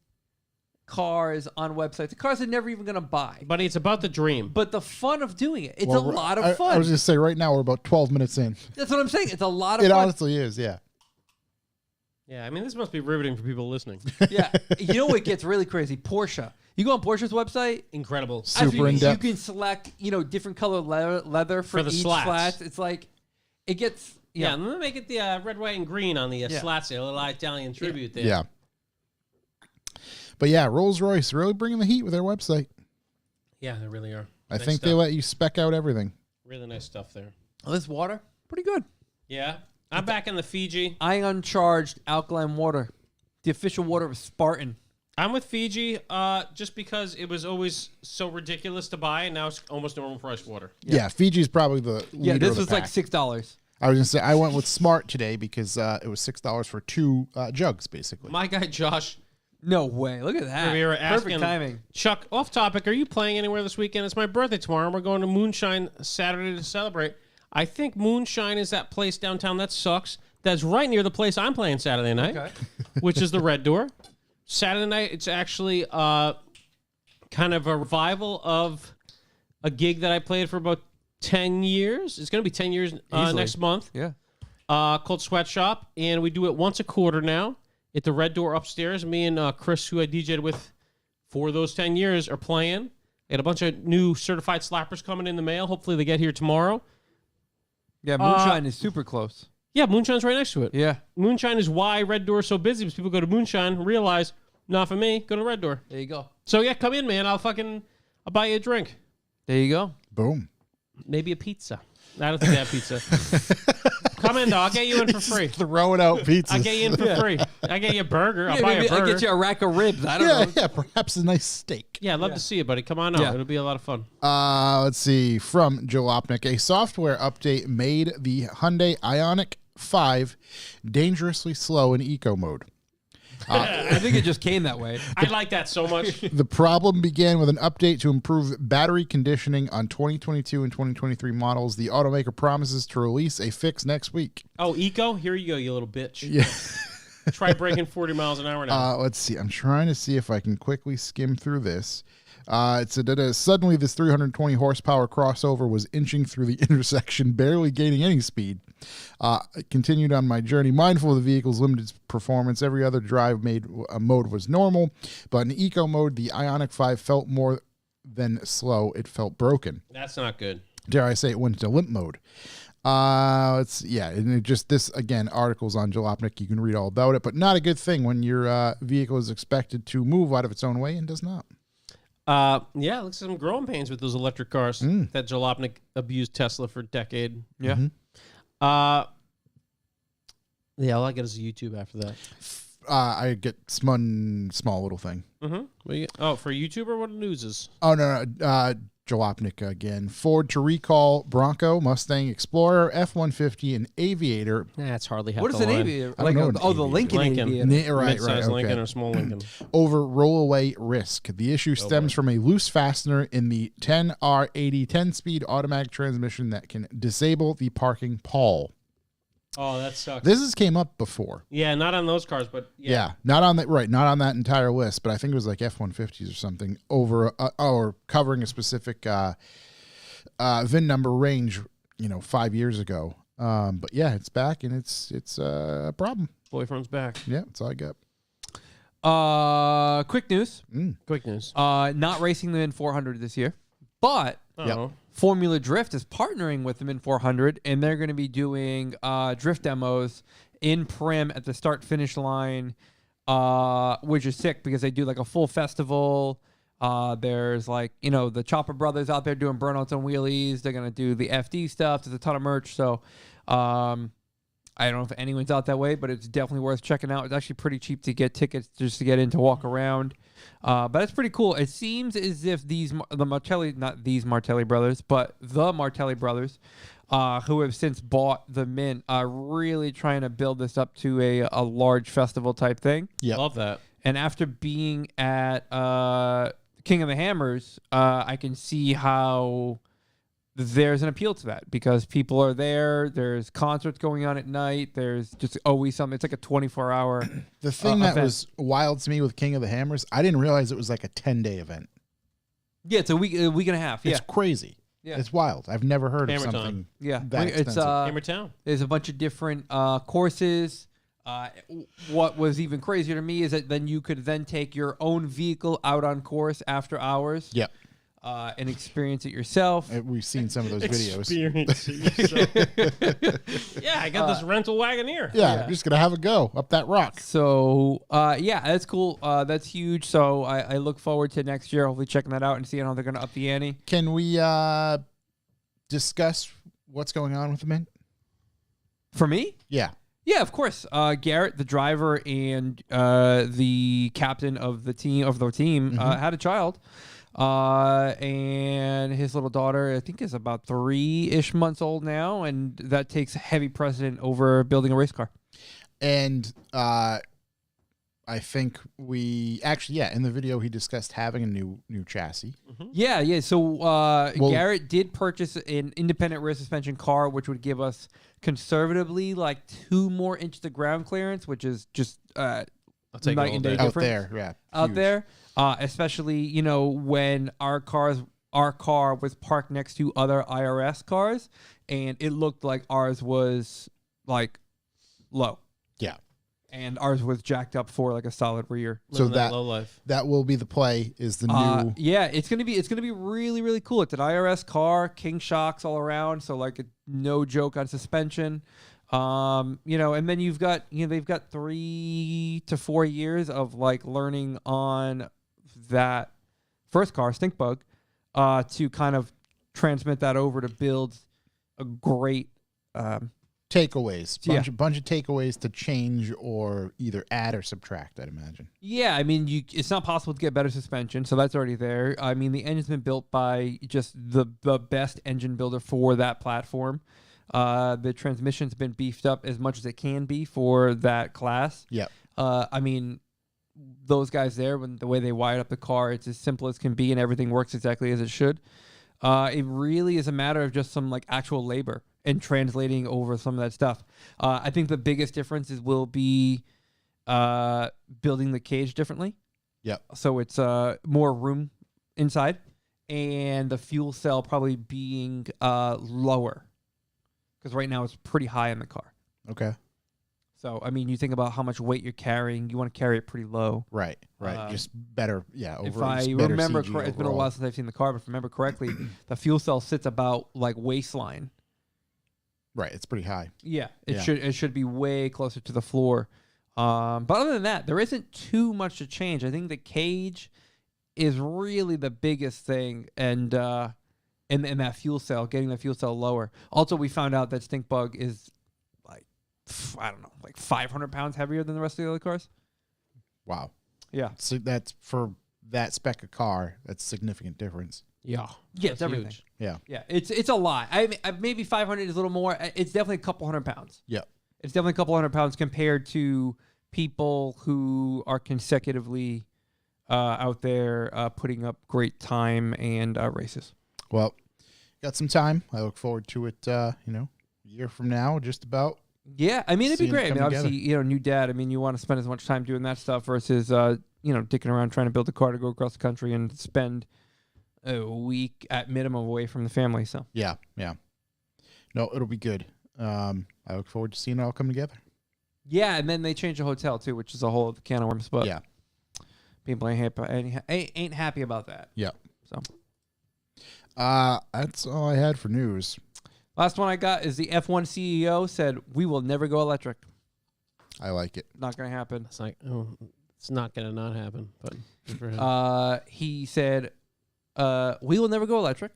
cars on websites? The cars they're never even going to buy. Buddy, it's about the dream. But the fun of doing it, it's Well, a lot I of fun. was going to say, right now, we're about 12 minutes in. That's what I'm saying. It's a lot of It fun. honestly is, yeah. Yeah, I mean, this must be riveting for people listening. Yeah. You know what gets really crazy? Porsche. You go on Porsche's website. Incredible. Super in-depth. You can select, different color leather for the each slats. slat. It's like, it gets. Yeah, and then make it the red, white, and green on the Yeah. slats there, a little Italian tribute there. Yeah. But yeah, Rolls-Royce really bringing the heat with their website. Yeah, they really are. I Nice think they stuff. let you spec out everything. Really nice stuff there. Oh, this water, pretty good. Yeah. I'm back in the Fiji. Ion charged alkaline water, the official water of Spartan. I'm with Fiji just because it was always so ridiculous to buy, and now it's almost normal price water. Yeah, Fiji's probably the Yeah, leader this of the was like pack. $6. I was going to say, I went with Smart today because it was $6 for two jugs, basically. My guy Josh No way! Look at that. we were Perfect asking timing. Chuck, off topic, are you playing anywhere this weekend? It's my birthday tomorrow, and we're going to Moonshine Saturday to celebrate. I think Moonshine is that place downtown that sucks. That's right near the place I'm playing Saturday night, Okay. which is the Red Door. Saturday night, it's actually kind of a revival of a gig that I played for about 10 years. It's going to be 10 years Easily. next month. Yeah. Called Sweatshop, and we do it once a quarter now at the Red Door upstairs. Me and Chris, who I DJ'd with for those 10 years, are playing. We had a bunch of new certified slappers coming in the mail. Hopefully they get here tomorrow. Yeah, Moonshine is super close. Yeah, Moonshine's right next to it. Yeah. Moonshine is why Red Door is so busy, because people go to Moonshine, realize, not for me, go to Red Door. There you go. So yeah, come in, man. I'll buy you a drink. There you go. Boom. Maybe a pizza. I don't think they have pizza. Come in, though. I'll get you in for free. Throwing out pizzas. I'll get you in for free. I'll get you a burger. I'll Yeah, buy maybe a burger. I'll get you a rack of ribs. I don't Yeah, know. yeah, perhaps a nice steak. Yeah, I'd love to see you, buddy. Come on out. Yeah. It'll be a lot of fun. Let's see. From Jalopnik, a software update made the Hyundai Ioniq 5 dangerously slow in eco mode. I think it just came that way. I like that so much. The problem began with an update to improve battery conditioning on 2022 and 2023 models. The automaker promises to release a fix next week. Oh, Eco? Here you go, you little bitch. Yeah. Try breaking 40 miles an hour now. Let's see. I'm trying to see if I can quickly skim through this. It said that suddenly this 320 horsepower crossover was inching through the intersection, barely gaining any speed. I continued on my journey, mindful of the vehicle's limited performance. Every other drive mode was normal, but in eco mode, the Ioniq 5 felt more than slow. It felt broken. That's not good. Dare I say it went into limp mode. And it just this again, articles on Jalopnik. You can read all about it, but not a good thing when your vehicle is expected to move out of its own way and does not. Yeah, looks like some growing pains with those electric cars. That Jalopnik abused Tesla for a decade. Yeah. Yeah, all I get is YouTube after that. I get one small little thing. Oh, for YouTube or what news is? Oh, no. Jalopnik again. Ford to recall Bronco, Mustang Explorer, F-150, and Aviator. That's hardly half What is the an line. aviator? I don't know the an Lincoln Lincoln. Aviator. Right, Mid-size okay. Lincoln or small Lincoln. Over rollaway risk. The issue stems from a loose fastener in the 10R80 10-speed automatic transmission that can disable the parking pall. Oh, that sucks. This has came up before. Yeah, not on those cars, but Yeah, not on that. Right, not on that entire list, but I think it was like F-150s or something over or covering a specific VIN number range. 5 years ago. But yeah, it's back and it's a problem. Boyfriend's back. Yeah, that's all I got. Quick news. Quick news. Not racing the Min 400 this year, but Oh. Formula Drift is partnering with the Min 400, and they're going to be doing drift demos in Prim at the start-finish line, which is sick because they do like a full festival. There's like, the Chopper Brothers out there doing burnouts and wheelies. They're going to do the FD stuff. There's a ton of merch. So I don't know if anyone's out that way, but it's definitely worth checking out. It's actually pretty cheap to get tickets just to get in to walk around. But it's pretty cool. It seems as if the Martelli brothers, who have since bought the Mint, are really trying to build this up to a large festival type thing. Yeah, Love that. And after being at King of the Hammers, I can see how there's an appeal to that because people are there. There's concerts going on at night. There's just always something. It's like a 24-hour the thing that event. was wild to me with King of the Hammers, I didn't realize it was like a 10-day event. Yeah, it's a week and a half. Yeah, It's crazy. Yeah. It's wild. I've never heard Hammer of time. something yeah. that It's expensive. Hammertown. there's a bunch of different courses. What was even crazier to me is that then you could then take your own vehicle out on course after hours. Yep. And experience it yourself. We've seen some of those videos. Experience it yourself. Yeah, I got this rental wagoneer. Yeah, I'm just going to have a go up that rock. So, yeah, that's cool. That's huge. So I look forward to next year, hopefully checking that out and seeing how they're going to up the ante. Can we discuss what's going on with the Mint? For me? Yeah. Yeah, of course. Garrett, the driver and the captain of the team, had a child. And his little daughter, I think, is about 3-ish months old now, and that takes heavy precedent over building a race car. And I think we actually, in the video he discussed having a new chassis. Yeah. So Garrett did purchase an independent rear suspension car, which would give us conservatively like 2 more inches of ground clearance, which is just I'll take night it all and day. day Out difference. there, yeah. Out huge. there, especially when our car was parked next to other IRS cars, and it looked like ours was like low. Yeah. And ours was jacked up for like a solid rear. So Living that low life. that will be the play. Is the new Yeah, it's gonna be really, really cool. It's an IRS car, king shocks all around, so like no joke on suspension. And then you've got they've got 3 to 4 years of like learning on that first car, Stink Bug, to kind of transmit that over to build a great takeaways? Yeah. Bunch of takeaways to change or either add or subtract. I'd imagine. Yeah, I mean, it's not possible to get better suspension, so that's already there. I mean, the engine's been built by just the best engine builder for that platform. The transmission's been beefed up as much as it can be for that class. Yep. I mean, those guys there, when the way they wired up the car, it's as simple as can be, and everything works exactly as it should. It really is a matter of just some like actual labor and translating over some of that stuff. I think the biggest differences will be building the cage differently. Yep. So it's more room inside, and the fuel cell probably being lower, because right now it's pretty high in the car. Okay. So, I mean, you think about how much weight you're carrying, you want to carry it pretty low. Right. Just better. Yeah. If Over, I just better remember CG correctly, it's been a overall. while since I've seen the car, but if I remember correctly, the fuel cell sits about like waistline. Right. It's pretty high. Yeah, Yeah. it should be way closer to the floor. But other than that, there isn't too much to change. I think the cage is really the biggest thing, and that fuel cell, getting the fuel cell lower. Also, we found out that Stink Bug is like I don't know, like 500 pounds heavier than the rest of the other cars. Wow. Yeah. So that's for that spec of car. That's a significant difference. Yeah. Yeah, it's That's everything. huge. Yeah. Yeah, it's a lot. I mean, maybe 500 is a little more. It's definitely a couple hundred pounds. Yeah. It's definitely a couple hundred pounds compared to people who are consecutively out there putting up great time and races. Well, got some time. I look forward to it. A year from now, just about. Yeah, I mean, it'd be Seeing it great. I mean, come obviously, new dad. I mean, you want to spend as much time doing that stuff versus, dicking around trying to build a car to go across the country and spend a week at minimum away from the family. So Yeah. No, it'll be good. I look forward to seeing it all come together. yeah, and then they change the hotel too, which is a whole other can of worms. But Yeah. people ain't happy about that. Yeah. So That's all I had for news. last one I got is the F1 CEO said we will never go electric. I like it. Not going to happen. It's like, it's not gonna not happen. But good for him. He said we will never go electric.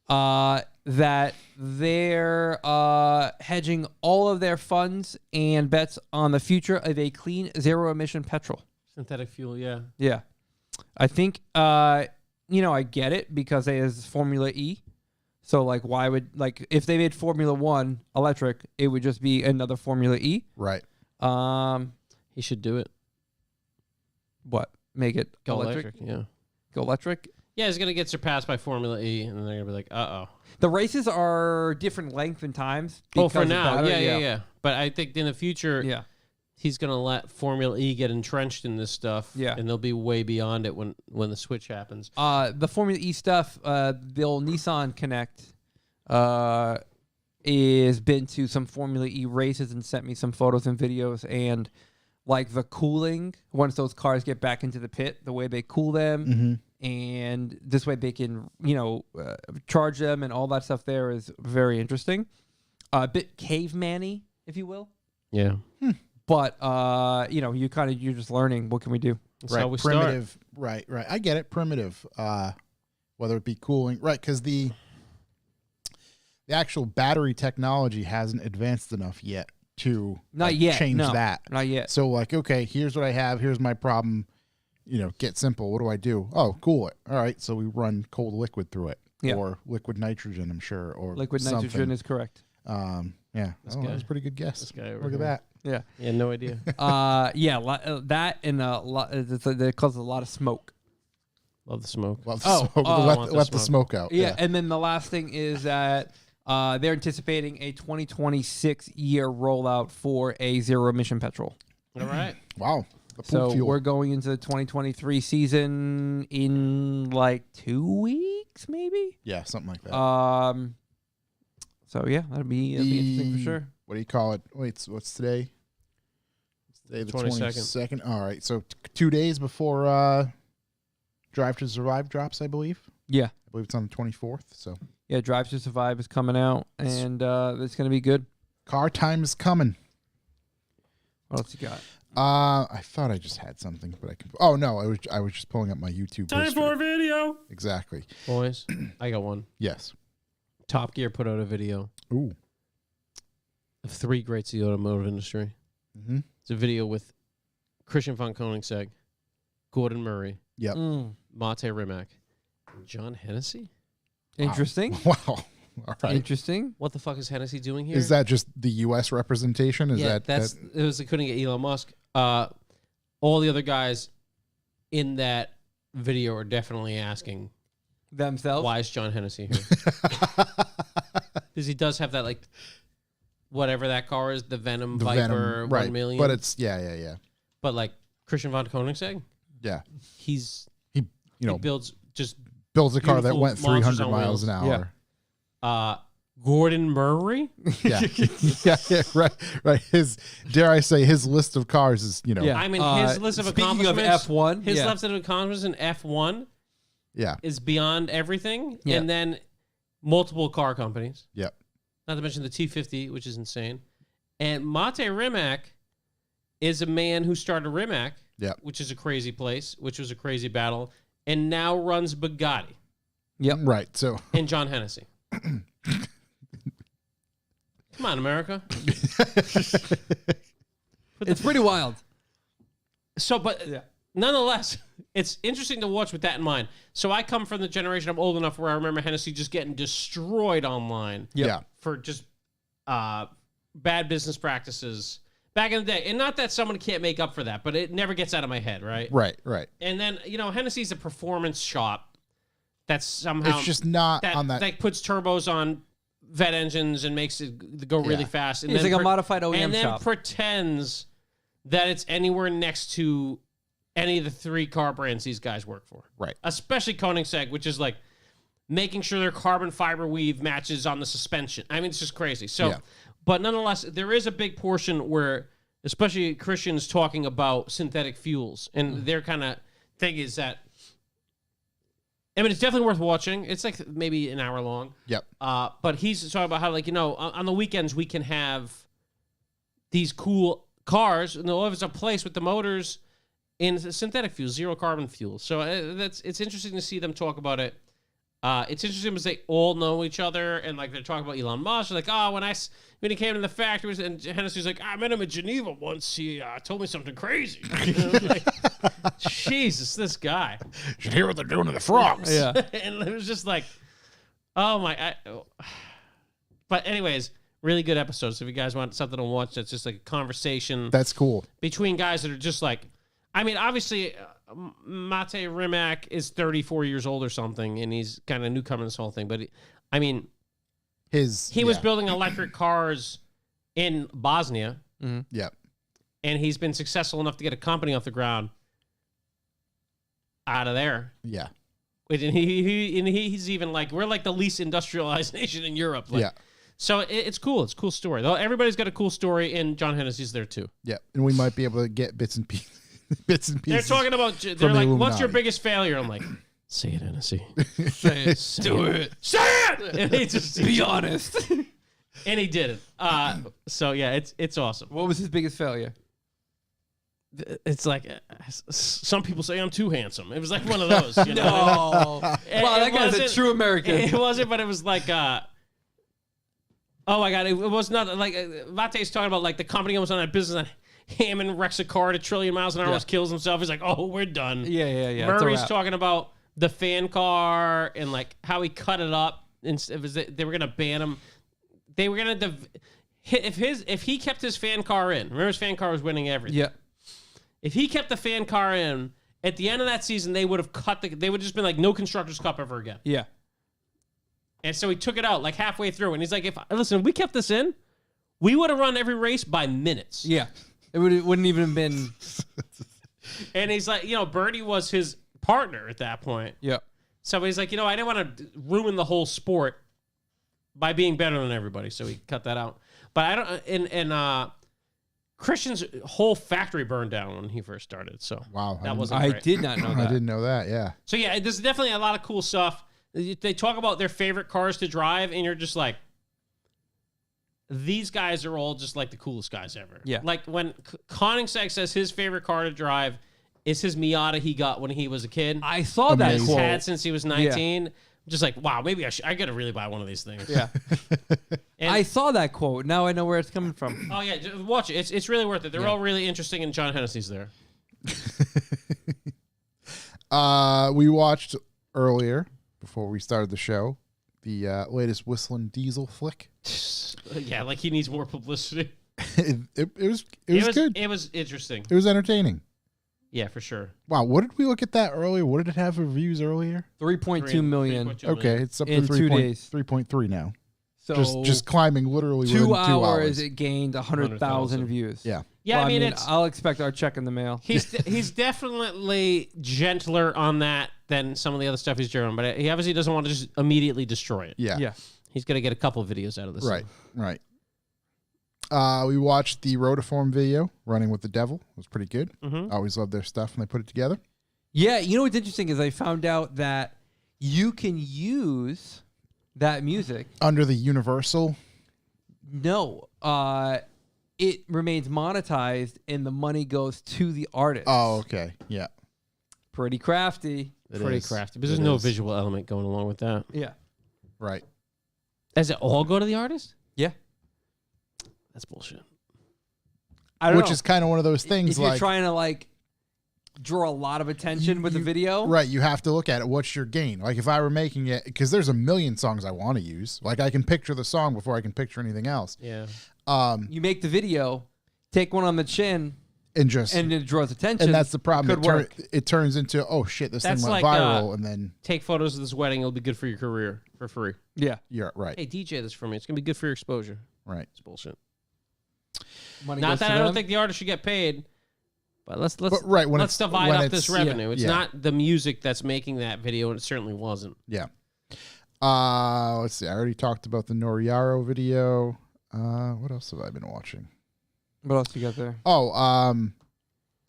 That they're hedging all of their funds and bets on the future of a clean zero emission petrol. Synthetic fuel, yeah. Yeah. I think I get it because it is Formula E. So like why would if they made Formula 1 electric, it would just be another Formula E. Right. He should do it. What? Make it Go electric? Yeah. Go electric? Yeah, it's gonna get surpassed by Formula E, and then they're gonna be like, The races are different length and times. Oh, because for of now, battery. yeah. But I think in the future, Yeah. he's gonna let Formula E get entrenched in this stuff. Yeah. And they'll be way beyond it when the switch happens. The Formula E stuff, the old Nissan Connect is been to some Formula E races and sent me some photos and videos, and like the cooling once those cars get back into the pit, the way they cool them, and this way they can charge them and all that stuff there is very interesting. A bit caveman-y, if you will. Yeah. But you're just learning. What can we do? That's how we start. Primitive. Right. I get it. Primitive. Whether it be cooling. Right. Because the actual battery technology hasn't advanced enough yet to change that. Not yet. So okay, here's what I have. Here's my problem. Get simple. What do I do? Oh, cool it. All right. So we run cold liquid through it. Yeah. Or liquid nitrogen, I'm sure. Or Liquid something. nitrogen is correct. Yeah. guy. That was a pretty good guess. This guy over Look at here. that. Yeah. Yeah, no idea. That and a lot. It causes a lot of smoke. Love the smoke. Let the smoke out. Yeah, and then the last thing is that they're anticipating a 2026 year rollout for a zero emission petrol. All right. Wow. The pool So fuel. we're going into the 2023 season in 2 weeks, maybe. Yeah, something like that. So yeah, that'd be interesting for sure. What do you call it? Wait, what's today? It's today the 22nd. All right, so 2 days before Drive to Survive drops, I believe. Yeah. I believe it's on the 24th. So Yeah, Drive to Survive is coming out, and it's gonna be good. car time is coming. What else you got? I thought I just had something, but I can. Oh no, I was just pulling up my YouTube. Time history. for a video. Exactly. Boys, I got one. Yes. Top Gear put out a video Ooh. of 3 greats of the automotive industry. Mm-hmm. It's a video with Christian von Koenigsegg, Gordon Murray, Yep. Mate Rimac, and John Hennessy. Interesting. Wow. All right. Interesting. What the fuck is Hennessy doing here? Is that just the U.S. representation? It was they couldn't get Elon Musk. All the other guys in that video are definitely asking, Themselves. why is John Hennessy here? Because he does have that whatever that car is, the Venom Viper 1 million. But it's yeah. But Christian von Koenigsegg, Yeah. he builds just builds a car that beautiful went monsters 300 on miles wheels. an hour. Gordon Murray. Yeah. yeah, right. Dare I say, his list of cars is, Yeah. I mean, his list of speaking accomplishments. of F1, his yeah. list of accomplishments in F1 yeah. is beyond everything. Yeah. And then multiple car companies. Yep. Not to mention the T50, which is insane. And Mate Rimac is a man who started Rimac, Yep. which is a crazy place, which was a crazy battle, and now runs Bugatti Yep. Right. So and John Hennessy. Come on, America. It's pretty wild. So, but nonetheless, it's interesting to watch with that in mind. So I come from the generation, I'm old enough where I remember Hennessy just getting destroyed online Yeah. for just bad business practices back in the day. And not that someone can't make up for that, but it never gets out of my head, right? Right. And then, Hennessy's a performance shop that's somehow... It's just not on that. That puts turbos on vet engines and makes it go really fast. And It's then like a modified OEM and then shop. pretends that it's anywhere next to any of the 3 car brands these guys work for. Right. Especially Koenigsegg, which is like making sure their carbon fiber weave matches on the suspension. I mean, it's just crazy. So, but nonetheless, there is a big portion where, especially Christians talking about synthetic fuels, and their kind of thing is that, I mean, it's definitely worth watching. It's like maybe an hour long. Yep. But he's talking about how, like, on the weekends we can have these cool cars, and they'll have a place with the motors in synthetic fuel, zero carbon fuel. So it's interesting to see them talk about it. It's interesting because they all know each other, and like they're talking about Elon Musk. They're like, oh, when he came to the factories, and Hennessy's like, I met him in Geneva once. He told me something crazy. Like, Jesus, this guy. You should hear what they're doing to the frogs. Yeah. And it was just like, oh my. But anyways, really good episode. So if you guys want something to watch, that's just like a conversation That's cool. between guys that are just like, I mean, obviously, Mate Rimac is 34 years old or something, and he's kind of newcomer in this whole thing. But he was building electric cars in Bosnia, Yep. and he's been successful enough to get a company off the ground out of there. Yeah. And he's even like, we're like the least industrialized nation in Europe. Like, Yeah. So it's cool. It's a cool story. Though everybody's got a cool story, and John Hennessy's there too. Yeah. And we might be able to get bits and pieces. They're talking about. They're the like, "What's your Illuminati. biggest failure?" I'm like, "Say it, Hennessy. Say it. Say Do it. it. Say it." And he just Be honest. and he did it. So yeah, it's awesome. What was his biggest failure? It's like some people say I'm too handsome. It was like one of those. You know? No. And Wow, that it guy's a wasn't- true American. It wasn't, but it was like. Oh my God! It was not like Mate's talking about like the company was on that business. And Hammond wrecks a car at 1 trillion miles an hour, almost kills himself. He's like, "Oh, we're done." Yeah. It's a Murray's wrap. talking about the fan car and like how he cut it up. And they were gonna ban him. They were gonna if he kept his fan car in. Remember, his fan car was winning everything. Yeah. If he kept the fan car in, at the end of that season, they would have they would have just been like, no Constructors' Cup ever again. Yeah. And so he took it out like halfway through, and he's like, if we kept this in, we would have run every race by minutes. Yeah. It wouldn't even have been. And he's like, Bernie was his partner at that point. Yeah. So he's like, I didn't want to ruin the whole sport by being better than everybody. So he cut that out. But I don't, and Christian's whole factory burned down when he first started. So Wow. that wasn't I great. did not know I that. didn't know that. Yeah. So yeah, there's definitely a lot of cool stuff. They talk about their favorite cars to drive, and you're just like, these guys are all just like the coolest guys ever. Yeah. Like when Koenigsegg says his favorite car to drive is his Miata he got when he was a kid. I saw that He's Amazing. quote. had since he was 19. I'm just like, wow, maybe I gotta really buy one of these things. Yeah. And- I saw that quote. Now I know where it's coming from. Oh yeah, just watch it. It's really worth it. They're all really interesting, and John Hennessy's there. We watched earlier before we started the show the latest Whistling Diesel flick. Yeah, like he needs more publicity. It was good. It was interesting. It was entertaining. Yeah, for sure. Wow, what did we look at that earlier? What did it have for views earlier? 3.2 million. 3.2 Okay, million. it's up In to 2 days. 3.3 now. So Just climbing literally 2 within 2 hours, hours. it gained 100,000 views. Yeah. Yeah, Well, I mean, it's I'll expect our check in the mail. he's definitely gentler on that than some of the other stuff he's doing, but he obviously doesn't want to just immediately destroy it. Yeah. Yeah. He's gonna get a couple of videos out of this. Right. We watched the Rotiform video, Running with the Devil. It was pretty good. Mhm. I always love their stuff when they put it together. Yeah, you know what's interesting is I found out that you can use that music. Under the Universal. No, it remains monetized and the money goes to the artist. Oh, okay. Yeah. Pretty crafty. It Pretty is. crafty, but It there's no is. visual element going along with that. Yeah. Right. Does it all go to the artist? Yeah. That's bullshit. I don't Which know. is kind of one of those things If you're like trying to like draw a lot of attention with the video. right, you have to look at it. What's your gain? Like if I were making it, because there's a million songs I want to use. Like I can picture the song before I can picture anything else. Yeah. You make the video, take one on the chin, And just and it draws attention. and that's the problem. Could work. It turns into, oh shit, this That's thing went like, viral, and then Take photos of this wedding. It'll be good for your career for free. Yeah. you're right. Hey, DJ this for me. It's gonna be good for your exposure. Right. It's bullshit. Money Not goes that to I don't them. think the artist should get paid, but let's But right, when let's it's- divide when up this it's- revenue. It's yeah. not the music that's making that video, and it certainly wasn't. Yeah. Let's see. I already talked about the Noriaro video. What else have I been watching? What else you got there? Oh,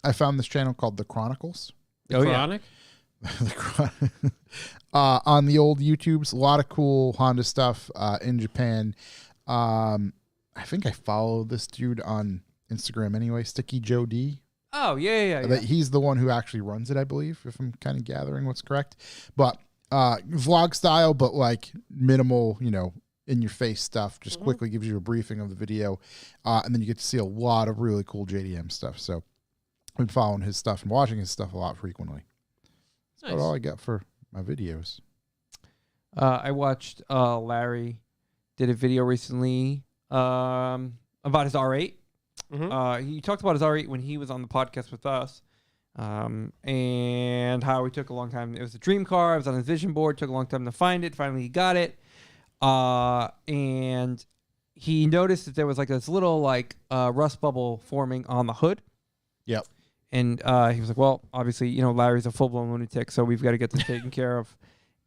I found this channel called The Chronicles. The Oh, yeah. Chronic? On the old YouTubes, a lot of cool Honda stuff in Japan. I think I follow this dude on Instagram anyway, Sticky Joe D. Oh, yeah. He's the one who actually runs it, I believe, if I'm kind of gathering what's correct. But vlog style, but like minimal, in your face stuff. Just quickly gives you a briefing of the video, and then you get to see a lot of really cool JDM stuff. So I've been following his stuff and watching his stuff a lot frequently. That's about all I got for my videos. I watched Larry did a video recently about his R8. He talked about his R8 when he was on the podcast with us, and how it took a long time. It was a dream car. It was on his vision board. Took a long time to find it. Finally, he got it. And he noticed that there was like this little rust bubble forming on the hood. Yep. And he was like, well, obviously, Larry's a full-blown lunatic, so we've got to get this taken care of.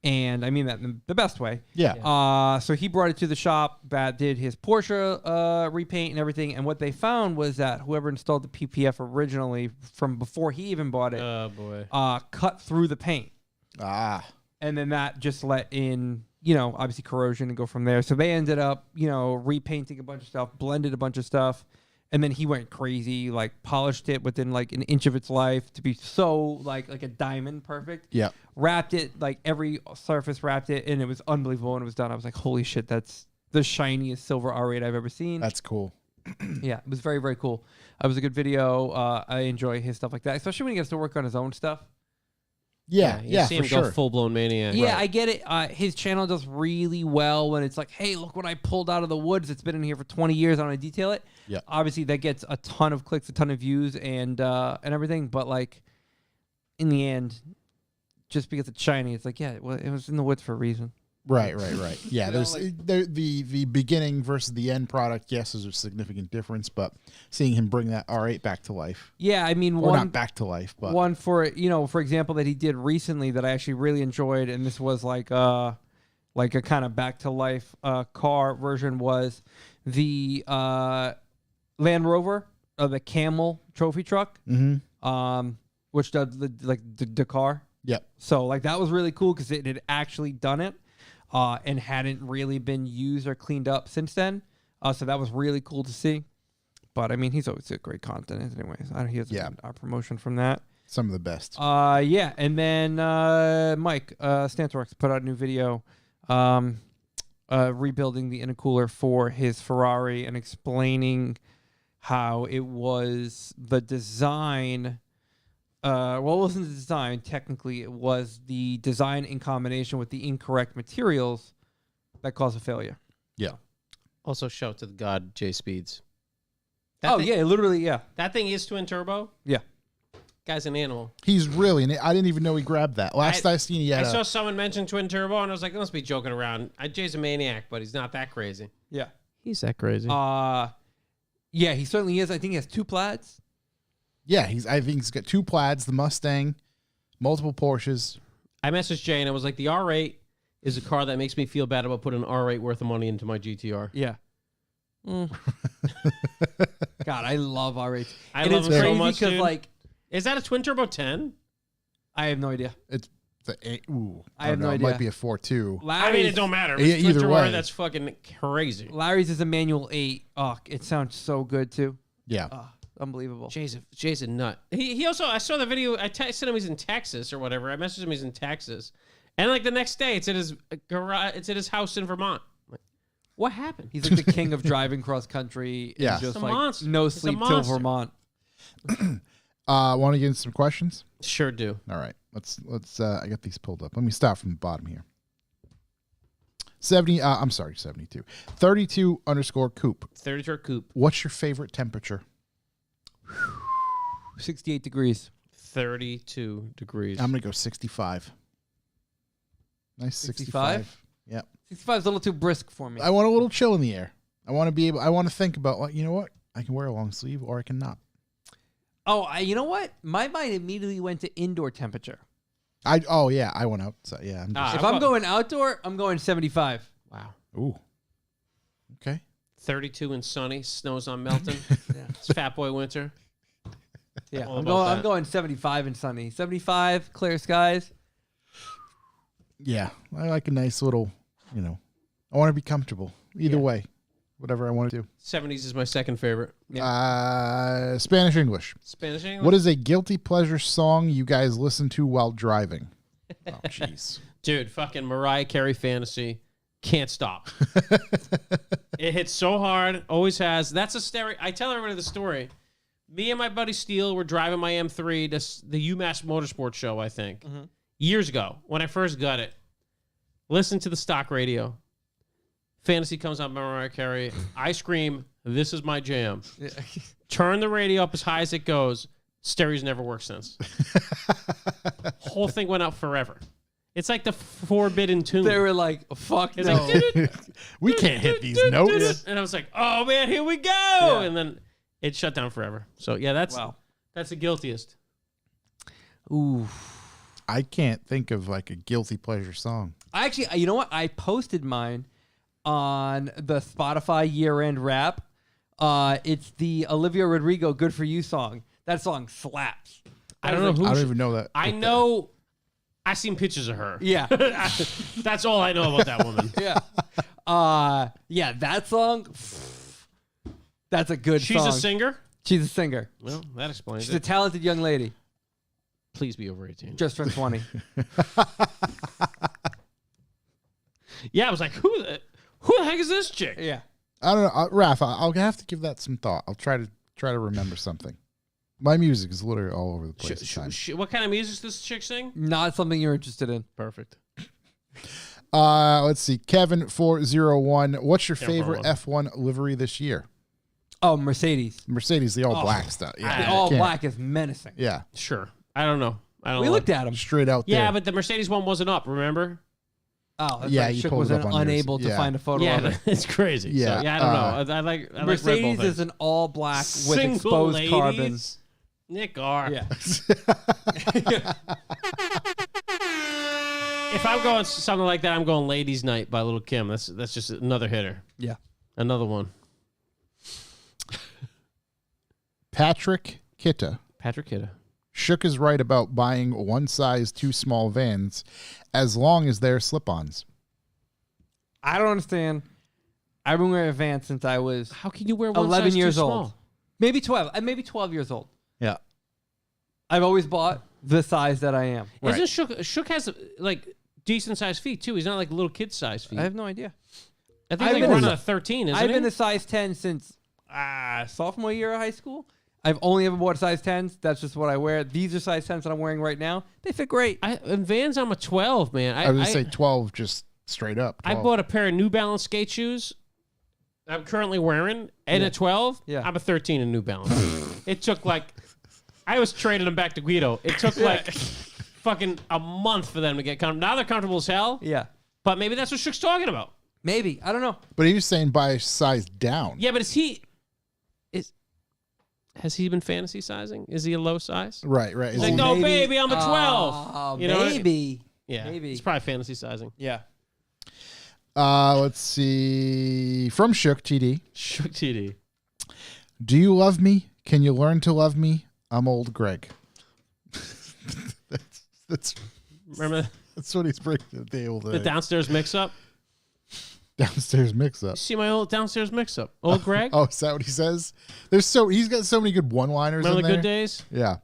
And I mean that in the best way. Yeah. So he brought it to the shop that did his Porsche repaint and everything. And what they found was that whoever installed the PPF originally from before he even bought it, Oh boy. cut through the paint. And then that just let in, obviously corrosion and go from there. So they ended up, repainting a bunch of stuff, blended a bunch of stuff. And then he went crazy, polished it within an inch of its life to be so like a diamond perfect. Yeah. Wrapped it, every surface wrapped it, and it was unbelievable when it was done. I was like, holy shit, that's the shiniest silver R8 I've ever seen. That's cool. Yeah, it was very, very cool. It was a good video. I enjoy his stuff like that, especially when he gets to work on his own stuff. Yeah, You see for him sure. go full blown maniac. Yeah, I get it. His channel does really well when it's like, hey, look what I pulled out of the woods. It's been in here for 20 years. I want to detail it. Yeah. Obviously, that gets a ton of clicks, a ton of views, and everything. But in the end, just because it's shiny, it's like, yeah, well, it was in the woods for a reason. Right. Yeah, You know, there's the beginning versus the end product. Yes, there's a significant difference, but seeing him bring that R8 back to life, Yeah, I mean, or one not back to life, but one for example, that he did recently that I actually really enjoyed, and this was like a kind of back to life car version, was the Land Rover, the Camel trophy truck, which does the Dakar. Yep. So that was really cool because it had actually done it, and hadn't really been used or cleaned up since then. So that was really cool to see. But I mean, he's always a great content, anyways. He has a promotion from that. some of the best. Yeah, and then Mike Stantorx put out a new video, rebuilding the intercooler for his Ferrari and explaining how it was the design. Well, it wasn't the design. Technically, it was the design in combination with the incorrect materials that caused a failure. Yeah. Also, shout to the god J Speeds. Literally, yeah. That thing is twin turbo. Yeah. Guy's an animal. He's really, I didn't even know he grabbed that. Last I seen, he had I saw someone mention twin turbo, and I was like, I must be joking around. Jay's a maniac, but he's not that crazy. Yeah. He's that crazy. Yeah, he certainly is. I think he has 2 plaids. Yeah, I think he's got 2 plaids, the Mustang, multiple Porsches. I messaged Jay, and I was like, the R8 is a car that makes me feel bad about putting an R8 worth of money into my GTR. Yeah. God, I love R8. I and love it's them so crazy much, because, dude. Is that a twin turbo 10? I have no idea. It's the I have no It idea. might be a 4.2. I mean, it don't matter. Yeah, Twin either turbo, way. that's fucking crazy. Larry's is a manual 8. Oh, it sounds so good too. Yeah. Unbelievable. Jay's a nut. He also, I saw the video. I said him he's in Texas or whatever. I messaged him he's in Texas, and the next day it's at his garage. It's at his house in Vermont. What happened? He's like the king of driving cross country. Yeah. And just He's a like monster. no He's a sleep till monster. Vermont. Want to get into some questions? Sure do. All right. Let's I got these pulled up. Let me start from the bottom here. 72. 32_Coop. 32 Coop. What's your favorite temperature? 68 degrees. 32 degrees. I'm going to go 65. Nice 65? Yeah. 65 is a little too brisk for me. I want a little chill in the air. I want to think about, like, you know what? I can wear a long sleeve or I can not. You know what? My mind immediately went to indoor temperature. I went out. So yeah. If I'm going outdoor, I'm going 75. Wow. Ooh. Okay. 32 and sunny. Snow's on melting. It's fat boy winter. Yeah, All I'm about that. going 75 and sunny. 75, clear skies. Yeah. I like a nice little, I want to be comfortable. Either way. Whatever I want to do. 70s is my second favorite. Spanish English. Spanish English? What is a guilty pleasure song you guys listen to while driving? Oh, jeez. Dude, fucking Mariah Carey Fantasy. Can't stop. It hits so hard. Always has. That's a stereo. I tell everybody the story. Me and my buddy Steele were driving my M3 to the UMass Motorsports show, I think, years ago when I first got it. Listen to the stock radio. Fantasy comes on by Mariah Carey. I scream, "This is my jam." Turn the radio up as high as it goes. Stereo's never worked since. Whole thing went out forever. It's like the forbidden tune. They were like, fuck It's no. like, We can't hit these notes. and I was like, "Oh man, here we go!" Yeah. And then it shut down forever. So yeah, that's the guiltiest. Ooh. I can't think of like a guilty pleasure song. Actually, you know what? I posted mine on the Spotify year-end wrap. It's the Olivia Rodrigo "Good for You" song. That song slaps. I don't know who. I don't even know that. I know. I seen pictures of her. Yeah. That's all I know about that woman. Yeah, that song. That's a good song. She's a singer. She's a singer. Well, that explains She's a it. talented young lady. Please be over 18. Just turned 20. Yeah, I was like, who the heck is this chick? Yeah. I don't know. Raph, I'll have to give that some thought. I'll try to remember something. My music is literally all over the place at times. What kind of music does this chick sing? Not something you're interested in. Perfect. Let's see. Kevin401. What's your Yeah, favorite F1. F1 livery this year? Oh, Mercedes. Mercedes, the all black stuff. Yeah, The I all can't- black is menacing. Yeah, Sure. I don't know. We looked at them. straight out there. Yeah, but the Mercedes one wasn't up, remember? Oh, that's Yeah, right. you Shook pulled was it up on yours. unable to Yeah. find a photo Yeah, of it. it's crazy. Yeah, So, yeah, I don't know. I like Red Bull Mercedes things. is an all black with Single exposed ladies? carbon. Nick R. Yeah. If I'm going something like that, I'm going Ladies Night by Lil' Kim. That's just another hitter. Yeah. Another one. Patrick Kitta. Patrick Kidda. Shook is right about buying one size too small vans as long as they're slip-ons. I don't understand. I've been wearing Vans since I was How can you wear one 11 size years too old. small? Maybe 12. Maybe 12 years old. Yeah. I've always bought the size that I am. Right. Isn't Shook has like decent sized feet too? He's not like little kid sized feet. I have no idea. I think I've he's been running a- a 13, isn't I've he? been a size 10 since sophomore year of high school. I've only ever bought size 10s. That's just what I wear. These are size 10s that I'm wearing right now. They fit great. In Vans, I'm a 12, man. I was going to say 12 just straight up. I 12. bought a pair of New Balance skate shoes I'm currently wearing, and a 12. Yeah. I'm a 13 in New Balance. It took like, I was trading them back to Guido. It took like fucking a month for them to get comfortable. Now they're comfortable as hell, Yeah. but maybe that's what Shook's talking about. Maybe. I don't know. But he was saying buy a size down. Yeah, but has he been fantasy sizing? Is he a low size? Right, right. He's Is like, he- no, baby, I'm a 12. Oh, You know what I- maybe. Yeah, maybe. He's probably fantasy sizing. Yeah. Let's see. From Shook TD. Shook TD. Do you love me? Can you learn to love me? I'm old Greg. that's Remember what he's bringing to the table the today. downstairs mix-up? Downstairs mix-up. See my old downstairs mix-up? Old Greg? Oh, is that what he says? He's got so many good one-liners Remember in the there. good days? Yeah.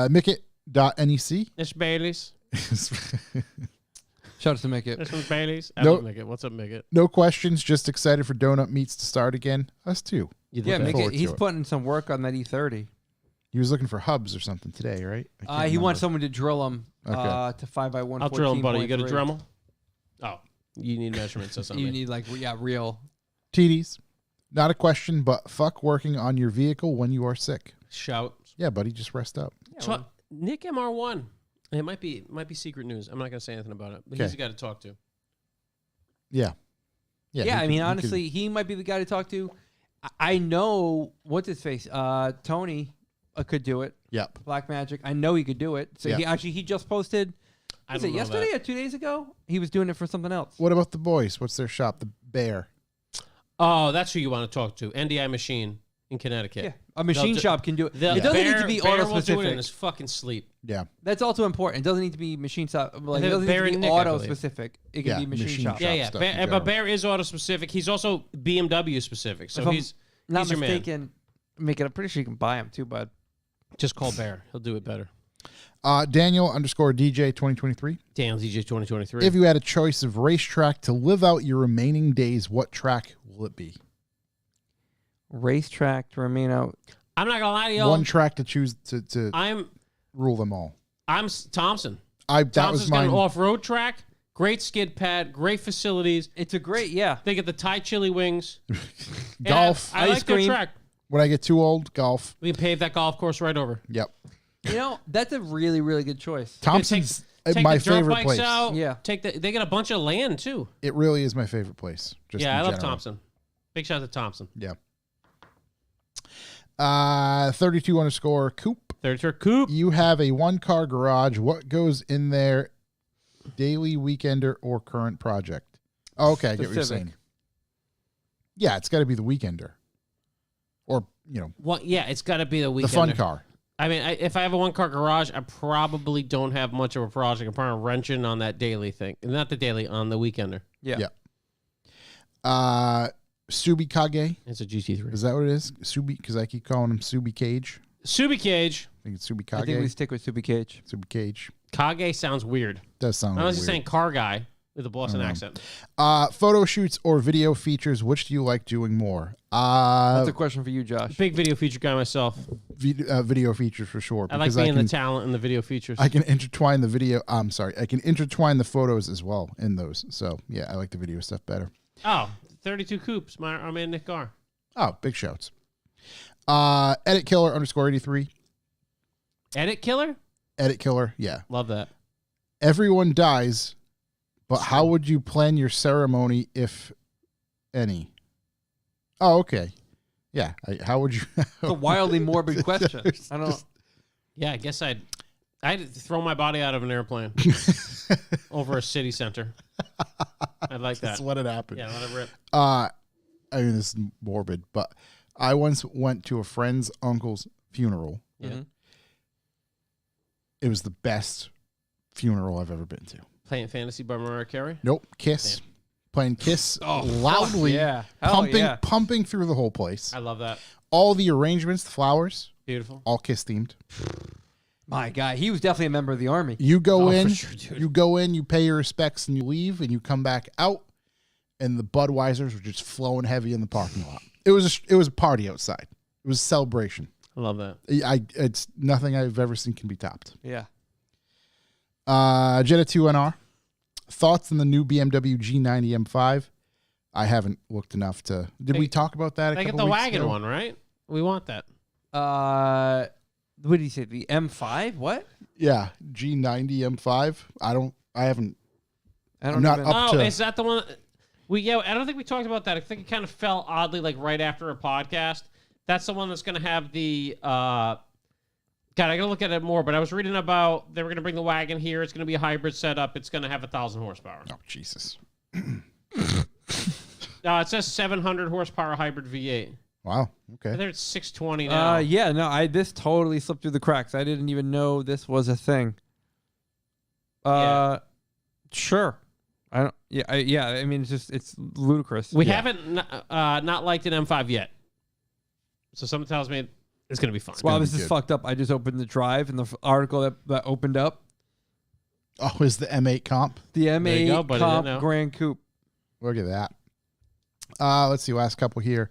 Mickit.nec. It's Bailey's. Shout out to Mick It. This one's Bailey's. I Nope. love Mick It. What's up, Mick It? No questions. Just excited for donut meats to start again. Us too. You Yeah, look Mick forward It. to He's it. putting some work on that E30. He was looking for hubs or something today, right? I can't He wants remember. someone to drill him Okay. to 5x1. I'll drill him, buddy. You got a 14.3. Dremel? Oh, you need measurements or something. You need real. TDs. Not a question, but fuck working on your vehicle when you are sick. Shout. Yeah, buddy, just rest up. So, Nick MR1. It might be secret news. I'm not going to say anything about it. But he's Okay. the guy to talk to. Yeah. Yeah, he I could- mean, he could- honestly, he might be the guy to talk to. I know what's his face. Tony could do it. Yep. Black Magic. I know he could do it. So Yeah. he just posted. I Was don't it know yesterday that. or 2 days ago? He was doing it for something else. What about the boys? What's their shop? The Bear. Oh, that's who you want to talk to. NDI Machine in Connecticut. Yeah, a machine They'll shop can do it. The It doesn't Bear, need to be Bear auto will do it in specific. his fucking sleep. Yeah. That's also important. It doesn't need to be machine shop. Like, it The doesn't Bear need to and be Nick, I auto believe. specific. It can Yeah, be machine machine shop. Yeah, yeah. stuff in general. But Bear is auto specific. He's also BMW specific. So If I'm he's Not he's your man. mistaken. Make it. I'm pretty sure you can buy them too, bud. Just call Bear. He'll do it better. Daniel _DJ 2023. Daniel DJ 2023. If you had a choice of racetrack to live out your remaining days, what track will it be? Racetrack to remain out. I'm not gonna lie to y'all. One track to choose to I'm rule them all. Thompson. That was Thompson's got mine. an off-road track, great skid pad, great facilities. It's a great, yeah. They get the Thai chili wings. Golf. And I Ice like their cream. track. When I get too old, golf. We can pave that golf course right over. Yep. You know, that's a really, really good choice. Thompson's Take my the dirt favorite bikes place. out. Yeah. They get a bunch of land too. It really is my favorite place. Just Yeah, in I love general. Thompson. Big shout out to Thompson. Yeah. 32 _ Coop. 32 Coupe. You have a 1-car garage. What goes in there? Daily, weekender, or current project? Oh, okay, I get what you're Specific. saying. Yeah, it's got to be the weekender, or Well, yeah, it's got to be the the weekend. fun car. I mean, if I have a 1-car garage, I probably don't have much of a project. I'm probably wrenching on that daily thing, not the daily, on the weekender. Yeah. Yeah. Subi Kage. It's a GT3. Is that what it is? Subi, because I keep calling him Subi Cage. Subi Cage. I think it's Subi I think we Kage. stick with Subi Cage. Subi Cage. Kage sounds weird. Does sound Unless weird. you're saying car guy with a Boston accent. Photo shoots or video features, which do you like doing more? That's a question for you, Josh. Big video feature guy myself. Video features for sure. I like because being the talent in the video features. I can intertwine the video. I'm sorry. I can intertwine the photos as well in those. So yeah, I like the video stuff better. Oh, 32 Coupes. Our man Nick Garr. Oh, big shouts. Edit Killer _83. Edit Killer? Edit Killer. Yeah. Love that. Everyone dies, but how would you plan your ceremony if any? Oh, okay. Yeah. How would you? It's a wildly morbid question. I don't know. Yeah, I guess I'd throw my body out of an airplane over a city center. I'd like that. That's what had happened. Yeah, let it rip. I mean, this is morbid, but I once went to a friend's uncle's funeral. Yeah. It was the best funeral I've ever been to. Playing Fantasy by Mariah Carey. Nope. Kiss. Playing Kiss loudly, yeah. Hell yeah. pumping through the whole place. I love that. All the arrangements, the flowers, Beautiful. all Kiss themed. My God, he was definitely a member of the Army. You go Oh, in, for sure, dude. you go in, you pay your respects, and you leave, and you come back out, and the Budweisers were just flowing heavy in the parking lot. It was a party outside. It was a celebration. I love that. It's nothing I've ever seen can be topped. Yeah. Jetta 2 NR. Thoughts on the new BMW G90 M5? I haven't looked enough to. Did we talk about that? I get the wagon one, right? We want that. What did he say? The M5? What? Yeah, G90 M5. I haven't. I I'm not even- up Oh, to. is that the one? I don't think we talked about that. I think it kind of fell oddly, like right after a podcast. That's the one that's going to have the. God, I got to look at it more. But I was reading about they were going to bring the wagon here. It's going to be a hybrid setup. It's going to have 1,000 horsepower. Oh Jesus! It says 700 horsepower hybrid V8. Wow. I Okay. think it's 620 now. yeah, no, this totally slipped through the cracks. I didn't even know this was a thing. Yeah. Sure. I don't. Yeah. I mean, it's ludicrous. We haven't not liked an M5 yet. So someone tells me it's going to be fun. Wow, gonna this be is good. fucked up. I just opened the drive and the article that opened up. Oh, is the M8 comp? The There you go, M8 buddy. Comp There now. Grand Coupe. Look at that. Let's see. Last couple here.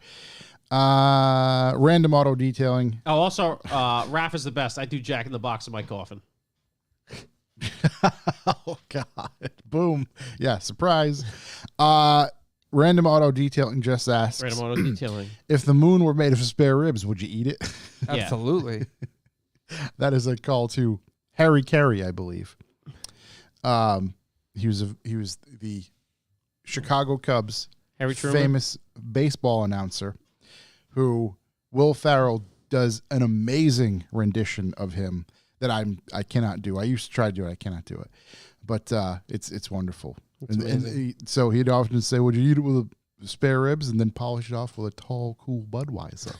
Random auto detailing. Oh, also, Raph is the best. I do Jack in the Box in my coffin. Oh God! Boom! Yeah, surprise. Random auto detailing just asks, Random auto detailing. if the moon were made of spare ribs, would you eat it? Yeah. Absolutely. That is a call to Harry Carey, I believe. He was the Chicago Cubs Harry Truman. famous baseball announcer, who Will Ferrell does an amazing rendition of him that I cannot do. I used to try to do it. I cannot do it, but it's wonderful. So he'd often say, "Would you eat it with spare ribs?" and then polish it off with a tall, cool Budweiser.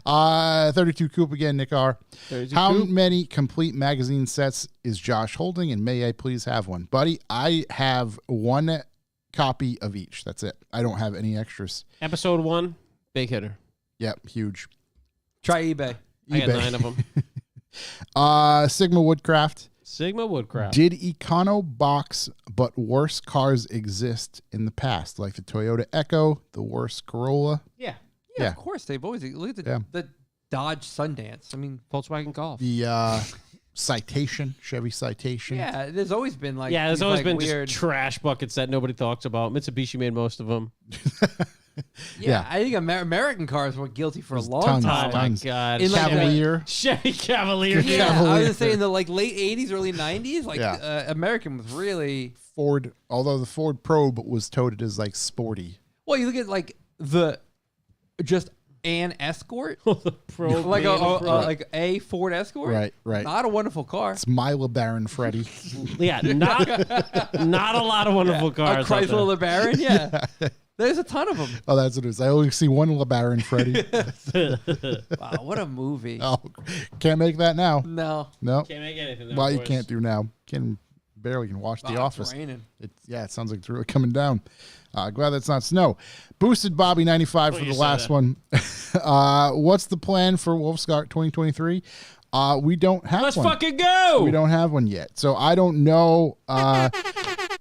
32 Coupe again, Nick R. 32 How Coupe. many complete magazine sets is Josh holding, and may I please have one? Buddy, I have one copy of each. That's it. I don't have any extras. Episode 1, big hitter. Yep, huge. Try eBay. I got 9 of them. Sigma Woodcraft. Sigma Woodcraft. Did Econo box but worse cars exist in the past, like the Toyota Echo, the worst Corolla? Yeah. Yeah, Yeah. of course. They've always look at Yeah. the Dodge Sundance. I mean, Volkswagen Golf. The Citation, Chevy Citation. yeah, there's always been like Yeah, there's these, always like, been weird. just trash buckets that nobody talks about. Mitsubishi made most of them. Yeah. I think American cars were guilty for a There's long tons. time. Oh, my Tons. God. In, like, Cavalier. Chevy Cavalier. Yeah, I Cavalier. was gonna say in the like late '80s, early '90s, like Yeah. American was really Ford, although the Ford Probe was touted as like sporty. well. You look at like the just an Escort, The Pro like Pro. like a Ford Escort, Right. Not a wonderful car. It's my LeBaron Freddy. Yeah, not a lot of wonderful A cars. out Chrysler LeBaron, yeah. There's a ton of them. Oh, that's what it is. I only see one LeBaron Freddy. Wow, what a movie! Oh, can't make that now. No, No. Can't make anything. Now, Well, you boys. can't do now. Can barely can watch The Wow, Office. It's raining. It sounds like it's really coming down. Glad that's not snow. Boosted Bobby 95 for you the said last that. one. What's the plan for Wolfscott 2023? We don't have Let's one. fucking go. We don't have one yet. So I don't know.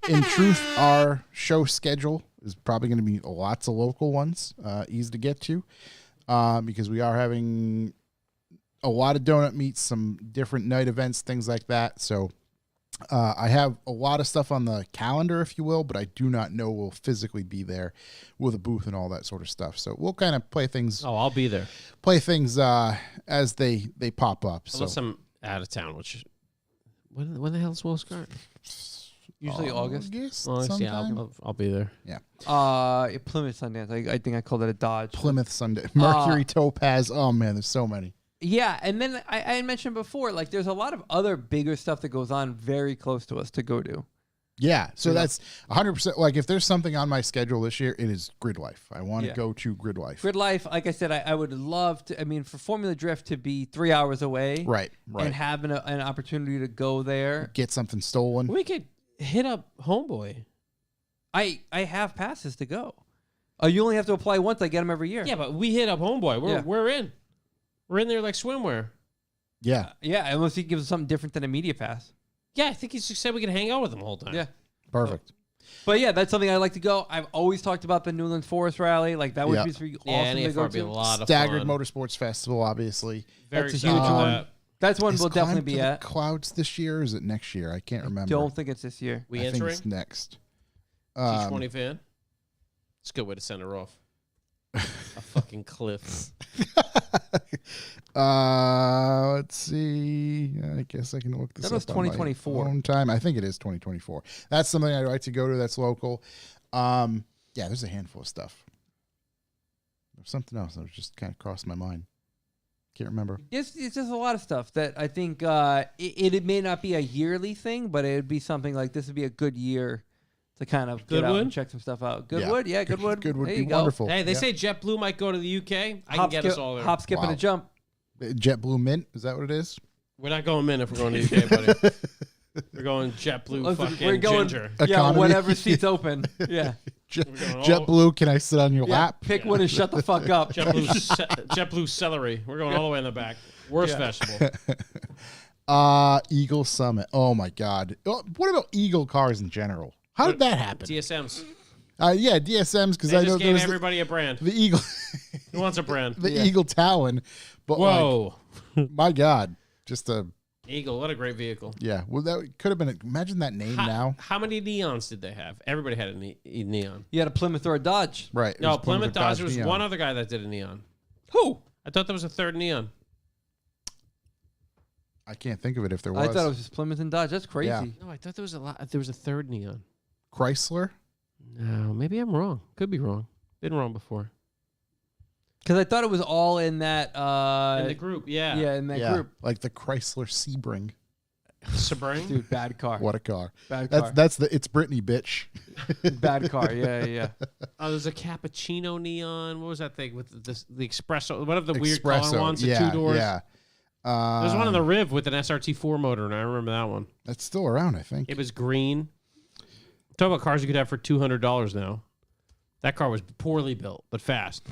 In truth, our show schedule is probably going to be lots of local ones, easy to get to, because we are having a lot of donut meets, some different night events, things like that. So I have a lot of stuff on the calendar, if you will, but I do not know we'll physically be there with a booth and all that sort of stuff. So we'll kind of play things Oh, I'll be there. as they pop up. So Unless I'm out of town, which when the hell's Wolfscott? Usually August. August, August, yeah, sometime. I'll be there. Plymouth Sundance. I think I called it a Dodge. Plymouth Sunday, Mercury Topaz. Oh man, there's so many. Yeah, and then I had mentioned before, like there's a lot of other bigger stuff that goes on very close to us to go to. Yeah, so Yeah. that's 100%. Like if there's something on my schedule this year, it is Grid Life. I want to Yeah. go to Grid Life. Grid Life, like I said, I would love to. I mean, for Formula Drift to be 3 hours away, Right. and have an opportunity to go there. Get something stolen. We could hit up Homeboy. I have passes to go. Oh, you only have to apply once. I get them every year. Yeah, but we hit up Homeboy. Yeah. We're in. We're in there like swimwear. Yeah, Yeah, unless he gives us something different than a media pass. Yeah, I think he just said we can hang out with him the whole time. Yeah. perfect. But yeah, that's something I'd like to go. I've always talked about the Newland Forest Rally. Like that would Yeah. be awesome Yeah, to go NAFR would be a to. lot of Staggered fun. Motorsports Festival, obviously. Very That's a huge excited for one. that. That's one Is we'll Climb definitely to be the at. Clouds this year, or is it next year? I can't remember. Don't think it's this year. We I think entering? it's next. T20 fan? It's a good way to send her off. A fucking cliff. Let's see. I guess I can look this That was up on my 2024. own time. I think it is 2024. That's something I'd like to go to. That's local. Yeah, there's a handful of stuff. There's something else that was just kind of crossed my mind. Can't remember. It's just a lot of stuff that I think it may not be a yearly thing, but it would be something like this would be a good year to kind of get out Goodwood? and check some stuff out. Goodwood, yeah, Goodwood. Good would There be you go. wonderful. Hey, they Yeah. say JetBlue might go to the UK. I can get us all there. Hop, skip, and Wow. a jump. JetBlue Mint, is that what it is? We're not going Mint if we're going to the UK, buddy. We're going JetBlue Listen, fucking we're going- ginger. Yeah, Economy. whatever seat's open. Yeah. We're going all- JetBlue, can I sit on your Yeah, lap? pick one and shut the fuck up. JetBlue celery. We're going all the way in the back. Worst Yeah. vegetable. Eagle Summit. Oh my God. What about Eagle cars in general? How did that happen? DSMs. Yeah, DSMs because They I know just there gave was everybody a brand. the Eagle, Who wants a brand? the Eagle Talon. But Whoa. my God, just a Eagle, what a great vehicle. yeah. Well, that could have been. Imagine that name now. How many neons did they have? Everybody had a neon. You had a Plymouth or a Dodge. Right. it No, was Plymouth Dodge. There was Neon. one other guy that did a neon. Who? I thought there was a third neon. I can't think of it if there was. I thought it was just Plymouth and Dodge. That's crazy. Yeah. No, I thought there was there was a third neon. Chrysler. No, maybe I'm wrong. Could be wrong. Been wrong before. Because I thought it was all in that. In the group, yeah. Yeah, in that group. like the Chrysler Sebring. Sebring? Dude, bad car. What a car. Bad car. That's the It's Britney bitch. Bad car. Yeah. There's a cappuccino neon. What was that thing with the espresso? One of the weird Espresso, color ones, the yeah, 2 doors. Yeah. There's one on the Riv with an SRT4 motor, and I remember that one. That's still around, I think. It was green. Talk about cars you could have for $200 now. That car was poorly built, but fast.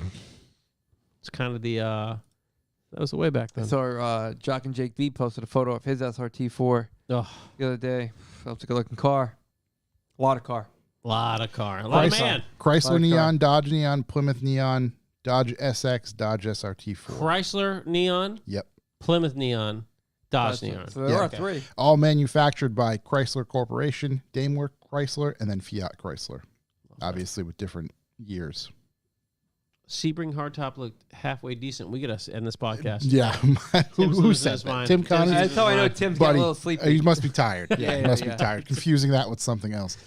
It's kind of the that was the way back then. So Jock and Jake V posted a photo of his SRT4 Oh, the other day. That was a good looking car. A lot of car. a lot of Chrysler, man. Chrysler Like Neon, Dodge Neon, Plymouth Neon, Dodge SX, Dodge SRT4. Chrysler neon, Yep. Plymouth neon, Dodge That's- neon. So there Yeah. are Okay. 3. All manufactured by Chrysler Corporation, Daimler Chrysler, and then Fiat Chrysler. Obviously with different years. Sebring hardtop looked halfway decent. We gotta end this podcast. Yeah. Tim's Who losing said his that? mind. Tim Tim's Connie? losing That's how I know mind. Tim's getting Buddy, a little sleepy. he must be tired. Yeah, he Yeah, must yeah. be tired. Confusing that with something else.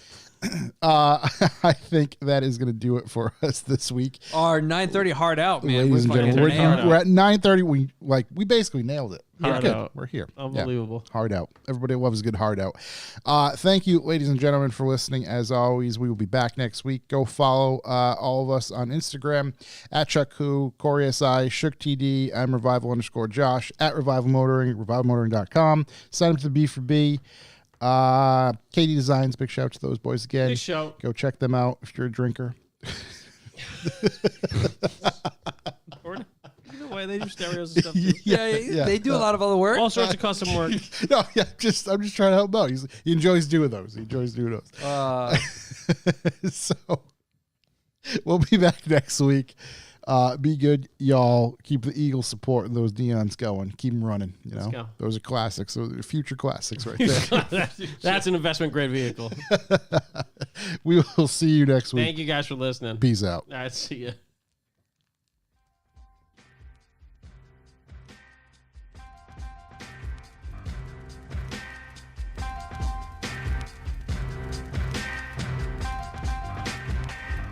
I think that is going to do it for us this week. Our 9:30 hard out, man. Ladies and fucking gentlemen, hard out. we're at 9:30. We basically nailed it. We're Hard good. out. We're here. Yeah. Unbelievable. Hard out. Everybody loves a good hard out. Thank you, ladies and gentlemen, for listening. As always, we will be back next week. Go follow all of us on Instagram at Chuck Who, Corey SI, Shook TD. I'm Revival_Josh at Revival Motoring, revivalmotoring.com. Sign up to the B for B. Katie Designs, big shout out to those boys again. Big shout. Go check them out if you're a drinker. Either way, they do stereos and stuff. Too. Yeah, they do a lot of other work. All sorts of custom work. No, yeah, I'm just trying to help him out. He enjoys doing those. So we'll be back next week. Be good, y'all. Keep the Eagle support and those neons going. Keep them running. Let's go. Those are classics. Those are future classics right there. That's an investment grade vehicle. We will see you next week. Thank you guys for listening. Peace out. All right, see ya.